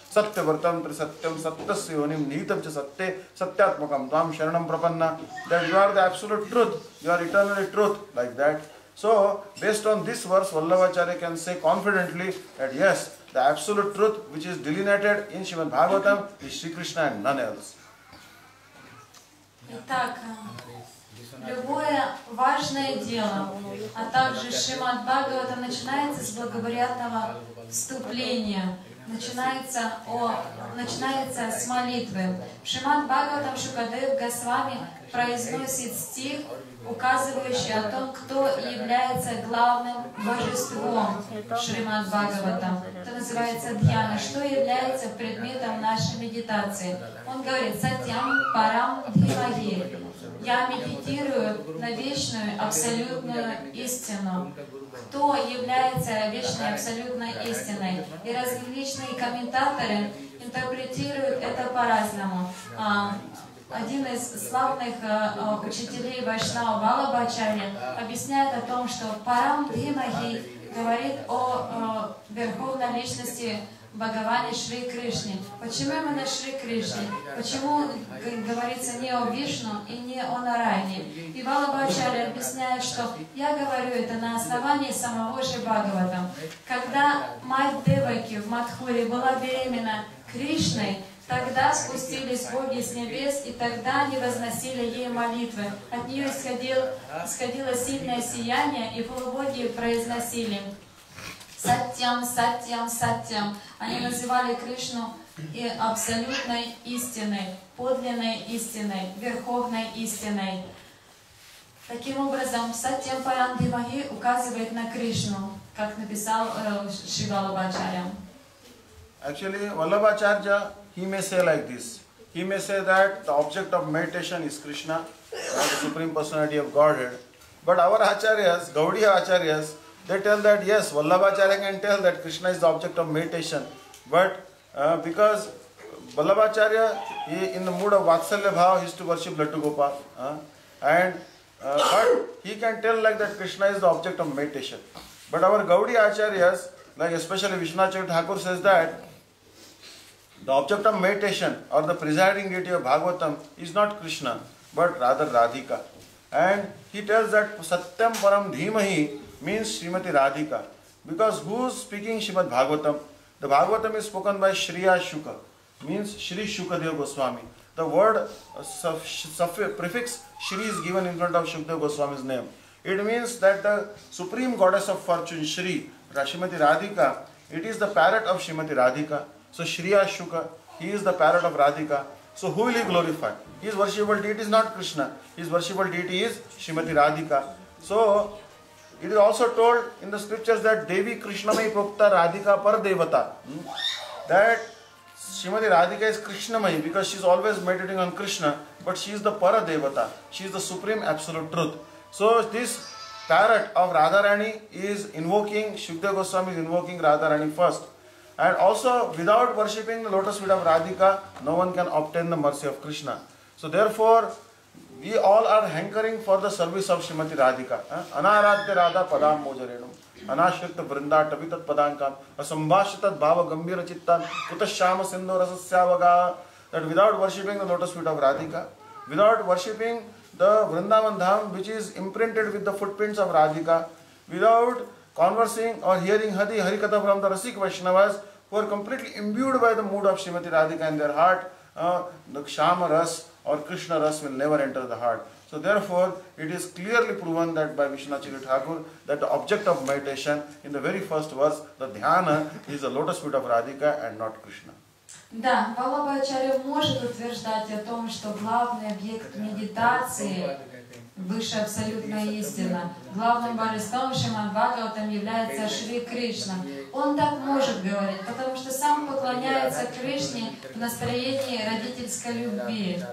Satya vartam trisatyam satyasya yonim nihitam cha satya satyatmakam tvam sharanam prapanna. That you are the absolute truth, you are eternally truth, like that. So, based on this verse, Vallabhacharya can say confidently that yes, the absolute truth which is delineated in Srimad-bhagavatam is Sri Krishna and none else. Итак, любое важное дело, а также Шримад-бхагаватам начинается с благоприятного вступления, начинается с молитвы. В Шримад-бхагаватам Шукадев Госвами произносит стих, указывающий о том, кто является главным божеством Шримад-бхагаватам. Это называется дхьяна, что является предметом нашей медитации. Он говорит: «Сатьям парам дхимаги». Я медитирую на вечную абсолютную истину. Кто является вечной абсолютной истиной? И различные комментаторы интерпретируют это по-разному. Один из славных учителей Вайшнава Валабхачарья объясняет о том, что Парам Дхимахи говорит о верховной личности Бхагаване Шри Кришне. Почему именно Шри Кришне? Почему говорится не о Вишну и не о Нарайне? И Валабхачарья объясняет, что я говорю это на основании самого же Бхагаватам. Когда мать Деваки в Мадхуре была беременна Кришной, тогда спустились боги с небес, и тогда они возносили ей молитвы. От нее исходило сильное сияние, и полубоги произносили «Сатьям, Сатьям, Сатьям». Они называли Кришну и абсолютной истиной, подлинной истиной, верховной истиной. Таким образом, Сатьям Парам Димахи указывает на Кришну, как написал Шри Валабхачарья. Actually, Vallabhacharya, he may say like this. He may say that the object of meditation is Krishna, the Supreme Personality of Godhead. But our Acharyas, Gaudiya Acharyas, they tell that yes, Vallabhacharya can tell that Krishna is the object of meditation. But because Vallabhacharya, he in the mood of Vatsalya Bhava, he used to worship Laddu Gopal. But he can tell like that Krishna is the object of meditation. But our Gaudiya Acharyas, like especially Vishnu Thakur says that the object of meditation or the presiding deity of Bhagavatam is not Krishna, but rather Radhika. And he tells that Satyam Param Dhimahi means Srimati Radhika. Because who is speaking Srimad-bhagavatam? The Bhagavatam is spoken by Shriya Shuka, means Shri Shukadeva Goswami. The word prefix Shri is given in front of Shukadeva Goswami's name. It means that the supreme goddess of fortune, Shri, Srimati Radhika, it is the parrot of Srimati Radhika. So Shriya Shuka, he is the parrot of Radhika. So who will he glorify? His worshipable deity is not Krishna. His worshipable deity is Srimati Radhika. So it is also told in the scriptures that Devi Krishnamai Prokta Radhika Par Devata. That Srimati Radhika is Krishnamai because she is always meditating on Krishna, but she is the Para Devata. She is the supreme absolute truth. So this parrot of Radharani is invoking, Shukadeva Goswami is invoking Radharani first. And also, without worshipping the lotus feet of Radhika, no one can obtain the mercy of Krishna. So therefore, we all are hankering for the service of Srimati Radhika. Anaradya Radha Padam Mojarenu, Anashikta Vrinda Tavitat Padankam, Asambhashitat Bhava Gambhira Chittan, Utashama Sindhu Rasasyavaga. That without worshipping the lotus feet of Radhika, without worshipping the Vrindavan Dham, which is imprinted with the footprints of Radhika, without conversing or hearing Harikatha from the Rasik Vaishnavas, who are completely imbued by the mood of Srimati Radhika in their heart, the Shama Ras or Krishna Ras will never enter the heart. So therefore, it is clearly proven that by Vishnu Thakur that the object of meditation in the very first verse, the dhyana, is the lotus feet of Radhika and not Krishna. Да, Валабхачарья может утверждать о том, что главный объект медитации Высшая абсолютная истина. Главным божеством Шримад-бхагаватам является Шри Кришна. Он так может говорить, потому что сам поклоняется Кришне в настроении родительской любви.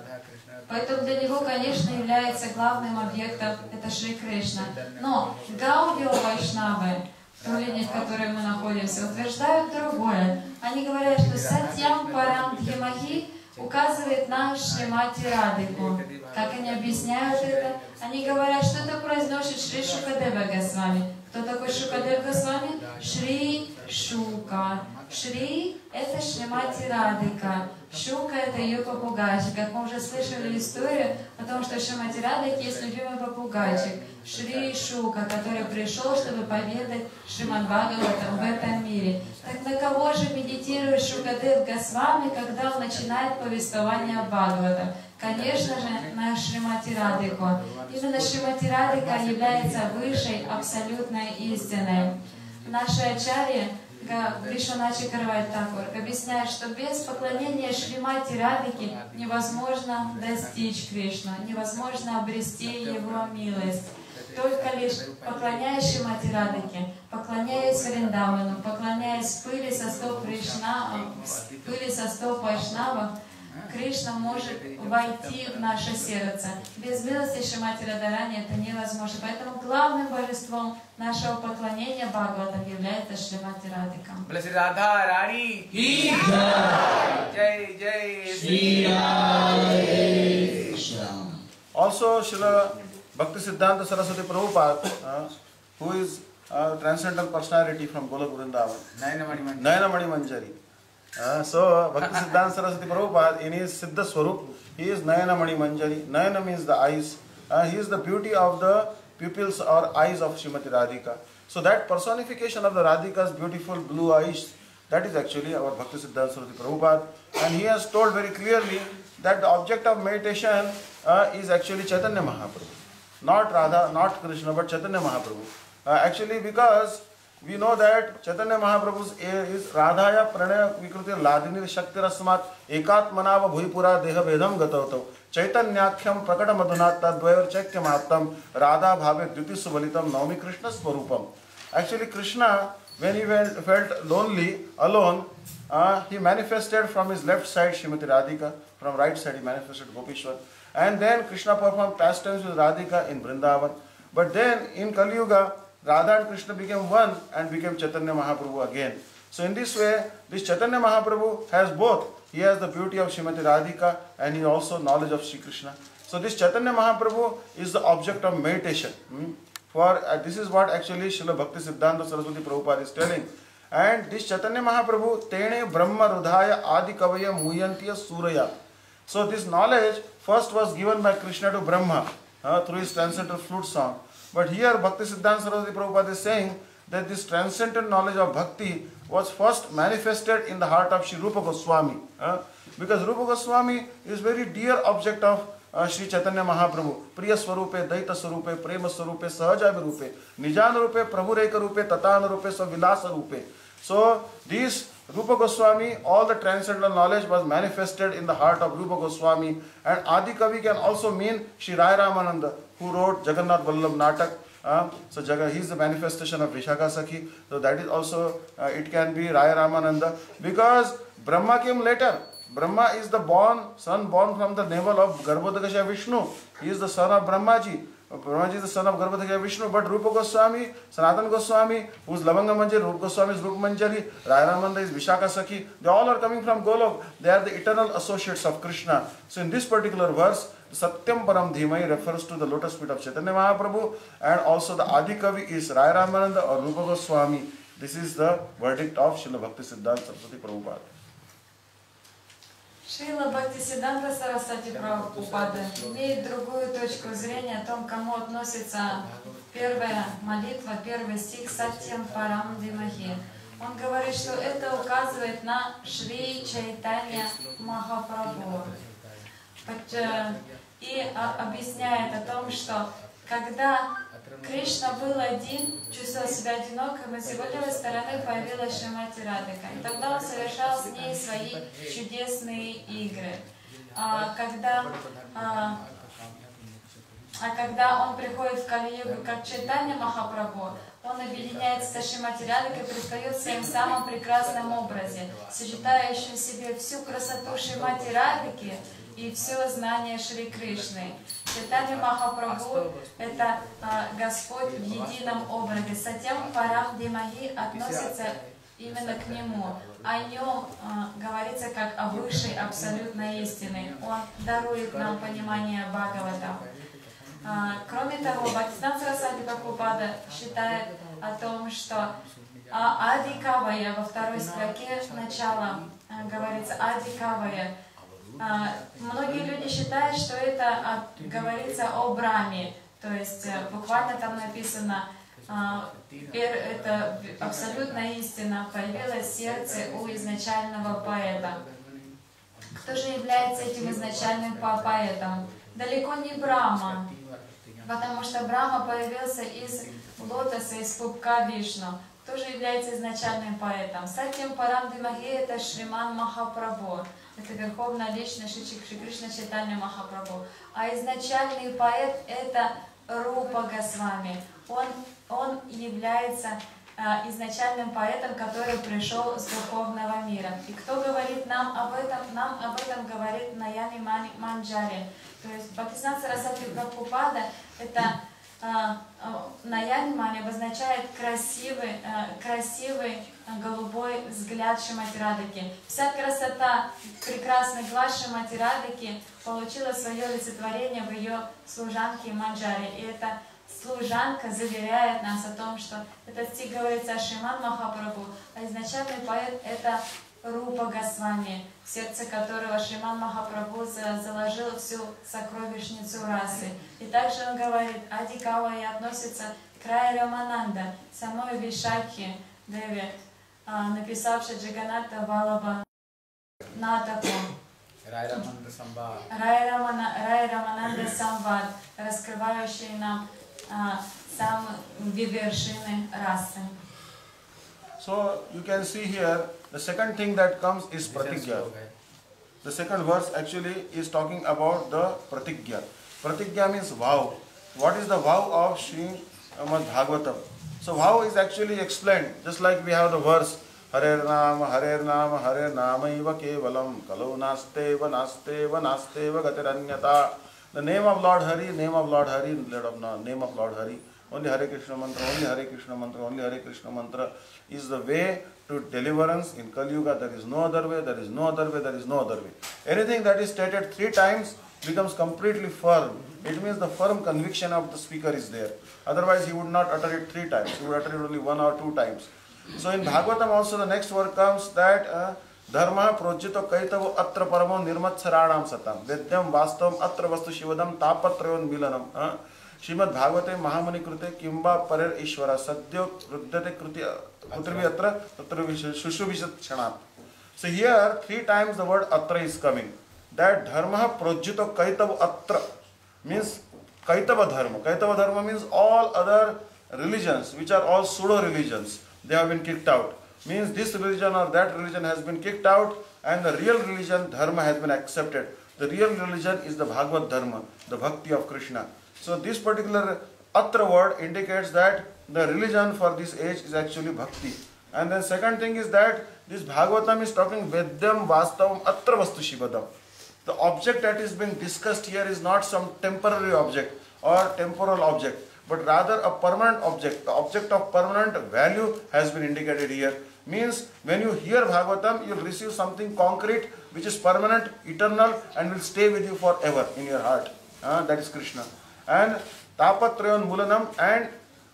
Поэтому для него, конечно, является главным объектом это Шри Кришна. Но Гаудио Вайшнавы, в той линии, в которой мы находимся, утверждают другое. Они говорят, что Сатьям Парам Дхимахи указывает на Шримати Радхику. Как они объясняют это? Они говорят, что это произносит Шри Шукадева Госвами. Кто такой Шукадев Госвами? Шри Шука. Шри – это Шримати Радхика. Шука – это ее попугайчик. Как мы уже слышали историю о том, что Шримати Радхики есть любимый попугайчик. Шри Шука, который пришел, чтобы поведать Шримад-бхагаватам в этом мире. Так на кого же медитирует Шукадев Госвами, когда он начинает повествование о Бхагаватам? Конечно же, на Шримати Радхику. Именно Шримати Радхика является высшей абсолютной истиной. Наши ачарьи, Вишнудайватой Тхакур, объясняет, что без поклонения Шримати Радхике невозможно достичь Кришну, невозможно обрести Его милость. Только лишь поклоняясь Шримати Радхике, поклоняясь Вриндавану, поклоняясь пыли со стоп Вайшнава, Кришна может войти в наше сердце. Без милости Шримати Радхарани это невозможно. Поэтому главным божеством нашего поклонения Бхагаватам является Шримати Радхика. Also, Srila Bhaktisiddhanta Saraswati Prabhupada, who is a transcendental personality from Golok Vrindavan, Nayanamani Manjari. So Bhaktisiddhanta Saraswati Prabhupada in his Siddha Swarup, he is Nayana Mani Manjari. Nayana means the eyes. He is the beauty of the pupils or eyes of Srimati Radhika. So that personification of the Radhika's beautiful blue eyes, that is actually our Bhaktisiddhanta Saraswati Prabhupada. And he has told very clearly that the object of meditation is actually Chaitanya Mahaprabhu. Not Radha, not Krishna, but Chaitanya Mahaprabhu. Actually because we know that Chaitanya Mahaprabhu's is Radhaya Pranaya Vikruti Ladini Shakti Rasmat Ekat Manava Bhuipura Deha Vedam Gatato Chaitanyakhyam Prakata Madhunat Tadvayor Chakyam Aptam Radha Bhave Dhyuti Subalitam Naumi Krishna Swarupam. Actually Krishna, when he felt lonely, alone, he manifested from his left side Srimati Radhika, from right side he manifested Gopishwar. And then Krishna performed pastimes with Radhika in Vrindavan. But then in Kali Yuga, Radha and Krishna became one and became Chaitanya Mahaprabhu again. So in this way, this Chaitanya Mahaprabhu has both. He has the beauty of Srimati Radhika and he also knowledge of Sri Krishna. So this Chaitanya Mahaprabhu is the object of meditation. For this is what actually Srila Bhaktisiddhanta Saraswati Prabhupada is telling. And this Chaitanya Mahaprabhu, Tene Brahma Rudhaya Adi Kavaya Muyantiya Suraya. So this knowledge first was given by Krishna to Brahma through his transcendental flute song. But here Bhaktisiddhanta Saraswati Prabhupada is saying that this transcendental knowledge of bhakti was first manifested in the heart of Sri Rupa Goswami. Because Rupa Goswami is very dear object of Sri Chaitanya Mahaprabhu. Priya Swarupe, Daita Swarupe, Prema Swarupe, Sahajavi Rupe, Nijana Rupe, Prabhu Reka Rupe, Tatana Rupe, Vilasa Rupe. So this Rupa Goswami, all the transcendental knowledge was manifested in the heart of Rupa Goswami. And Adi Kavi can also mean Shri Rai Ramananda, who wrote Jagannath Vallabh Natak. So he is the manifestation of Vishaka Sakhi. So that is also, it can be Rai Ramananda. Because Brahma came later. Brahma is the son born from the navel of Garbhodakasha Vishnu. He is the son of Brahmaji. Brahmaji is the son of Garbhodakasha Vishnu. But Rupa Goswami, Sanatana Goswami, who is Lavanga Manjari, Rupa Goswami is Rupa Manjari, Rai Ramananda is Vishaka Sakhi. They all are coming from Golok. They are the eternal associates of Krishna. So in this particular verse, Satyam Param Dhimai refers to the lotus feet of Chaitanya Mahaprabhu, and also the Adi Kavi is Rai Ramananda or Rupa Goswami. This is the verdict of Srila Bhaktisiddhanta Saraswati Prabhupada. Шрила Бхактисиддханта Сарасвати Прабхупада имеет другую точку зрения о том, кому относится первая молитва, первый стих Сатьям Парам Димахи. Он говорит, что это указывает на Шри Чайтанья Махапрабху. И объясняет о том, что когда Кришна был один, чувствовал себя одиноким, и с его левой стороны появилась Шримати Радхика. И тогда он совершал с ней свои чудесные игры. Когда он приходит в Кали-югу как Чайтанья Махапрабху, он объединяется с Шримати Радхикой и предстает в своем самом прекрасном образе, сочетающем в себе всю красоту Шримати Радхики и все знание Шри Кришны. Чайтанья Махапрабху — это Господь в едином образе. Сатьям Парам Димахи относится именно к Нему. О Нем говорится как о высшей абсолютной истине. Он дарует нам понимание Бхагаватам. Кроме того, Бхактисиддханта Сарасвати Прабхупада считает о том, что Ади Кавая во второй строке начала говорится Ади Кавая. Многие люди считают, что это говорится о Брахме, то есть буквально там написано, это абсолютная истина, появилось в сердце у изначального поэта. Кто же является этим изначальным поэтом? Далеко не Брахма, потому что Брахма появился из лотоса, из пупка Вишну. Кто же является изначальным поэтом? Сатьям Парам Димахи — это Шриман Махапрабху. Это верховная личность Шри Кришна Чайтанья Махапрабху. А изначальный поэт — это Рупа Госвами. Он является изначальным поэтом, который пришел с духовного мира. И кто говорит нам об этом? Нам об этом говорит Наями Манджари. То есть Бхактисиддханта Сарасвати Прабхупада — это Наями Мани обозначает красивый голубой взгляд Шримати Радхики. Вся красота, прекрасный глаз Шримати Радхики получила свое олицетворение в ее служанке Манджаре. И эта служанка заверяет нас о том, что этот стих говорится о Шримад Махапрабху, а изначальный поэт — это Рупа Госвами, в сердце которого Шримад Махапрабху заложил всю сокровищницу расы. И также он говорит, Ади Кавай относится к Рай Рамананда, самой Вишакхи Деви, написавшей Джаганатха Валаба Натаку. Рай Рамананда Самвад, раскрывающий нам самые вершины расы. So you can see here, the second thing that comes is pratigya. The second verse actually is talking about the pratigya. Pratigya means vow. What is the vow of Srimad-bhagavatam? So vow is actually explained, just like we have the verse, Hare Nama, Hare Nama, Hare Nama Iva Kevalam, Kalau Nasteva, Nasteva, Nasteva Gatiranyata. The name of Lord Hari, name of Lord Hari, name of Lord Hari. Only Hare Krishna mantra, only Hare Krishna mantra, only Hare Krishna mantra is the way to deliverance in Kali Yuga. There is no other way, there is no other way, there is no other way. Anything that is stated 3 times becomes completely firm. It means the firm conviction of the speaker is there. Otherwise he would not utter it 3 times. He would utter it only 1 or 2 times. So in Bhagavatam also the next word comes that Dharma projito kaitavo atra paramo nirmatsaranam satam vedyam vastavam atra vastu shivadam tapatrayon milanam. Shrimad-bhagavate Mahamani krute kimba parer ishvara sadyo ruddate kruti kutrivi atra tatra shushuvishat kshanat. So here 3 times the word atra is coming. That dharma projito kaitava atra means kaitava dharma. Kaitava dharma means all other religions which are all pseudo religions. They have been kicked out. Means this religion or that religion has been kicked out and the real religion dharma has been accepted. The real religion is the Bhagavad dharma, the bhakti of Krishna. So this particular atra word indicates that the religion for this age is actually bhakti. And then second thing is that this Bhagavatam is talking Vedyam Vastavam Atra Vastu Shivadam. The object that is being discussed here is not some temporary object or temporal object, but rather a permanent object. The object of permanent value has been indicated here. Means when you hear Bhagavatam, you will receive something concrete which is permanent, eternal and will stay with you forever in your heart. That is Krishna. And tapatrayon mulanam and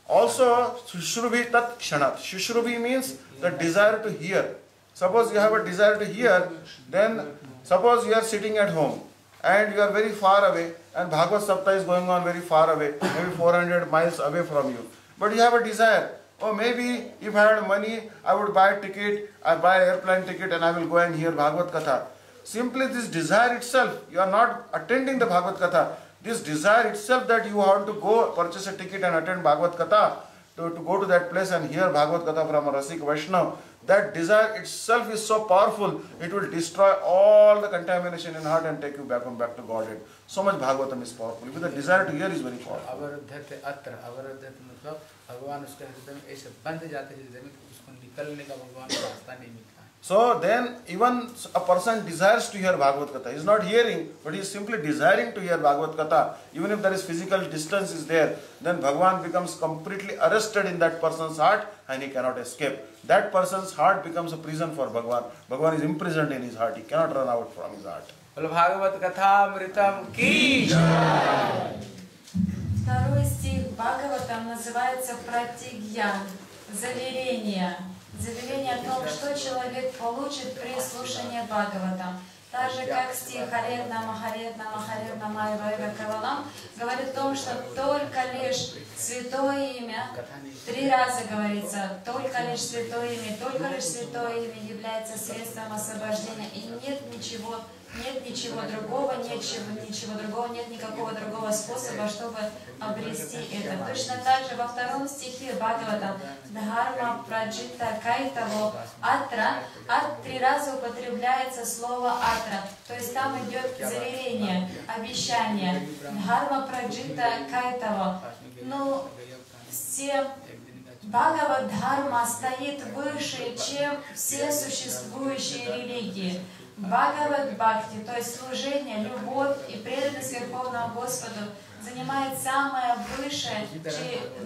also shushrubi tat kshanat. Shushrubi means the desire to hear. Suppose you have a desire to hear, then suppose you are sitting at home and you are very far away and Bhagavad-sаптаха is going on very far away, maybe 400 miles away from you. But you have a desire. Oh, maybe if I had money, I would buy a ticket, I buy an airplane ticket and I will go and hear Bhagavad Katha. Simply this desire itself, you are not attending the Bhagavad Katha. This desire itself that you want to go purchase a ticket and attend Bhagavad Katha, to go to that place and hear Bhagavad Katha from a Rasik Vaishnav, that desire itself is so powerful, it will destroy all the contamination in heart and take you back to Godhead. So much Bhagavatam is powerful. Even the desire to hear is very powerful. So then even a person desires to hear Bhagavad Katha. He is not hearing, but he is simply desiring to hear Bhagavad Katha. Even if there is physical distance is there, then Bhagavan becomes completely arrested in that person's heart and he cannot escape. That person's heart becomes a prison for Bhagavan. Bhagavan is imprisoned in his heart. He cannot run out from his heart. Bhagavad Katha Amritam ki jai. Второй стих Бхагаватам называется «Пратигья», заверение. Заверение о том, что человек получит при слушании Бхагаватам. Так же, как стих Харе Нама, Харе Нама, Харе Нама и Вайва Кавалам говорит о том, что только лишь святое имя, 3 раза говорится, только лишь святое имя является средством освобождения, и нет ничего другого, нет никакого другого способа, чтобы обрести это. Точно так же во 2 стихе Бхагаватам Дхарма Праджита Кайтаво Атра, 3 раза употребляется слово Атра, то есть там идет заверение, обещание. Дхарма Праджита Кайтаво. Ну, все Бхагават-дхарма стоит выше, чем все существующие религии. Бхагават-бхакти, то есть служение, любовь и преданность Верховному Господу занимает самое высшее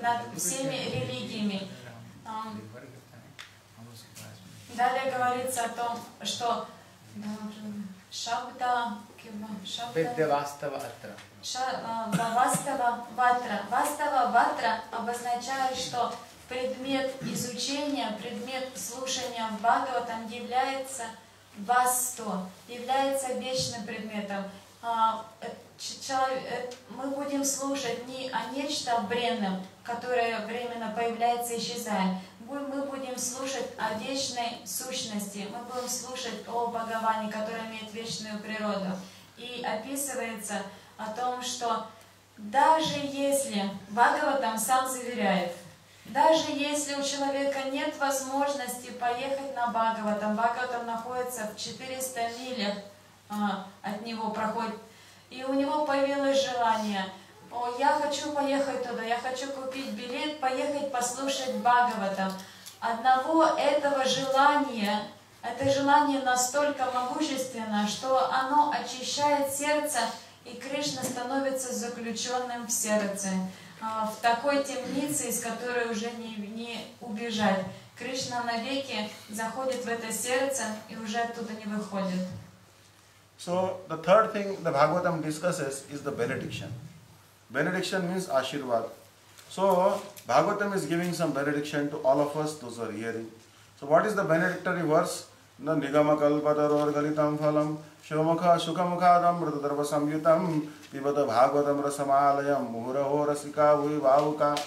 над всеми религиями. Далее говорится о том, что Вастава ватра обозначает, что предмет изучения, предмет слушания в Бхагаватам является вас-100, является вечным предметом. Мы будем слушать не о нечто бренном, которое временно появляется и исчезает. Мы будем слушать о вечной сущности. Мы будем слушать о Бхагаване, который имеет вечную природу. И описывается о том, что даже если Бхагаватам сам заверяет, даже если у человека нет возможности поехать на Бхагаватам, Бхагаватам находится в 400 милях от него проходит, и у него появилось желание: «О, я хочу поехать туда, я хочу купить билет, поехать послушать Бхагаватам». Одного этого желания, это желание настолько могущественно, что оно очищает сердце, и Кришна становится заключенным в сердце, в такой темнице, из которой уже не убежать. Кришна навеки заходит в это сердце и уже оттуда не выходит. So the third thing the Bhagavatam discusses is the benediction. Benediction means Ashirvad. So Bhagavatam is giving some benediction to all of us, those who are hearing. So what is the benedictory verse? Na nigama kalpataror galitam phalam shomukha sukhamukhadam mritadarva samyutam pibata bhagavatam rasamalayam muhuraho rasika bhuvi bhavuka.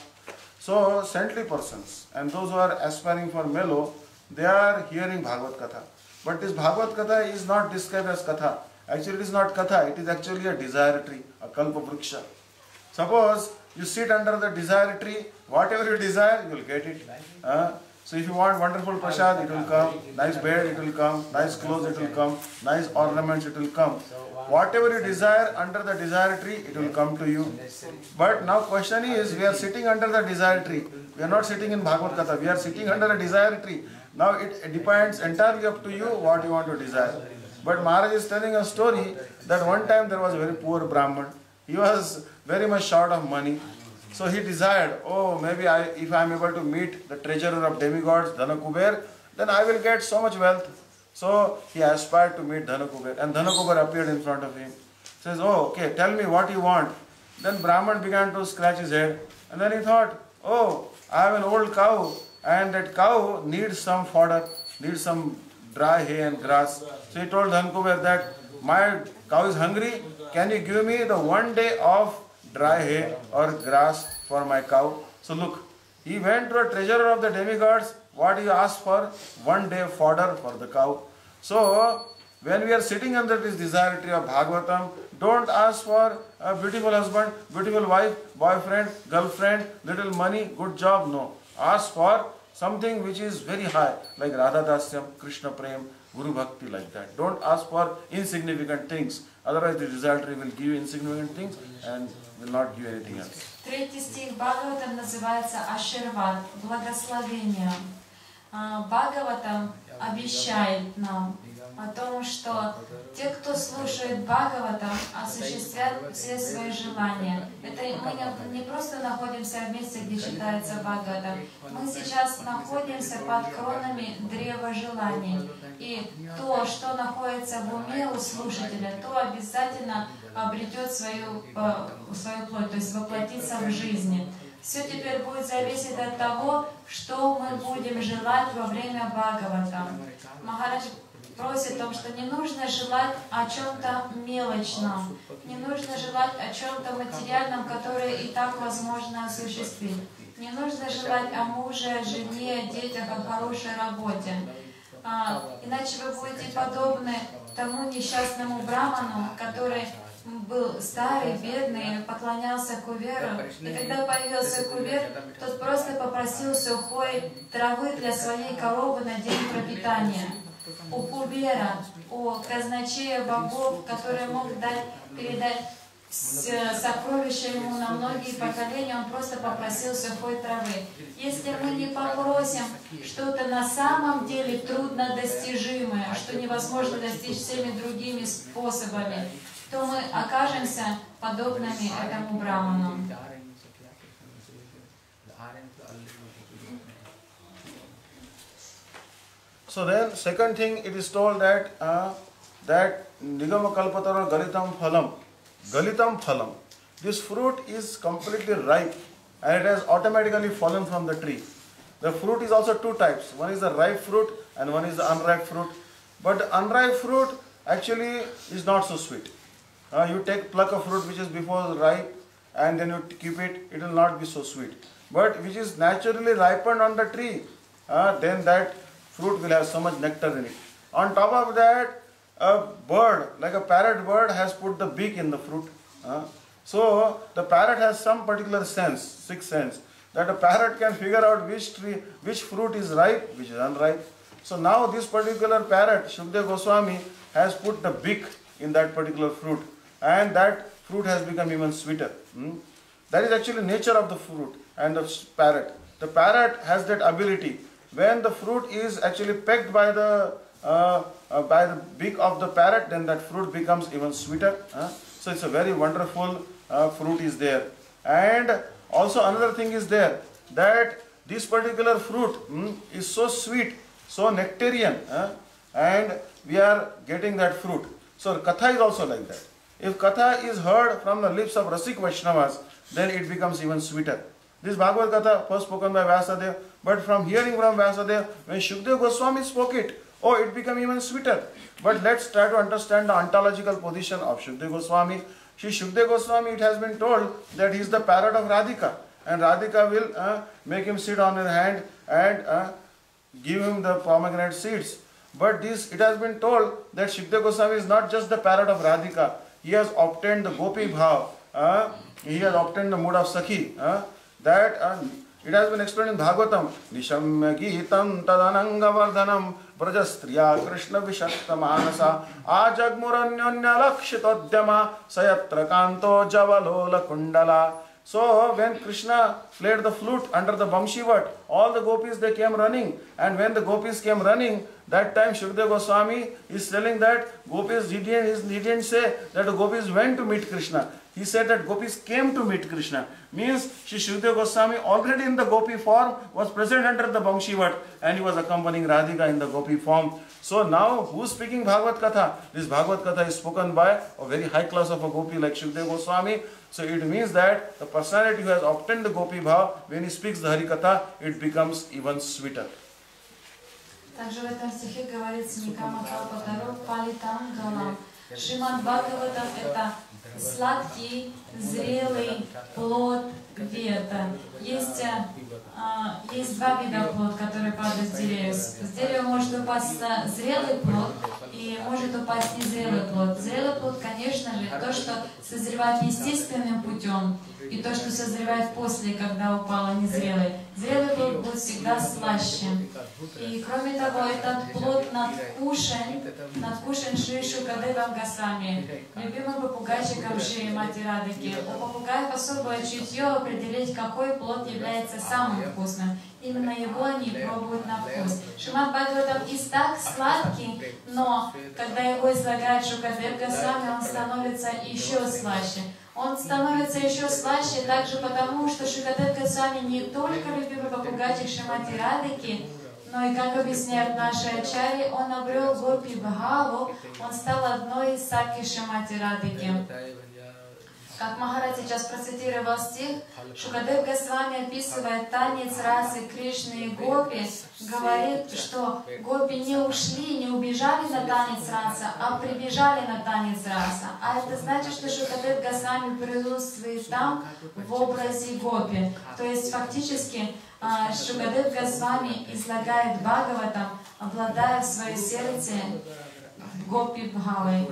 So saintly persons and those who are aspiring for mellow, they are hearing Bhagavad Katha. But this Bhagavad Katha is not described as Katha. Actually it is not Katha, it is actually a desire tree, a kalpa vriksha. Suppose you sit under the desire tree, whatever you desire, you will get it. So if you want wonderful prasad, it will come. Nice bed, it will come. Nice clothes, it will come. Nice ornaments, it will come. Whatever you desire under the desire tree, it will come to you. But now question is, we are sitting under the desire tree. We are not sitting in Bhagavad Katha. We are sitting under a desire tree. Now it depends entirely up to you what you want to desire. But Maharaj is telling a story that one time there was a very poor Brahman. He was very much short of money. So he desired, oh, maybe if I am able to meet the treasurer of demigods, Dhanakuber, then I will get so much wealth. So he aspired to meet Dhanakuber. And Dhanakuber appeared in front of him. He says, oh, okay, tell me what you want. Then Brahman began to scratch his head. And then he thought, oh, I have an old cow. And that cow needs some fodder, needs some dry hay and grass. So he told Dhanakuber that my cow is hungry. Can you give me the 1 day of dry hay or grass for my cow? So look, he went to a treasurer of the demigods. What he asked for? 1 day of fodder for the cow. So when we are sitting under this desire tree of Bhagavatam, don't ask for a beautiful husband, beautiful wife, boyfriend, girlfriend, little money, good job. No. Ask for something which is very high, like Radha Dasyam, Krishna Prem, Guru Bhakti, like that. Don't ask for insignificant things. Otherwise the desire tree will give you insignificant things and will not give anything else. Третий стих Бхагаватам называется Аширвад, благословение. Бхагаватам обещает нам о том, что те, кто слушает Бхагаватам, осуществят все свои желания. Это мы не просто находимся в месте, где читается Бхагаватам. Мы сейчас находимся под кронами древа желаний. И то, что находится в уме у слушателя, то обязательно обретет свою плоть, то есть воплотится в жизни. Все теперь будет зависеть от того, что мы будем желать во время Бхагаватам. Махарадж просит о том, что не нужно желать о чем-то мелочном, не нужно желать о чем-то материальном, которое и так возможно осуществить. Не нужно желать о муже, о жене, о детях, о хорошей работе. Иначе вы будете подобны тому несчастному браману, который был старый, бедный, поклонялся куверу. И когда появился кувер, тот просто попросил сухой травы для своей коровы на день пропитания. У кувера, у казначея богов, который мог передать сокровища ему на многие поколения, он просто попросил сухой травы. Если мы не попросим что-то на самом деле труднодостижимое, что невозможно достичь всеми другими способами, то мы окажемся подобными этому браману. So then, second thing, it is told that nigama kalpatara galitam phalam. This fruit is completely ripe and it has automatically fallen from the tree. The fruit is also two types. One is the ripe fruit and one is the unripe fruit. But the unripe fruit actually is not so sweet. You pluck a fruit which is before ripe and then you keep it, it will not be so sweet. But which is naturally ripened on the tree, then that fruit will have so much nectar in it. On top of that, a bird, like a parrot bird, has put the beak in the fruit. So the parrot has some particular sense, sixth sense, that a parrot can figure out which fruit is ripe, which is unripe. So now this particular parrot, Shukdev Goswami, has put the beak in that particular fruit, and that fruit has become even sweeter. That is actually nature of the fruit and the parrot. The parrot has that ability. When the fruit is actually pecked by the beak of the parrot, then that fruit becomes even sweeter. So it's a very wonderful fruit is there. And also another thing is there, that this particular fruit is so sweet, so nectarian, and we are getting that fruit. So Katha is also like that. If Katha is heard from the lips of Rasik Vaishnavas, then it becomes even sweeter. This Bhagavad Katha first spoken by Vyasadeva, but from hearing from Vyasadeva, when Shukdev Goswami spoke it, oh, it became even sweeter. But let's try to understand the ontological position of Shukdev Goswami. Shukdev Goswami, it has been told that he is the parrot of Radhika, and Radhika will make him sit on her hand and give him the pomegranate seeds. But it has been told that Shukdev Goswami is not just the parrot of Radhika. He has obtained the Gopi Bhav. He has obtained the mood of Sakhi. It has been explained in Bhagavatam. Nishamya Geetam Tadananga Vardhanam Brajastriya Krishna Vishakta Manasa Ajagmuranyonya Lakshitodyama Sayatra Kanto Javalola Kundala. So when Krishna played the flute under the Vamshivat, all the gopis, they came running. And when the gopis came running, that time Shukdev Goswami is telling that gopis, he didn't say that the gopis went to meet Krishna. He said that gopis came to meet Krishna. Means Shukdev Goswami already in the gopi form was present under the Vamshivat, and he was accompanying Radhika in the gopi form. So now who is speaking Bhagavad Katha? This Bhagavad Katha is spoken by a very high class of a gopi like Shukdev Goswami. So it means that the personality who has obtained the gopi bhav, when he speaks the Hari Katha, it becomes even sweeter. Также в этом стихе говорится Никама Калпатару Палитам Галам. Шримад-бхагаватам — это сладкий, зрелый плод вета. Есть два вида плод, которые падают с деревьев. С дерева может упасть зрелый плод и может упасть незрелый плод. Зрелый плод, конечно же, то, что созревает естественным путем, и то, что созревает после, когда упало незрелый. Зрелый плод будет всегда слаще. И кроме того, этот плод надкушен Шри Шукадевом Госвами, любимым попугайчиком Шри Мати Радхики. У попугаев особое чутье определить, какой плод является самым вкусным. Именно его они пробуют на вкус. Шримад-бхагаватам и так сладкий, но когда его излагает Шукадев Госвами, он становится еще слаще. Он становится еще слаще также потому, что Шукадев Госвами не только любимый попугайчик Шримати Радхики, но и, как объясняют наши ачарьи, он обрел Гопи Бхаву, он стал одной из саки Шримати Радхики. Как Махарадж сейчас процитировал стих, Шукадев Госвами, описывая танец расы Кришны и Гопи, говорит, что Гопи не ушли, не убежали на танец раса, а прибежали на танец раса. А это значит, что Шукадев Госвами присутствует там в образе Гопи. То есть фактически Шукадев Госвами излагает Бхагаватам, обладая в своем сердце Гопи Бхавой.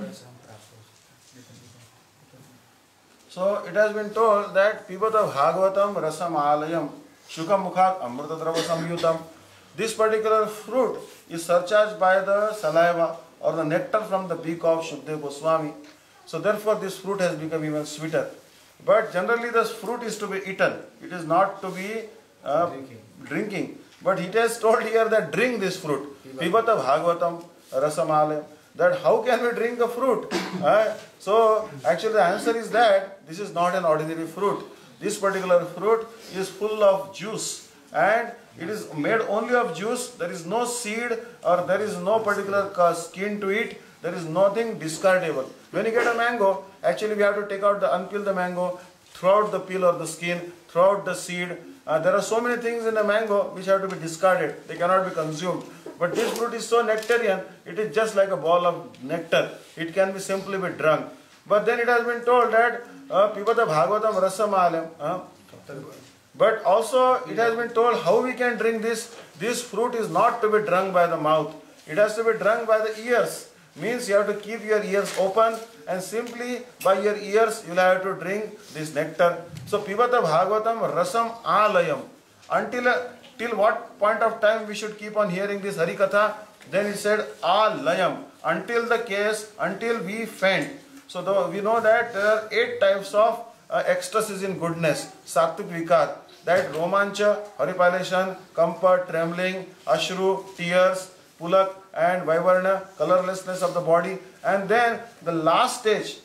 So it has been told that Pibata Bhagavatam Rasam Alayam Shukam Mukhat Amritadrava Samyutam. This particular fruit is surcharged by the saliva or the nectar from the beak of Shukdev Goswami. So therefore this fruit has become even sweeter. But generally this fruit is to be eaten. It is not to be drinking. But it has told here that drink this fruit. Pibata Bhagavatam Rasam Alayam. That how can we drink a fruit? So actually the answer is that this is not an ordinary fruit. This particular fruit is full of juice, and it is made only of juice. There is no seed or there is no particular skin to it. There is nothing discardable. When you get a mango, actually we have to take out unpeel the mango, throw out the peel or the skin, throw out the seed, there are so many things in a mango which have to be discarded. They cannot be consumed. But this fruit is so nectarian, it is just like a ball of nectar. It can be simply be drunk. But then it has been told that Pibata Bhagavatam Rasamalam. But also it has been told how we can drink this. This fruit is not to be drunk by the mouth. It has to be drunk by the ears. Means you have to keep your ears open and simply by your ears you will have to drink this nectar. So Pibata Bhagavatam Rasam Alayam. Till what point of time we should keep on hearing this Harikatha? Then it said Alayam. Until we faint. So though we know that there are 8 types of ecstasies in goodness. Sattvic Vikar. That Romancha, Haripalation, comfort, trembling, Ashru, tears, Pulak and Vaivarna, colorlessness of the body. And then the last stage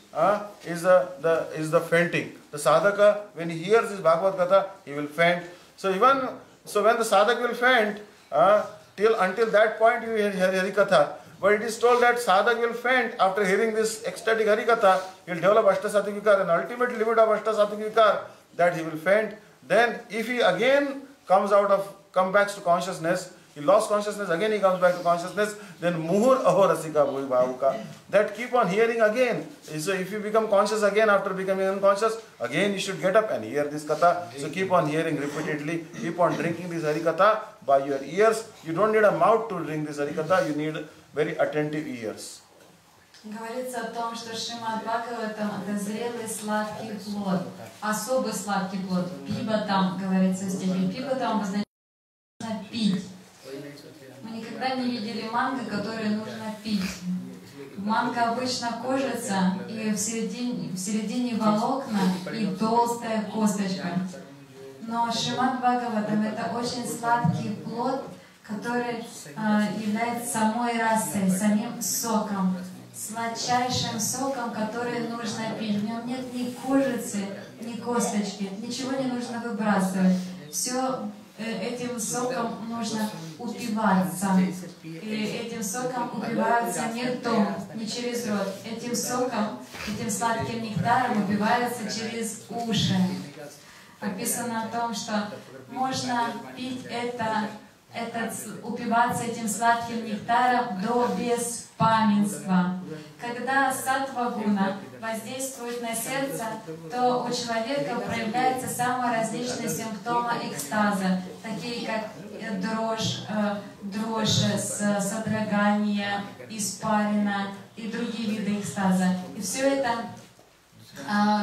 is the fainting. The sadhaka, when he hears this Bhagavad Katha, he will faint. So when the sadhaka will faint, until that point you hear Harikatha. But it is told that sadhaka will faint after hearing this ecstatic Harikatha. He will develop Ashtasattvic Vikar, and ultimate limit of Ashtasattvic Vikar, that he will faint. Then if he again comes back to consciousness, he lost consciousness, again he comes back to consciousness, then muhur ahorasika bhuvi bhavuka. That keep on hearing again. So if you become conscious again after becoming unconscious, again you should get up and hear this katha. So keep on hearing repeatedly, keep on drinking this harikatha by your ears. You don't need a mouth to drink this harikatha, you need very attentive ears. Говорится о том, что Шримад-бхагаватам это зрелый сладкий плод, особый сладкий плод. Пиба там, говорится в стихе, пиба там обозначает пить. Мы никогда не видели манго, которое нужно пить. Манго обычно кожица, и в середине волокна и толстая косточка. Но Шримад-бхагаватам это очень сладкий плод, который является самой расой, самим соком. Сладчайшим соком, который нужно пить. В нем нет ни кожицы, ни косточки, ничего не нужно выбрасывать. Все этим соком нужно упиваться. И этим соком упиваются не ртом, не через рот. Этим соком, этим сладким нектаром упиваются через уши. Описано о том, что можно пить упиваться этим сладким нектаром до беспамятства. Когда саттва-гуна воздействует на сердце, то у человека проявляются самые различные симптомы экстаза, такие как дрожь, содрогание, испарина и другие виды экстаза. И все это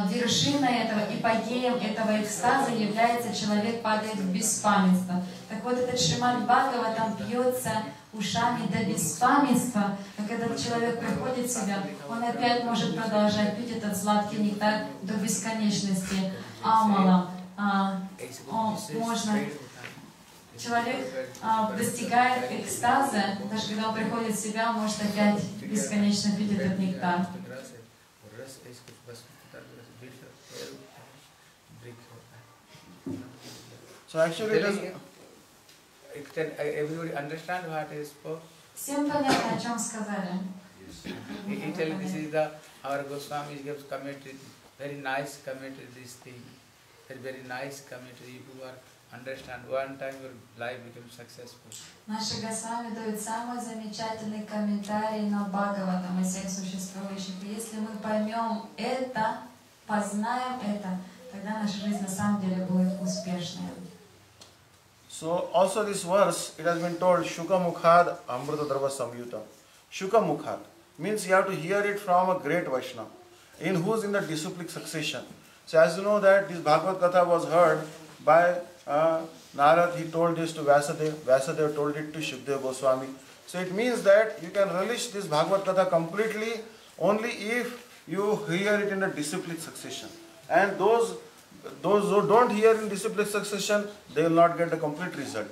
вершиной этого, апогеем этого экстаза является человек падает в беспамятство. Так вот, этот Шримад-бхагаватам пьется ушами до беспамятства, а когда человек приходит в себя, он опять может продолжать пить этот сладкий нектар до бесконечности. Амалом. Человек достигает экстаза, даже когда он приходит в себя, он может опять бесконечно пить этот нектар. So actually everybody understand what he spoke? Всем понятно, о чем сказали. He tell this is our Goswami gives commentary, very nice commentary this thing, very nice commentary. If you understand one time, your life becomes successful. Наши Госвами дают самый замечательный комментарий на Бхагаватам из всех существующих. И если мы поймем это, познаем это, тогда наша жизнь на самом деле будет успешной. So also this verse, it has been told Shuka Mukhad Amrita Drava Samyuta. Shuka Mukhad means you have to hear it from a great Vaishnava, in who's in the disciplic succession. So as you know that this Bhagavad Katha was heard by Narad, he told this to Vyasadeva, Vyasadeva told it to Shukadeva Goswami. So it means that you can relish this Bhagavad Katha completely only if you hear it in a disciplic succession. And those who don't hear in disciplic succession, they will not get the complete result.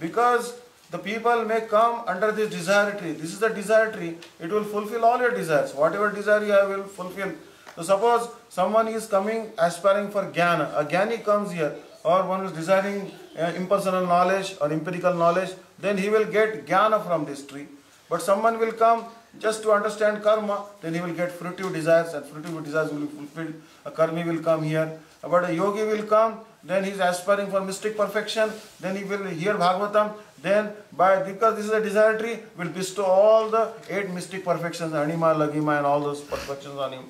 Because the people may come under this desire tree. This is the desire tree. It will fulfill all your desires. Whatever desire you have will fulfill. So suppose someone is coming aspiring for jnana. A jnani comes here, or one is desiring impersonal knowledge or empirical knowledge, then he will get jnana from this tree. But someone will come just to understand karma, then he will get fruitive desires, and fruitive desires will be fulfilled. A karmi will come here. But a yogi will come then he is aspiring for mystic perfection, then he will hear Bhagavatam, then because this is a desire tree, will bestow all the 8 mystic perfections, Anima, Lagima and all those perfections on him.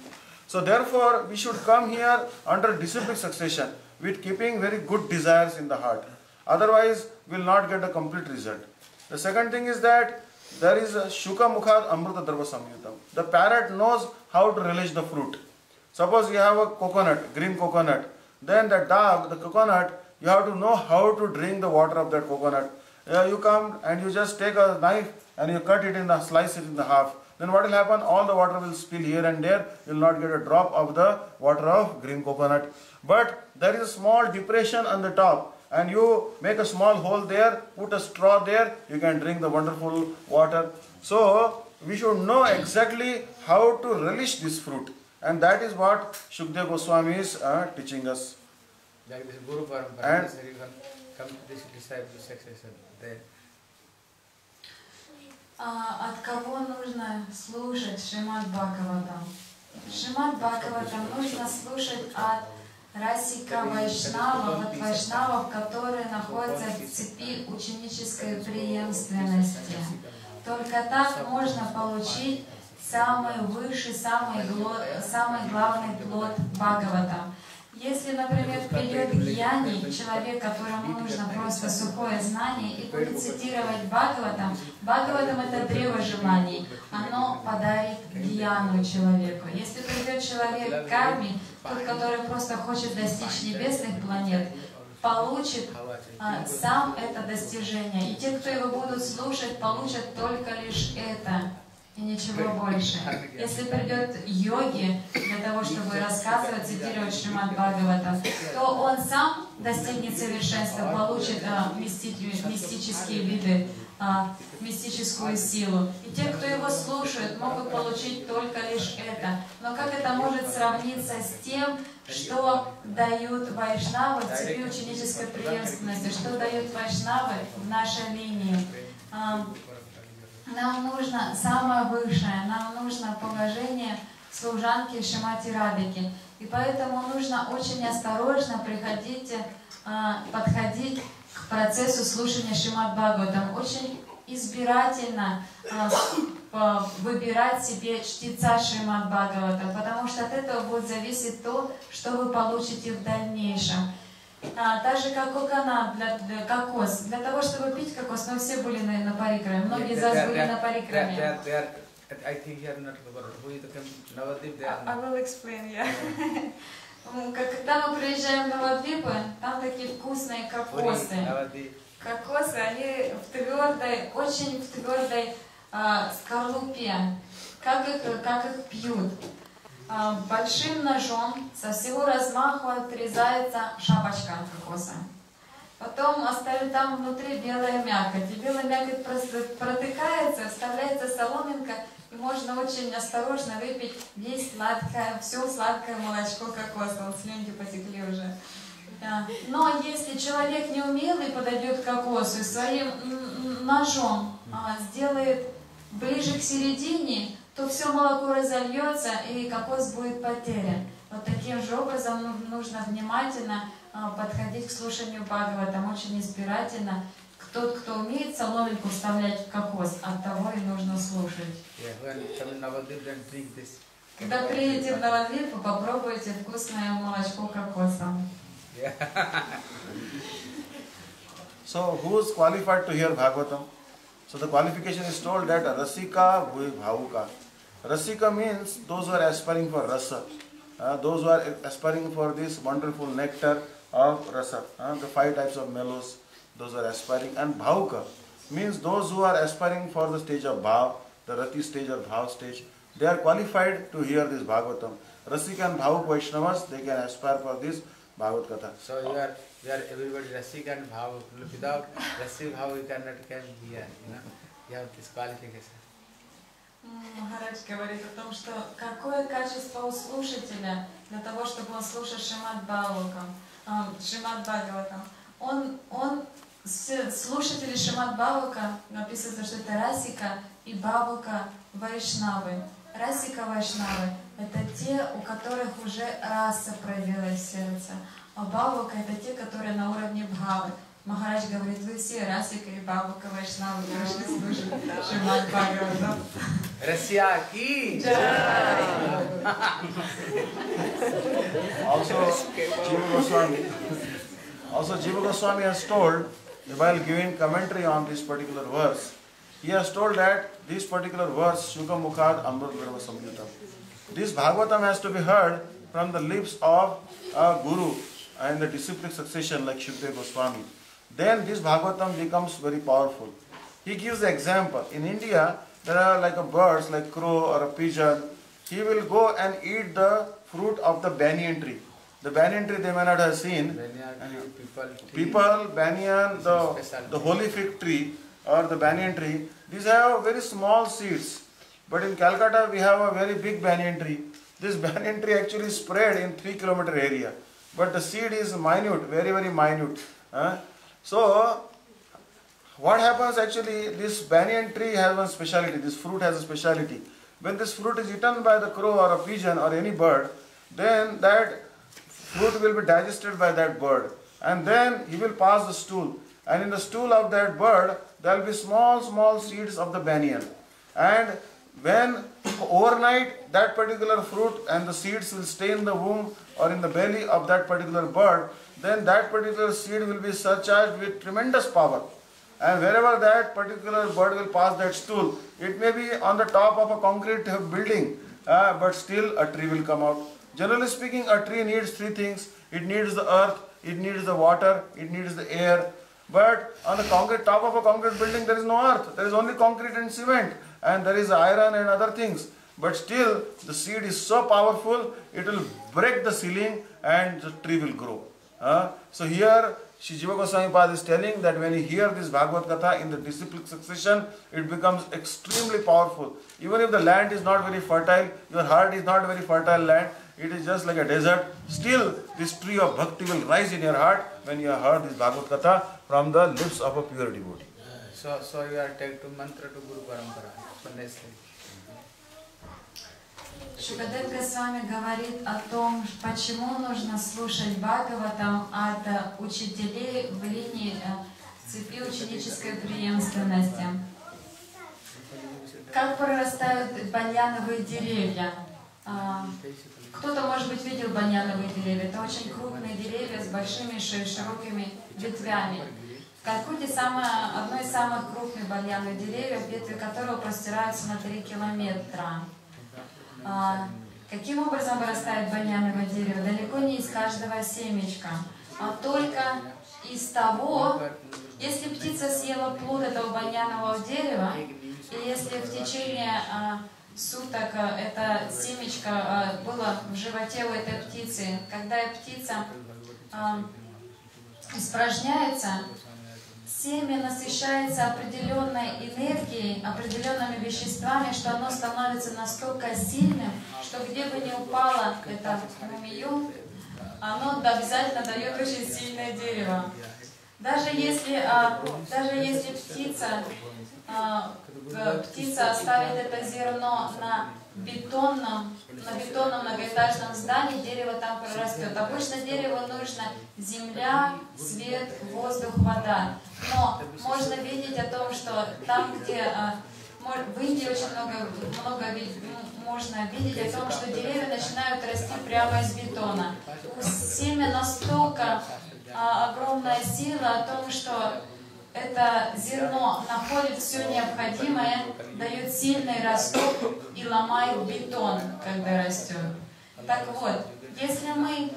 So therefore, we should come here under disciplic succession with keeping very good desires in the heart. Otherwise, we will not get a complete result. The second thing is that there is a Shuka Mukhad Amrita Darva Samyutam. The parrot knows how to relish the fruit. Suppose you have a coconut, green coconut, then the dog, the coconut, you have to know how to drink the water of that coconut. You come and you just take a knife and you cut it in the, slice it in the half. Then what will happen? All the water will spill here and there. You will not get a drop of the water of green coconut. But there is a small depression on the top, and you make a small hole there, put a straw there, you can drink the wonderful water. So we should know exactly how to relish this fruit. And that is what Shukdev Goswami is teaching us. Like this Guru Parampara, come to this disciple succession. От кого нужно слушать Шримад-бхагаватам? Шримад-бхагаватам нужно слушать от расика вайшнавов, от вайшнавов, которые находятся в цепи ученической преемственности. Только так можно получить самый высший, самый главный плод Бхагавата. Если, например, придет гьяни, человек, которому нужно просто сухое знание, и будет цитировать Бхагаватам, Бхагаватам это древо желаний, оно подарит гьяну человеку. Если придет человек карми, тот, который просто хочет достичь небесных планет, получит сам это достижение. И те, кто его будут слушать, получат только лишь это. И ничего больше. Если придет йоги для того, чтобы рассказывать, цитировать Шримад-бхагаватам, то он сам достигнет совершенства, получит мистические виды, мистическую силу. И те, кто его слушают, могут получить только лишь это. Но как это может сравниться с тем, что дают вайшнавы в цепи ученической преемственности, что дают вайшнавы в нашей линии? Нам нужно самое высшее, нам нужно положение служанки Шримати Радхики. И поэтому нужно очень осторожно подходить к процессу слушания Шримад-бхагаватам. Очень избирательно выбирать себе чтеца Шримад-бхагаватам, потому что от этого будет зависеть то, что вы получите в дальнейшем. Так же, как коконат, кокос. Для того, чтобы пить кокос, мы все были на парикраме. Многие из вас были на парикраме. I will explain, yeah. Когда мы приезжаем в Навадвипы, там такие вкусные кокосы. Кокосы, они в твердой, очень в твердой скорлупе. Как их пьют? Большим ножом со всего размаху отрезается шапочка кокоса. Потом оставит там внутри белая мякоть. И белая мякоть протыкается, вставляется соломинка, и можно очень осторожно выпить все сладкое молочко кокоса. Вот слюнки потекли уже. Но если человек неумелый подойдет к кокосу и своим ножом сделает ближе к середине, то все молоко разольется и кокос будет потерян. Вот таким же образом нужно внимательно подходить к слушанию Бхагаватам, очень избирательно. Тот, кто умеет соломинку вставлять в кокос, от того и нужно слушать. Когда приедете в Навадвипу, попробуйте вкусное молочко кокоса. So, who is qualified to hear Bhagavatam? So the qualification is told that Rasika Bhavuka. Rasika means those who are aspiring for rasa, those who are aspiring for this wonderful nectar of rasa, the 5 types of mellows, those who are aspiring. And Bhavuka means those who are aspiring for the stage of Bhav, the Rati stage or Bhav stage. They are qualified to hear this Bhagavatam. Rasika and Bhavuk Vaishnavas, they can aspire for this Bhagavad Katha. So you are everybody Rasika and Bhavuk. Without Rasika Bhav you cannot hear, you know. You have this qualification. Махарадж говорит о том, что какое качество у слушателя для того, чтобы он слушал Шримад-бхагаватам. Слушатели Шримад-бхагавата, написано, что это Расика и Бхавука Вайшнавы. Расика Вайшнавы — это те, у которых уже раса проявилась в сердце. А Бхавака это те, которые на уровне Бхавы. Махарадж говорит, вы все Расика и Бхавака Вайшнавы пришли слушать Шримад-бхагаватам. Россия ки Джай! Also, Jiva Goswami has told, while giving commentary on this particular verse, he has told that this particular verse, Shukha Mukhad Amrit Virva Samyutam, this Bhagavatam has to be heard from the lips of a guru and the disciplic succession like Shukdev Goswami. Then this Bhagavatam becomes very powerful. He gives the example. In India, there are like a birds like crow or a pigeon. He will go and eat the fruit of the banyan tree. The banyan tree they may not have seen. People, banyan, the holy fig tree or the banyan tree, these have very small seeds. But in Calcutta we have a very big banyan tree. This banyan tree actually spread in 3-kilometer area. But the seed is minute, very, very minute. So, what happens actually, this banyan tree has one speciality, this fruit has a speciality. When this fruit is eaten by the crow or a pigeon or any bird, then that fruit will be digested by that bird. And then he will pass the stool. And in the stool of that bird, there will be small, small seeds of the banyan. And when overnight that particular fruit and the seeds will stay in the womb or in the belly of that particular bird, then that particular seed will be surcharged with tremendous power. And wherever that particular bird will pass that stool, it may be on the top of a concrete building, but still a tree will come out. Generally speaking, a tree needs 3 things. It needs the earth, it needs the water, it needs the air. But on the concrete top of a concrete building, there is no earth. There is only concrete and cement. And there is iron and other things. But still, the seed is so powerful, it will break the ceiling and the tree will grow. So here, Shri Jiva Goswami Pad is telling that when you hear this Bhagavad Katha in the disciplic succession, it becomes extremely powerful. Even if the land is not very fertile, your heart is not a very fertile land, it is just like a desert, still this tree of bhakti will rise in your heart when you have heard this Bhagavad Katha from the lips of a pure devotee. So you are taken to mantra to Guru Parampara. Шукадев Госвами говорит о том, почему нужно слушать Бхагаватам от учителей в линии цепи ученической преемственности. Как прорастают баньяновые деревья? Кто-то, может быть, видел баньяновые деревья. Это очень крупные деревья с большими широкими ветвями. В Калькутте одно из самых крупных баньяновых деревьев, ветви которого простираются на 3 километра. Каким образом вырастает баньяновое дерево? Далеко не из каждого семечка, а только из того, если птица съела плод этого баньянового дерева, и если в течение суток это семечко было в животе у этой птицы, когда птица испражняется, семя насыщается определенной энергией, определенными веществами, что оно становится настолько сильным, что где бы ни упало это мумию, оно обязательно дает очень сильное дерево. Даже если птица оставит это зерно на бетонном многоэтажном здании, дерево там прорастет. Обычно дереву нужно земля, свет, воздух, вода. Но можно видеть о том, что там, где в Индии очень много можно видеть о том, что деревья начинают расти прямо из бетона. У семя настолько огромная сила о том, что это зерно находит все необходимое, дает сильный росток и ломает бетон, когда растет. Так вот, если мы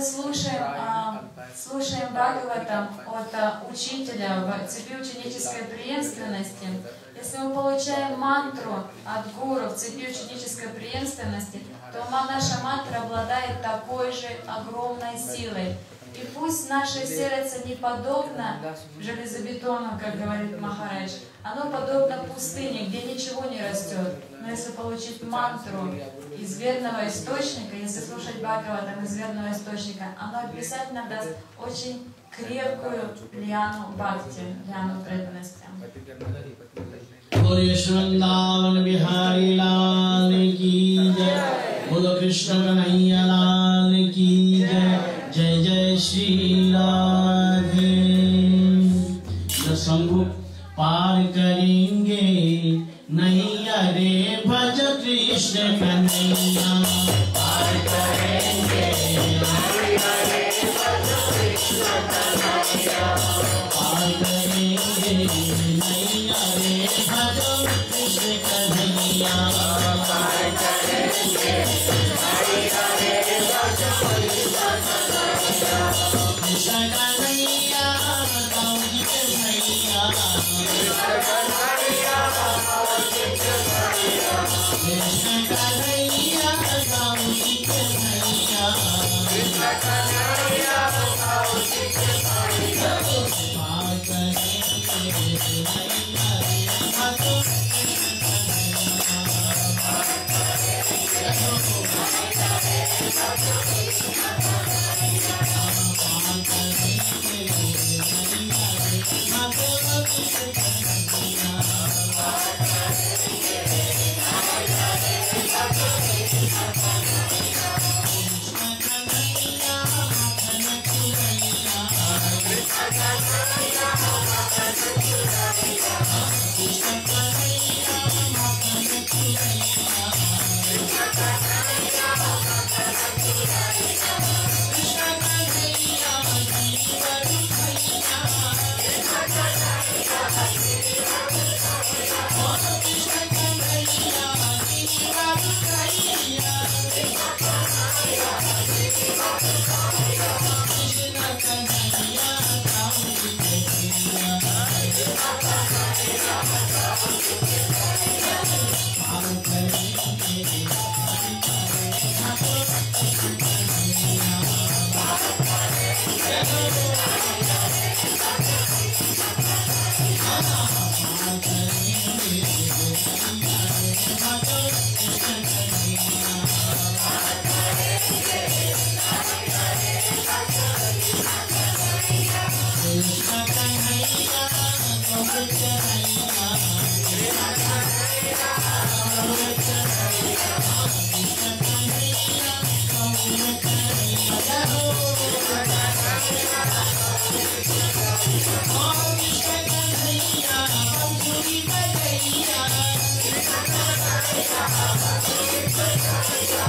слушаем Бхагаватам от учителя в цепи ученической преемственности, если мы получаем мантру от гуру в цепи ученической преемственности, то наша мантра обладает такой же огромной силой. И пусть наше сердце не подобно железобетону, как говорит Махарадж, оно подобно пустыне, где ничего не растет. Но если получить мантру из верного источника, если слушать Бхагаватам из верного источника, оно обязательно даст очень крепкую лиану бхакти, лиану преданности. Вриндаvan Bihari Lal ki jai, Bolo Krishna Kanhaiya Lal की जय, जय जय श्री राधे। शंभु पार करेंगे नैया रे, भज कृष्ण कन्हैया। पार करेंगे नैया रे, भज कृष्ण कन्हैया। पार करेंगे नैया रे, भज कृष्ण कन्हैया। पार करेंगे नैया रे, भज कृष्ण कन्हैया। कृष्ण कन्हैया गाँव की कन्हैया। कृष्ण कन्हैया गाँव की कन्हैया। कृष्ण कन्हैया गाँव की कन्हैया। कृष्ण कन्हैया गाँव की कन्हैया। पार करेंगे नैया रे, भज कृष्ण कन्हैया। पार करेंगे नैया रे, भज कृष्ण कन्हैया। पार करेंगे नैया रे, भज कृष्ण कन्हैया। पार करेंगे नैया रे, भज कृष्ण कन्हैया। कृष्ण कन्हैया मखन चुरैया। कृष्ण कन्हैया मखन चुरैया। कृष्ण कन्हैया मखन चुरैया। कृष्ण कन्हैया मखन चुरैया। कृष्ण कन्हैया जीव रुखैया। कृष्ण कन्हैया जीव रुखैया। कृष्ण कन्हैया जीव रुखैया। कृष्ण कन्हैया जीव रुखैया। कृष्ण कन्हैया गाँव की कन्हैया। कृष्ण कन्हैया गाँव की कन्हैया। पार करेंगे नैया रे, भज कृष्ण कन्हैया। पार करेंगे नैया रे, भज कृष्ण कन्हैया। पार करेंगे नैया रे, भज कृष्ण कन्हैया। पार करेंगे नैया रे, भज कृष्ण कन्हैया। कृष्ण कन्हैया गौर कन्हैया। कृष्ण कन्हैया गौर कन्हैया। कृष्ण कन्हैया गौर कन्हैया। कृष्ण कन्हैया कृष्ण कन्हैया बंसुरी बजैया। कृष्ण कन्हैया बंसुरी बजैया।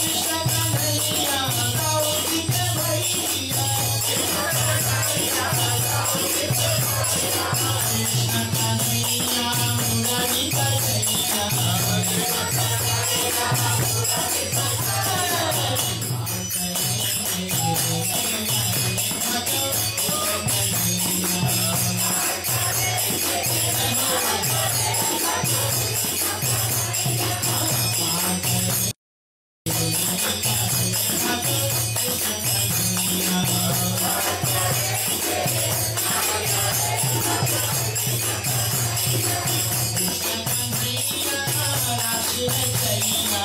कृष्ण कन्हैया गौरी कन्हैया। कृष्ण कन्हैया गौरी कन्हैया। कृष्ण कन्हैया मुरारी बजैया। कृष्ण कन्हैया मुरारी बजैया। पार करेंगे नैया रे, भज कृष्ण कन्हैया। पार करेंगे नैया रे, भज कृष्ण कन्हैया। पार करेंगे नैया रे, भज कृष्ण कन्हैया। पार करेंगे नैया रे, भज कृष्ण कन्हैया। कृष्ण कन्हैया रास रचैया।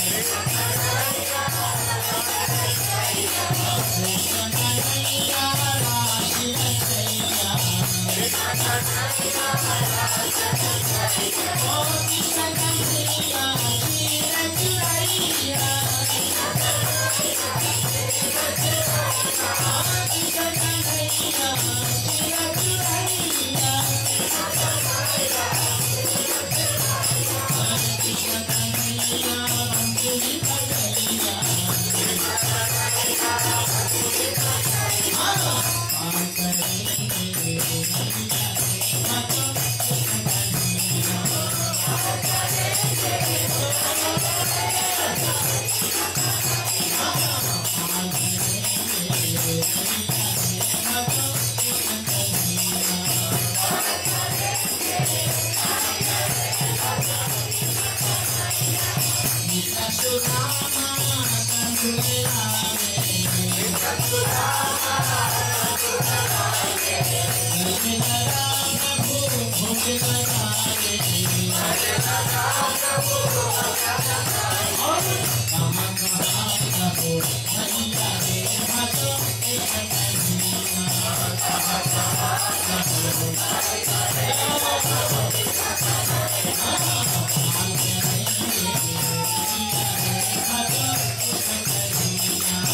कृष्ण कन्हैया रास रचैया। कृष्ण कन्हैया रास रचैया। कृष्ण कन्हैया रास रचैया। कृष्ण कन्हैया चीर चुरैया। कृष्ण कन्हैया चीर चुरैया। कृष्ण कन्हैया चीर चुरैया। कृष्ण कन्हैया चीर चुरैया। कृष्ण कन्हैया बंसुरी बजैया। कृष्ण कन्हैया बंसुरी बजैया। पार करेंगे नैया रे, भज कृष्ण कन्हैया। पार करेंगे नैया रे, भज कृष्ण कन्हैया। पार करेंगे नैया रे, भज कृष्ण कन्हैया। पार करेंगे नैया रे, भज कृष्ण कन्हैया। नित्य सुदामा कंठ लागे। नित्य सुदामा कंठ लागे। भजन राम प्रभु भोग लगाए। भजन राम प्रभु भोग लगाए। कहाँ कहाँ प्रभु भैया रे, भज कृष्ण कन्हैया। कहाँ कहाँ प्रभु भैया रे, भज कृष्ण कन्हैया। पार करेंगे नैया रे, भज Krishna Kanhaiya.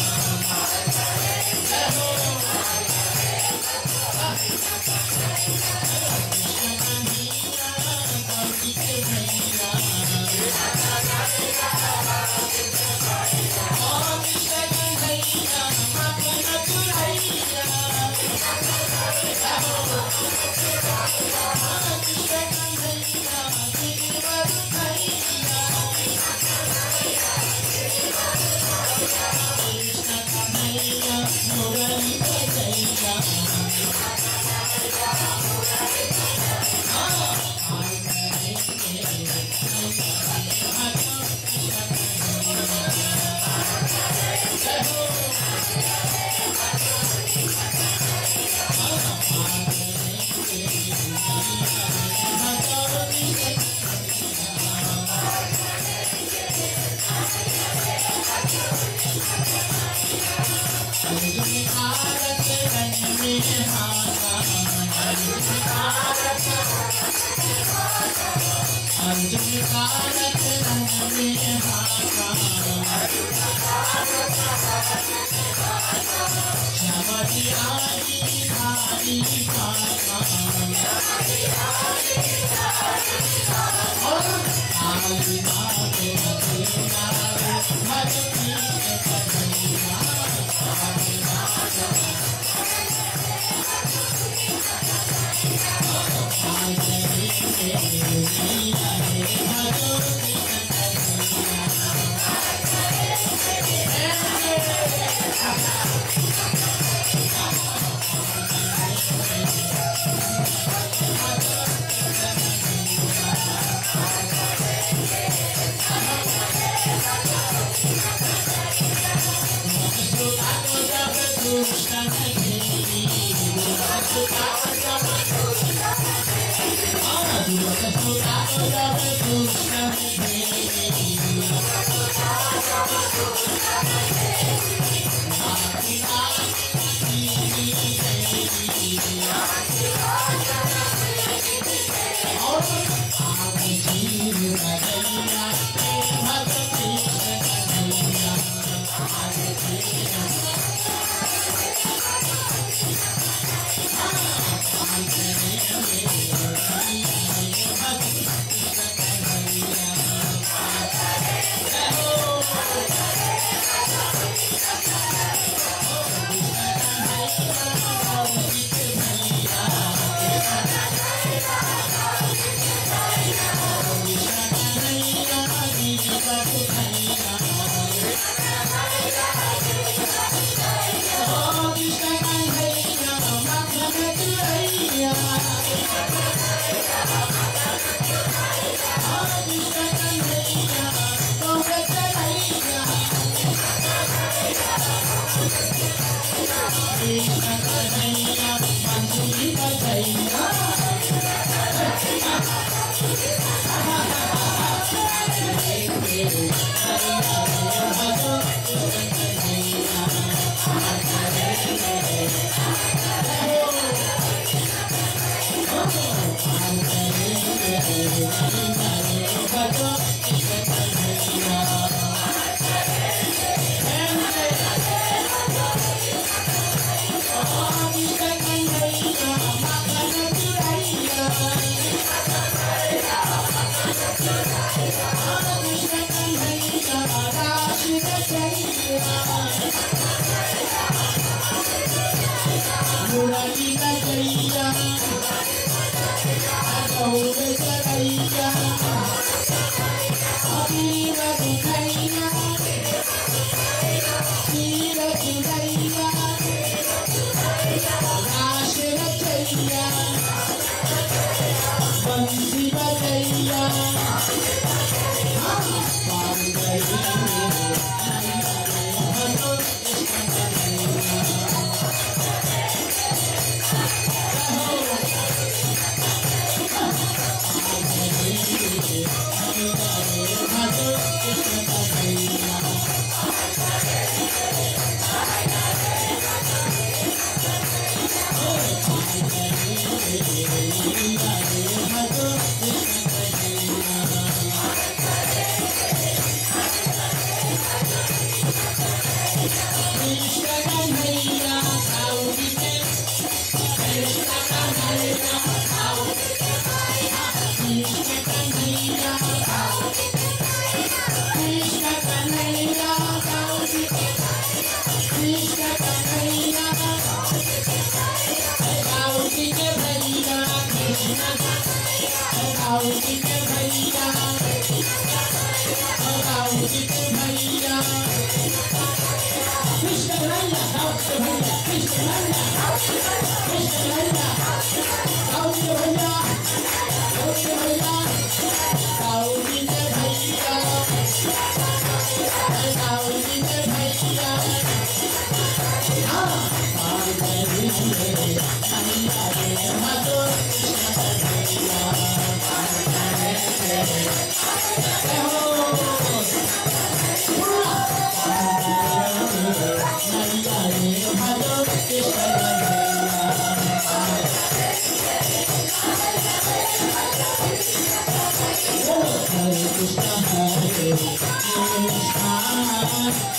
Hare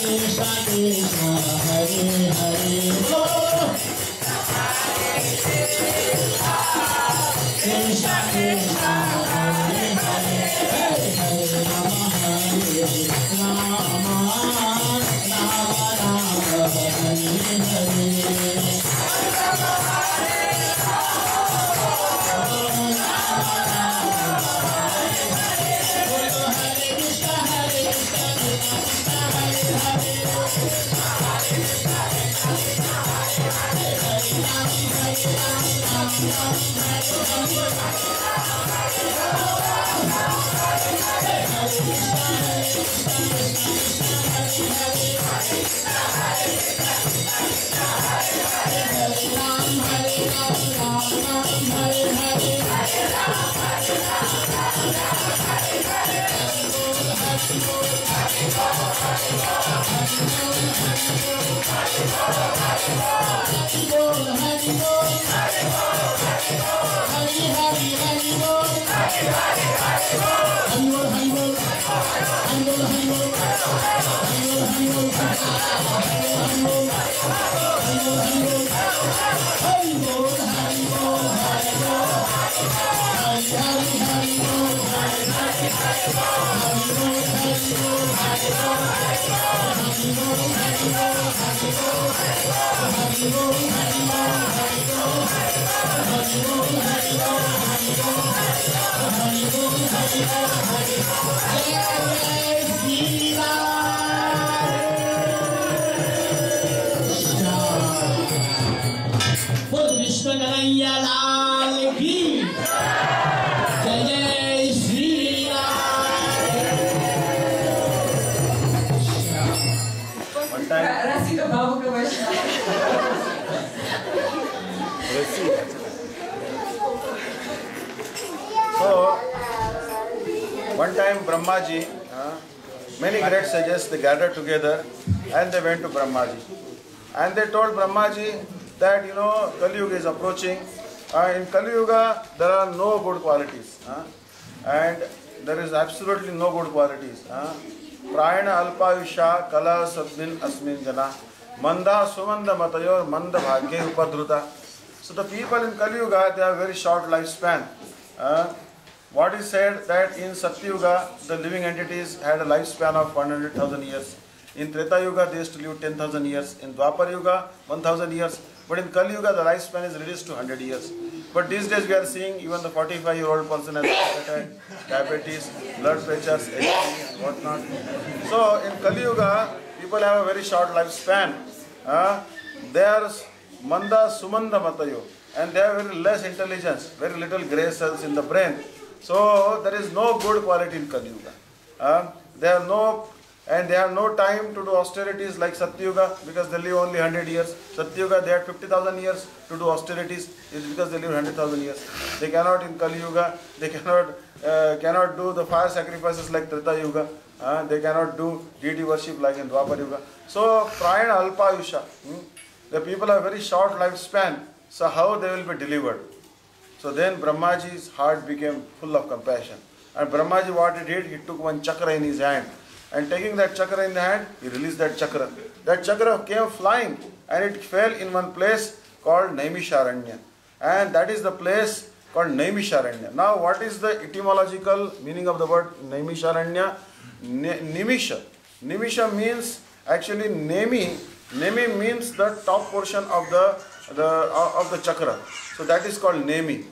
Krishna Krishna Hare Hare Krishna Krishna Hare Hare Hare Rama Hare Rama Rama Rama Hare Hare One time Brahmaji, many great sages, they gathered together and they went to Brahmaji. And they told Brahmaji that, Kali Yuga is approaching. In Kali Yuga, there are no good qualities. And there is absolutely no good qualities. Prayana alpayusha kala sadmin asmin jana manda sumanda matayor manda bhagye upadruta. So the people in Kali Yuga, they have very short lifespan. What is said that in Satya Yuga, the living entities had a lifespan of 100,000 years. In Treta Yuga, they used to live 10,000 years. In Dwapar Yuga, 1,000 years. But in Kali Yuga, the lifespan is reduced to 100 years. But these days we are seeing even the 45-year-old person has heart attack, diabetes, blood pressures, and whatnot. So in Kali Yuga, people have a very short lifespan. They are manda sumanda matayo, and they have very less intelligence, very little grey cells in the brain. So there is no good quality in Kali Yuga. They have no time to do austerities like Satya Yuga because they live only 100 years. Satya Yuga, they had 50,000 years to do austerities. It's because they live 100,000 years. They cannot in Kali Yuga. They cannot do the fire sacrifices like Treta Yuga. They cannot do deity worship like in Dwapar Yuga. So Prayana Alpayusha. The people have very short lifespan. So how they will be delivered? So then Brahmaji's heart became full of compassion. And Brahmaji, what he did, he took one chakra in his hand. And taking that chakra in the hand, he released that chakra. That chakra came flying and it fell in one place called Naimisharanya. And that is the place called Naimisharanya. Now what is the etymological meaning of the word Naimisharanya? Nimisha. Nimisha means actually Nemi. Nemi means the top portion of the chakra. So that is called Nemi.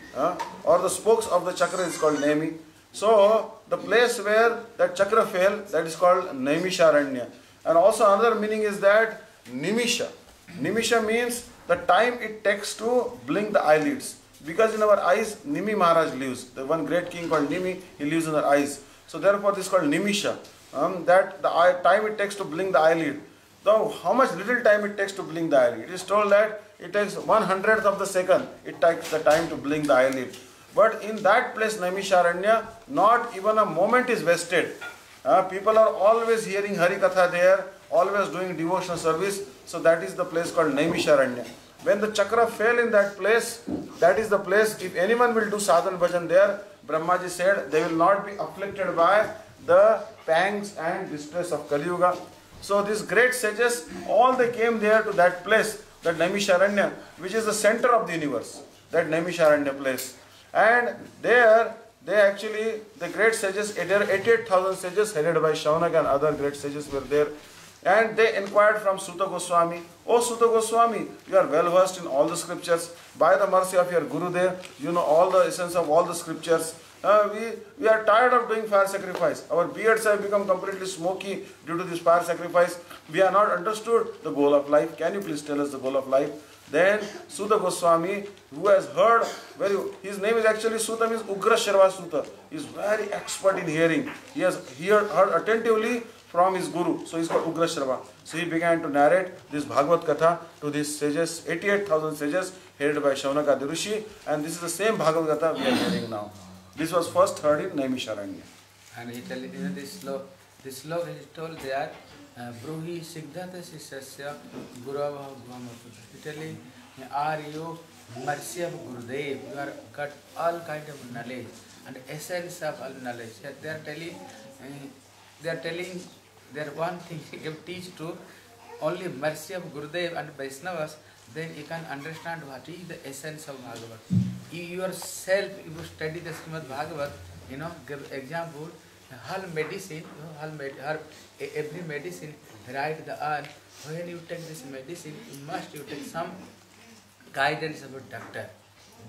Or the spokes of the chakra is called Nemi. So the place where that chakra fell, that is called Naimisharanya. And also another meaning is that Nimisha. Nimisha means the time it takes to blink the eyelids. Because in our eyes, Nimi Maharaj lives. The one great king called Nimi, he lives in our eyes. So therefore this is called Nimisha. That the time it takes to blink the eyelid. Now how much little time it takes to blink the eyelid? It is told that it takes 1/100th of the second. It takes the time to blink the eyelid. But in that place, Naimisharanya, not even a moment is wasted. People are always hearing Hari Katha there, always doing devotional service. So that is the place called Naimisharanya. When the chakra fell in that place, that is the place, if anyone will do sadhana bhajan there, Brahmaji said, they will not be afflicted by the pangs and distress of Kali Yuga. So these great sages, all they came there to that place, that Naimisharanya, which is the center of the universe, that Naimisharanya place. And there, they actually, the great sages, 88,000 sages headed by Shaunaka and other great sages were there. And they inquired from Suta Goswami, "Oh Suta Goswami, you are well versed in all the scriptures. By the mercy of your Guru there, you know all the essence of all the scriptures. We are tired of doing fire sacrifice. Our beards have become completely smoky due to this fire sacrifice. We have not understood the goal of life. Can you please tell us the goal of life?" Then Suta Goswami, who has heard, his name is actually Suta, means Ugra Sharva Suta. He is very expert in hearing. He has heard attentively from his Guru. So he is called Ugra Sharva. So he began to narrate this Bhagavad Katha to these sages, 88,000 sages headed by Shaunaka the Rishi. And this is the same Bhagavad Katha we are hearing now. This was first heard in Naimisharanya. And he tells this sloka is told there, Bruhi Siddhata Sisasya Gurava Bhamatu. He telling, are you mercy of Gurudev? You are got all kind of knowledge and essence of all knowledge. They are telling their one thing, you teach to only mercy of Gurudev and Vaishnavas, then you can understand what is the essence of Bhagavat. You yourself, if you study the Srimad-bhagavat, give example, her medicine, every medicine, write the earth. When you take this medicine, you take some guidance of a doctor.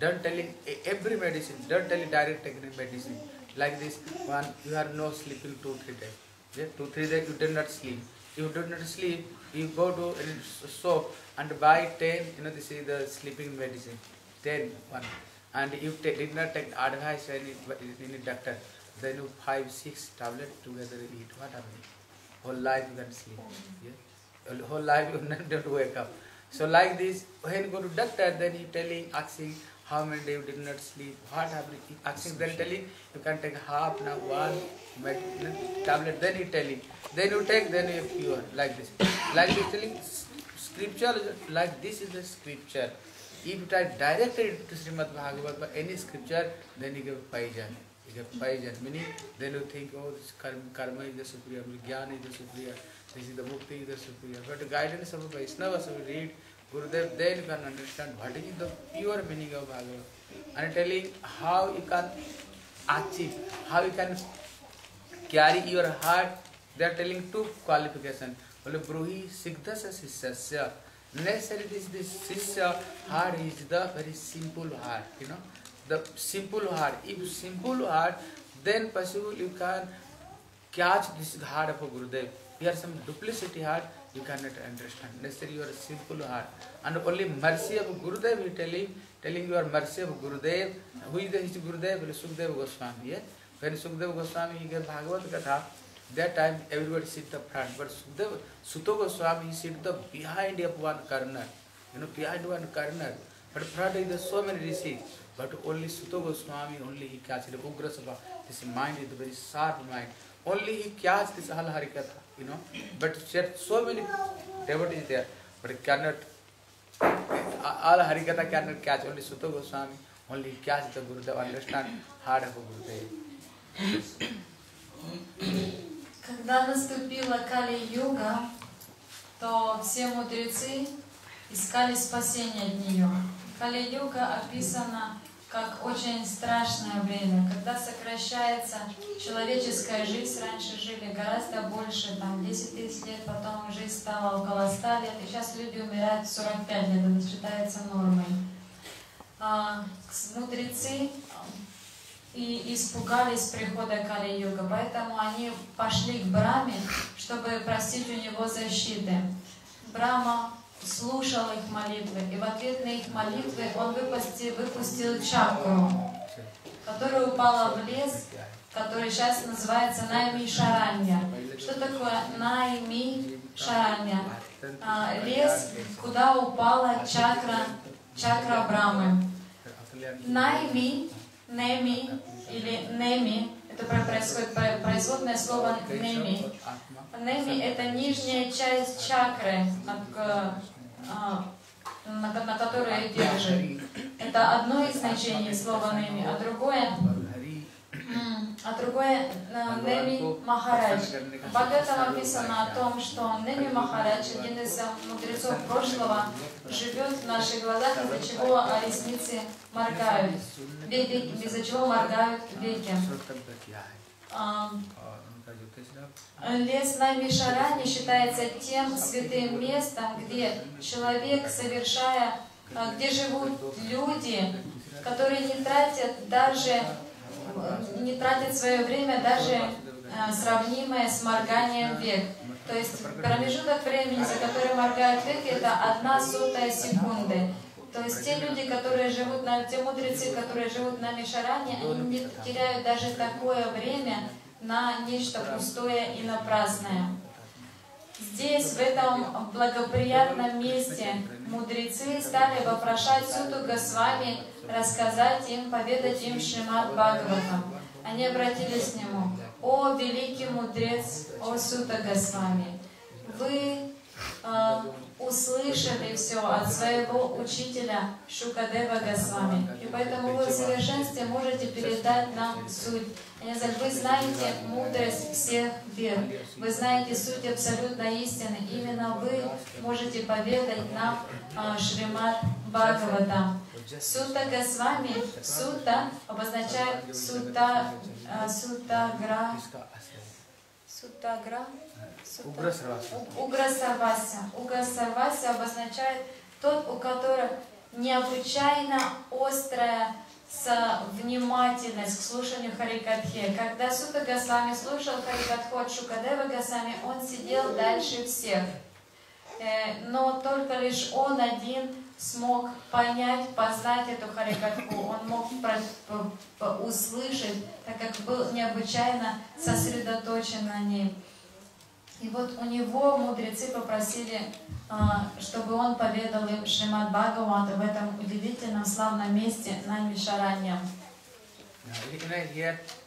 Don't tell him every medicine, don't tell him direct taking medicine. Like this one, you are no sleeping 2-3 days. Yeah, 2-3 days you did not sleep. If you do not sleep, you go to a shop and buy 10, this is the sleeping medicine, 10 one. And if you did not take advice any doctor, then you 5-6 tablets together eat. What happens? Whole life you can sleep. Yeah? Whole life you don't wake up. So like this, when you go to doctor, then he telling, asking how many days you did not sleep, what happened, asking, then telling you can take half now, one tablet, then he telling, then you take, then you cure, like this. Like this telling, scripture, like this is the scripture. If you try directly to Srimad-bhagavat by any scripture, then you give poison. You give poison, meaning then you think, oh, this karma is the superior, jnana is the superior, this is the mukti is the superior. But the guidance of Vaishnava, so we read Gurudev, then you can understand what is the pure meaning of Bhagavat. And telling how you can achieve, how you can carry your heart. They are telling two qualifications. Bruhi Siddhasa Sisasya. Necessarily this Sisya heart is the very simple heart, the simple heart. If simple heart, then possible you can catch this heart of a Gurudev. You have some duplicity heart, you cannot understand. Necessarily you are a simple heart. And only mercy of Gurudev, he telling you are mercy of Gurudev. Who is his Gurudev? Sukadeva Goswami. Yeah? When Sukadeva Goswami he gave Bhagavad Katha, that time everybody sit the front. But Suta Goswami, he sit the behind of one corner. Behind one corner. But front is so many rishis. But only Suta Goswami, only he catches the Ugra Sabha. This mind is a very sharp mind. Only he catches this Hal Harikatha, But so many devotees there. But he cannot, all Harikatha cannot catch. Only Suta Goswami, only he catches the Gurudev, understand heart of a Gurudev. Когда наступила Кали-юга, то все мудрецы искали спасения от нее. Кали-юга описана как очень страшное время, когда сокращается человеческая жизнь. Раньше жили гораздо больше, 10 тысяч лет, потом жизнь стала около 100 лет, и сейчас люди умирают в 45 лет, это считается нормой. Мудрецы и испугались прихода Кали-юга, поэтому они пошли к Брахме, чтобы просить у него защиты. Брахма слушал их молитвы, и в ответ на их молитвы он выпустил чакру, которая упала в лес, который сейчас называется Найми-Шаранья. Что такое Найми-Шаранья? Лес, куда упала чакра Брахмы. Найми, Неми или Неми, это происходит производное слово Неми. Неми — это нижняя часть чакры, на которой держит. Это одно из значений слова Неми, а другое а другой Неми Махарадж. В Бхагаватам написано о том, что Неми Махарадж, один из мудрецов прошлого, живет в наших глазах, из-за чего ресницы моргают, из-за чего моргают веки. Лес Наймишарани считается тем святым местом, где человек, совершая, где живут люди, которые не тратят свое время даже сравнимое с морганием век. То есть промежуток времени, за который моргают веки, это 1/100 секунды. То есть те люди, которые живут те мудрецы, которые живут на Мишаране, они не теряют даже такое время на нечто пустое и напрасное. Здесь, в этом благоприятном месте, мудрецы стали вопрошать Суту Госвами, рассказать им, поведать им Шримад-бхагаватам. Они обратились к нему: «О, великий мудрец, о Сута Госвами, вы услышали все от своего учителя Шукадева Госвами, и поэтому вы в совершенстве можете передать нам суть. Вы знаете мудрость всех вер, вы знаете суть абсолютной истины. Именно вы можете поведать нам Шримад-бхагаватам». Сута Госвами, сута обозначает Уграсарвася. Уграсарвася обозначает тот, у которого необычайно острая внимательность к слушанию Харикатхи. Когда Сута Госвами слушал Харикатху от Шукадева Госвами, он сидел дальше всех. Но только лишь он один смог понять, познать эту Харикатху. Он мог услышать, так как был необычайно сосредоточен на ней. И вот у него мудрецы попросили, чтобы он поведал им Шримад-бхагавата в этом удивительном славном месте на Мишаране.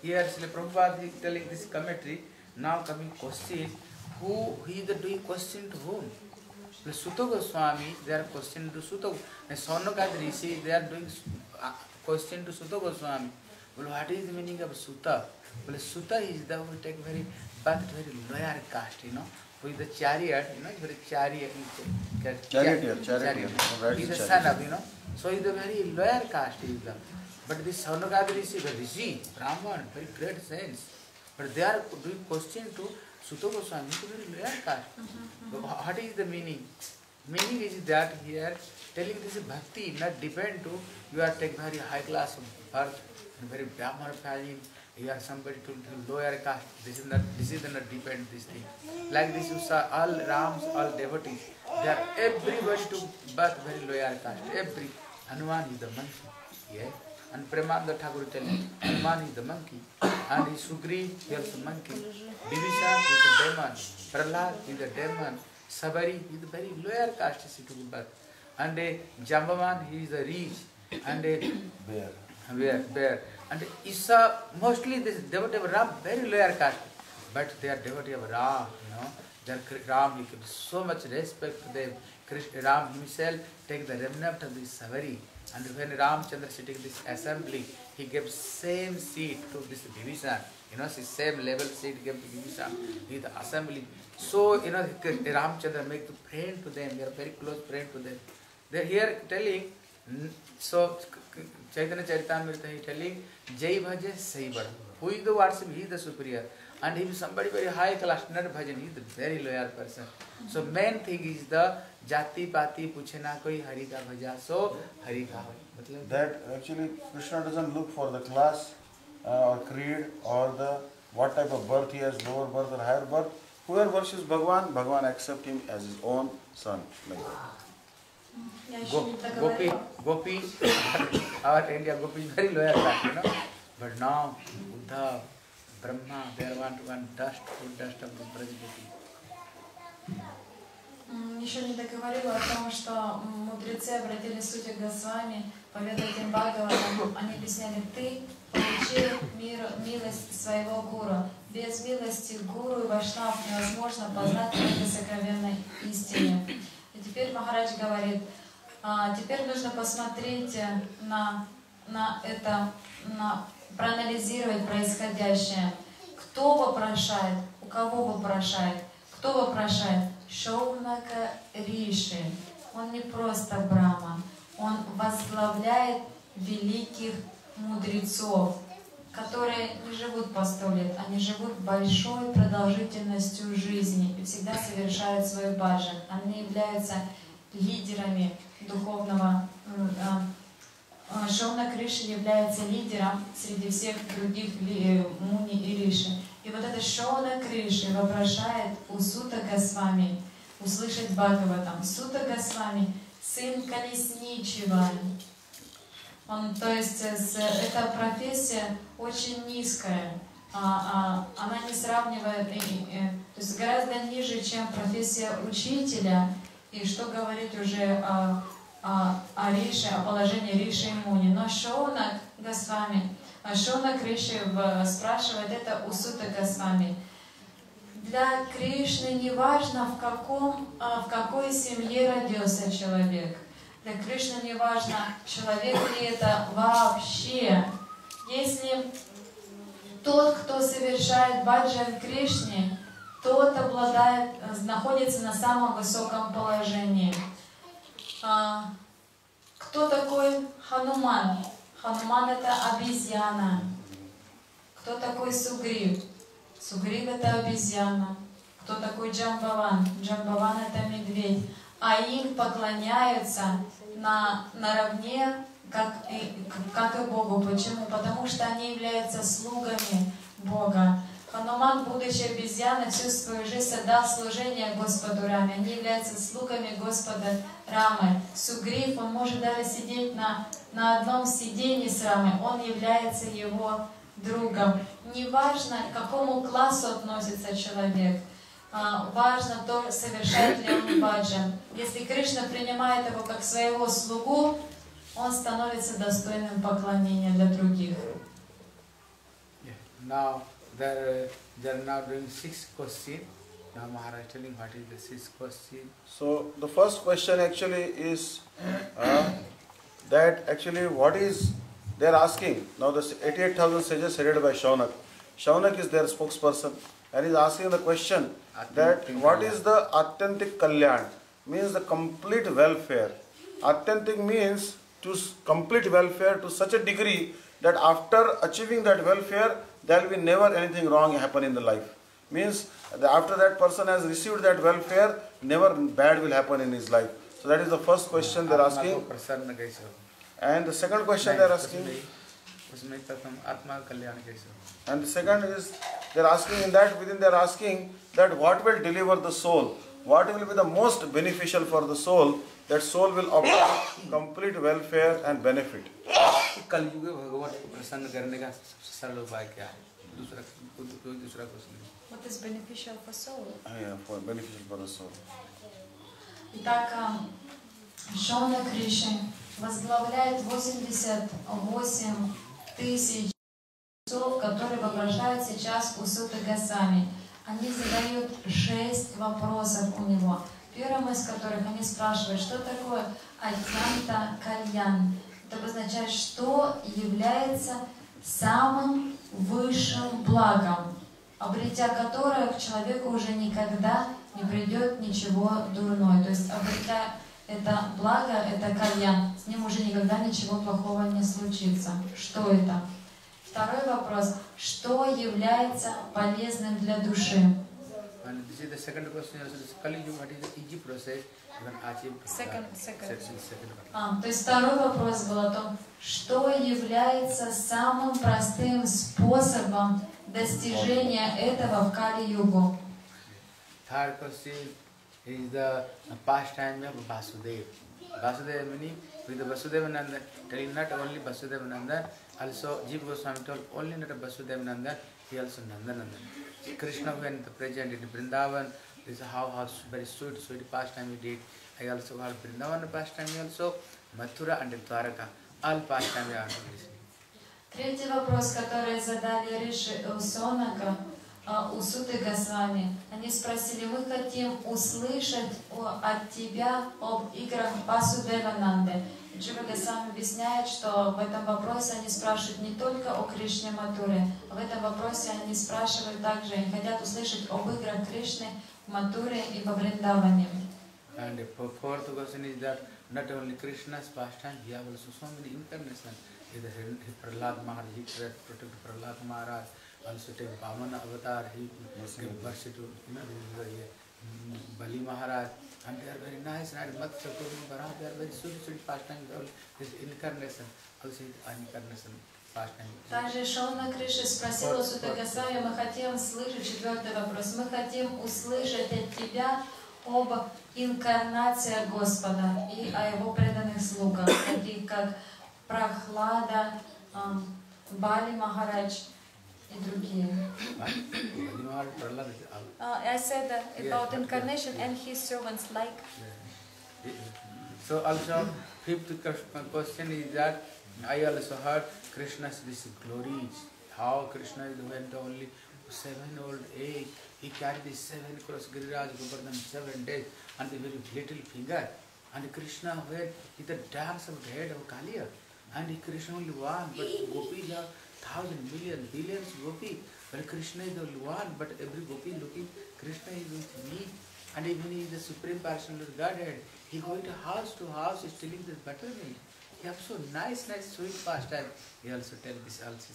Here Srila Prabhupada is telling this commentary. Now coming question, who he is doing question to whom? Sutta Goswami, they are question to Sutta. Sonakad Rishi, they are doing question to Sutta Goswami. Well, what is the meaning of Sutta? Well, Sutta is the who take very lower caste, with the chariot, very chariot. He is the son of, so he is the very lower caste. But this Sonakad Rishi, the Rishi, Brahman, very great sense. But they are doing question to Sutta Goswami, it's a very lower caste. What is the meaning? Meaning is that here, telling this bhakti not depend to, you are take very high class of birth, very Brahman family, you are somebody to lower caste. This is not depend this thing. Like this you saw all Rams, all devotees, they are everybody to birth very lower caste. Every Hanuman is the monkey. Yeah? And Premananda Thakur telling Hanuman is the monkey. And Sugri is the monkey. Vibhishan is the demon. Prahlad is the demon. Sabari is the very lower caste to birth. And Jambavan, he is the rich. And bear. And Isa, mostly this devotee of Ram, very lower caste. But they are devotee of Ram, They are Ram, he gives so much respect to them. Ram himself take the remnant of this Savari. And when Ramchandra sitting in this assembly, he gave same seat to this Vibhishan. Same level seat gave to Vibhishan in the assembly. So, Ramchandra make the friend to them. They are very close friend to them. They are here telling, so Chaitanya Charitamrita is telling, Jai Bhaja Sai Bada. Who is the worship? He is the superior. And if somebody very high class, not bhajan, he is the very loyal person. So main thing is the Jati Pati Puchena Koi Hari Ka Bhaja. So Hari Ka. That actually Krishna doesn't look for the class or creed or the what type of birth he has, lower birth or higher birth. Whoever worships Bhagavan, Bhagavan accepts him as his own son. Like Gopi, our India Gopi is very loyal class, But now Buddha, Brahma, they are one dust, full dust of the Braj Gopi. Еще не договорила о том, что мудрецы обратились к Суте Госвами, поведать им Бхагаватам. Они объясняли: ты получил милость своего гуру. Без милости гуру и вайшнав невозможно познать этой сокровенной истине. И теперь Махарадж говорит, теперь нужно посмотреть на проанализировать происходящее. Кто вопрошает? У кого вопрошает? Кто вопрошает? Шаунака Риши. Он не просто Брахма, он возглавляет великих мудрецов, которые не живут по 100 лет, они живут большой продолжительностью жизни и всегда совершают свой баджан. Они являются лидерами духовного. Шаунака Риши является лидером среди всех других муни и риши. И вот это Шаунака Риши вопрошает у Сута Госвами услышать Бхагаватам. Сута Госвами — сын колесничего. То есть эта профессия очень низкая. Она не сравнивает, то есть гораздо ниже, чем профессия учителя. И что говорить уже о Риши, о положении Риши и Муни. Но Шаунак Госвами, Шаунак Риши спрашивает это у Сута Госвами. Для Кришны не важно, в какой семье родился человек. Для Кришны не важно, человек ли это вообще. Если тот, кто совершает баджан Кришне, тот находится на самом высоком положении. Кто такой Хануман? Хануман — это обезьяна. Кто такой Сугрив? Сугрив — это обезьяна. Кто такой Джамбаван? Джамбаван — это медведь. А им поклоняются наравне, как и Богу. Почему? Потому что они являются слугами Бога. Хануман, будучи обезьяной, всю свою жизнь отдал служение Господу Раме. Они являются слугами Господа Рамы. Сугрив, он может даже сидеть на одном сиденье с Рамой. Он является его другом. Неважно, к какому классу относится человек. Важно то, совершает ли он баджан. Если Кришна принимает его как своего слугу, он становится достойным поклонения для других. Now they are now doing 6 questions. Now Maharaj telling what is the 6th question. So the first question actually is that actually what is they are asking. Now the 88,000 sages headed by Shaunak. Shaunak is their spokesperson and is asking the question that what is the authentic kalyan? Means the complete welfare. Authentic means to complete welfare to such a degree that after achieving that welfare, there will be never anything wrong happen in the life. Means that after that person has received that welfare, never bad will happen in his life. So that is the first question they are asking. And the second question they are asking. And the second is they are asking in that within they are asking that what will deliver the soul? What will be the most beneficial for the soul? That soul will obtain complete welfare and benefit. What is beneficial for soul? Yeah, for beneficial for the soul. Итак, Шауnak Риши возглавляет 88 тысяч часов, которые вопрошают сейчас у Сута Госвами. Они задают 6 вопросов у него. Первым из которых они спрашивают, что такое Атьянта Кальян. Это обозначает, что является самым высшим благом, обретя которое к человеку уже никогда не придет ничего дурного. То есть, обретя это благо, это кальян, с ним уже никогда ничего плохого не случится. Что это? Второй вопрос. Что является полезным для души? And this is the second question. Kali Yuga, what is the easy process you can achieve? Second. То есть второй вопрос был о том, что является самым простым способом достижения этого в Кали-югу. Third question is the pastime of Vasudeva. Vasudeva meaning with the Vasudevananda, telling not only Vasudevananda, also Jiva Goswami told only not Vasudevananda, he also Nandanandan. Krishna when the present in Vrindavan, this is how very sweet pastime he did. I also heard Vrindavan pastime also, Mathura and Dwaraka, all pastime I are listening. Третий вопрос, который задали Риши у Сонака, у Суты Госвами. Они спросили: мы хотим услышать от тебя об играх Васудевананды. Джива Госвами объясняет, что в этом вопросе они спрашивают не только о Кришне Матуре, а в этом вопросе они спрашивают также, они хотят услышать об играх Кришны, Матуре и во Вриндаване. And the fourth question is that not only Krishna's pastime, he has also so many incarnations. Prahlad Maharaj, he protected Prahlad Maharaj, also take Vamana avatar, he gave birth to Bali Maharaj, and they are very nice, and Matsya Kurma Bharat, they are very sweet pastime, his incarnation, also his incarnation pastime. Также Шона Криши спросила Сута Госвами: мы хотим слышать, четвертый вопрос, мы хотим услышать от тебя об инкарнации Господа и о его преданных слугах, таких как Прахлада, Бали Махарадж и другие. I said about incarnation and his servants like. So also, fifth question is that I also heard Krishna's this glories, how Krishna went only 7 old age, he carried the 7 cross Giriraj Govardhan 7 days and the very little finger, and Krishna went with the dance of the head of Kaliya, and Krishna only one, but gopis have 1,000 million, billions gopis, but Krishna is the only one, but every gopi looking, Krishna is with me, and even he is the Supreme Personality of Godhead, he going to house, stealing this buttermilk. He has so nice, sweet pastime. He also tell this also.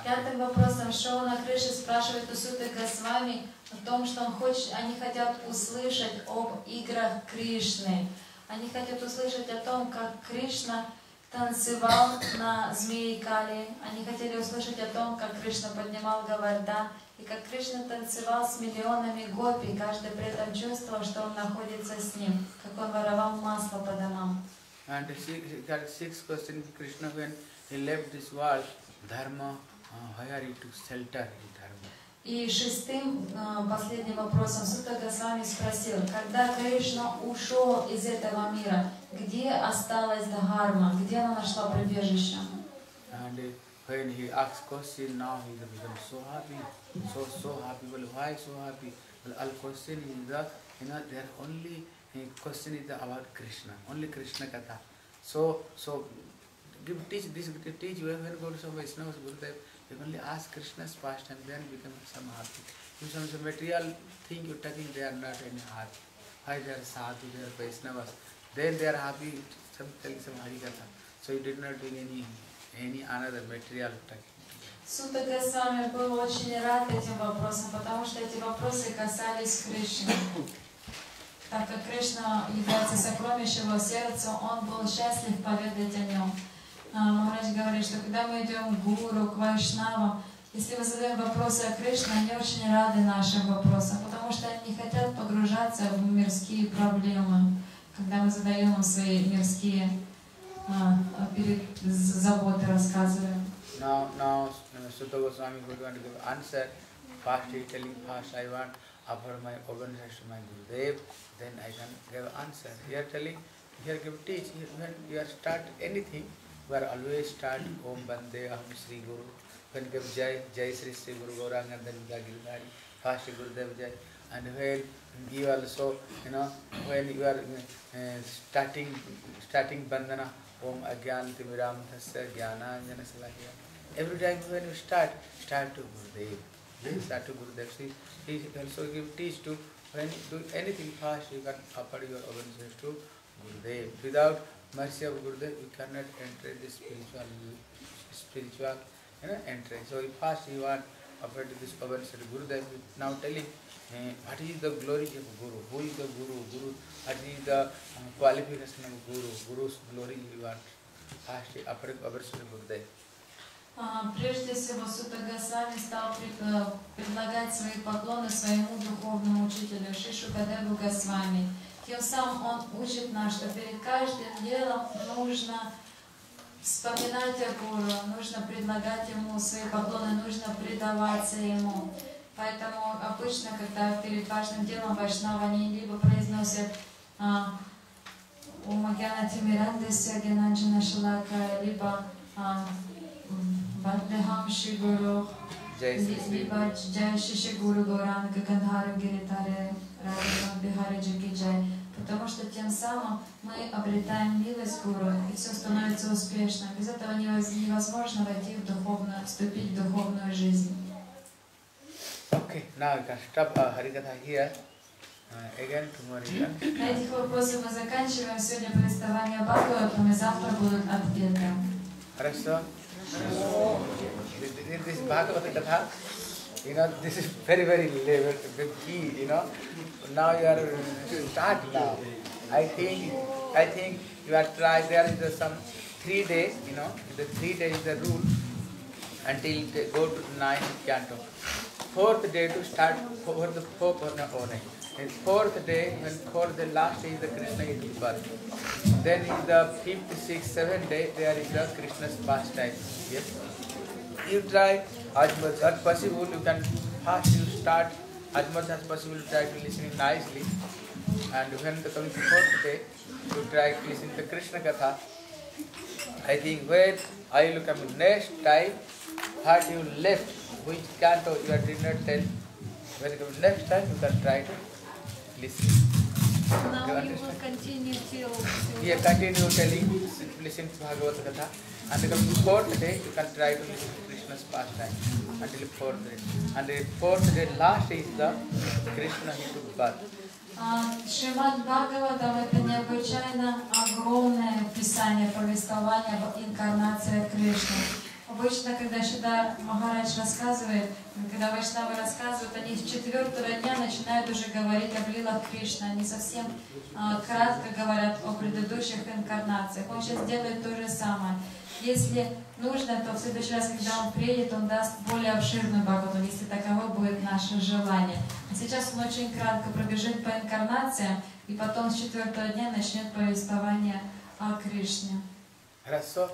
Пятым вопросом Шона Криши спрашивает у Суты Госвами о том, что они хотят услышать об играх Кришны. Они хотят услышать о том, как Кришна танцевал на змее Кали. Они хотели услышать о том, как Кришна поднимал Говардан, и как Кришна танцевал с миллионами гопи. Каждый при этом чувствовал, что он находится с ним, как он воровал масло по домам. And the sixth question, Krishna, when he left this world, Dharma, where he took shelter in Dharma. И шестым, последним вопросом Сута Госвами спросил: когда Кришна ушел из этого мира, где осталась Дхарма, где она нашла прибежище? And when he asked question, now he became so happy, so happy. Well, why so happy? Well, all question is that, there are only question is about Krishna, only Krishna Katha. So teach when go to some Vaishnavas, Gurudev, you only ask Krishna's pastime, then become some happy. If some material thing you're talking, they are not any happy. Why they are sadhu, they are Vaishnavas, then they are happy, telling some Harikatha. So you did not do any another material talking. Сута Госвами был очень рад этим вопросам, потому что эти вопросы касались Кришны. Так как Кришна является сокровищем его сердца, он был счастлив поведать о нем. Махарадж говорит, что когда мы идем к гуру, к вайшнавам, если мы задаем вопросы о Кришне, они очень рады нашим вопросам, потому что они не хотят погружаться в мирские проблемы, когда мы задаем им свои мирские заботы, рассказываем. Now, Sutta Goswami is going to give answer. First he is telling, first I want offer my obeisances to my Gurudev, then I can give answer. Here telling, here give teach. When you are start anything, we are always start Om Bande Aham Sri Guru. When give Jai, Jai Sri Sri Guru Gauranga, then Giridhari, first Gurudev Jai. And when you also, when you are starting Bandhana, Om Agyan Timiram Thasya Jnana Anjana Salakya. Every time when you start to Gurudev. Start to Gurudev. He also give teach to when you do anything fast, you can offer your obeisances to Gurudev. Without mercy of Gurudev, you cannot enter the spiritual entry. So if first you want offer to this obeisance to Gurudev, now telling what is the glory of Guru, who is the Guru, what is the qualification of Guru's glory you want. First offer obeisance to Gurudev. Прежде всего, Сута Госвами стал предлагать свои поклоны своему духовному учителю Шишукадеву Госвами. Тем самым он учит нас, что перед каждым делом нужно вспоминать о Гуру, нужно предлагать ему свои поклоны, нужно предаваться ему. Поэтому обычно, когда перед важным делом вайшнава, они либо произносят Умагяна Тимирандася Генанджина Шалака, либо Бандехам Шигуру, либо Джай Шиши Гуру Гауранга Гандхару Гиритаре Радхам Бихари Джи Джай. Потому что тем самым мы обретаем милость Гуру, и все становится успешным. Без этого невозможно войти в духовную, вступить в духовную жизнь. Okay, now we can stop Harikatha here. Again tomorrow. На этих вопросах мы заканчиваем сегодня повествование Бхагаватам, и завтра будут ответы. Хорошо. This Bhagavad-sаптаха, you know, this is very big key, you know. Now you are start now. I think you are trying. There is some 3 days, you know. The 3 days is the rule until they go to 9 canto. 4th day to start for the fourth and 4th day, when 4th the last day is the Krishna is birth. Then in the 5th, 6th, 7th day there is the Krishna's pastime. Yes. You try as much as possible. You can first you start as much as possible. Try to listen nicely, and when the coming 4th day, you try to listen to Krishna Katha. I think when I look at next time, what you left, which canto you did not tell. When you come next time, you can try to listen. Now you will continue till... Yeah, continue telling, listen to Bhagavat Katha. And the 4th day, you can try to listen to Krishna's pastime until the 4th day. And the 4th day, last is the Krishna he took birth. Шримад-бхагаватам — это необычайно огромное писание, повествование об инкарнации Кришны. Обычно, когда Шридхар Махарадж рассказывает, когда вайшнавы рассказывают, они с 4-го дня начинают уже говорить об лилах Кришны. Они совсем кратко говорят о предыдущих инкарнациях. Он сейчас делает то же самое. Если нужно, то в следующий раз, когда он приедет, он даст более обширную Бхагаватам, если таково будет наше желание. А сейчас он очень кратко пробежит по инкарнациям, и потом с 4-го дня начнет повествование о Кришне. Хорошо.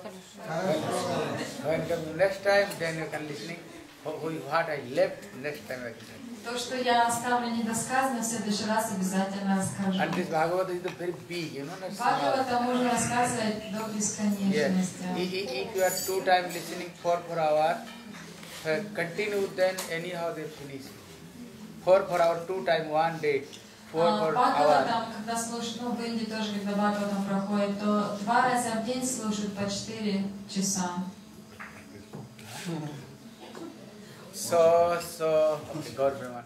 When come next time, then you can listen. What I left next time I can. То, что я оставлю недосказанным, в следующий раз обязательно расскажу. And this Bhagavad is very big, you know. Бхагаватам можно рассказывать до бесконечности. If you are 2 times listening for hours, continue, then anyhow they finish. 4 hours, 2 times, 1 day. Бхагаватам, когда слушают, в Индии тоже, когда Бхагаватам проходит, то 2 раза в день слушают по 4 часа. So, okay, God Brahman.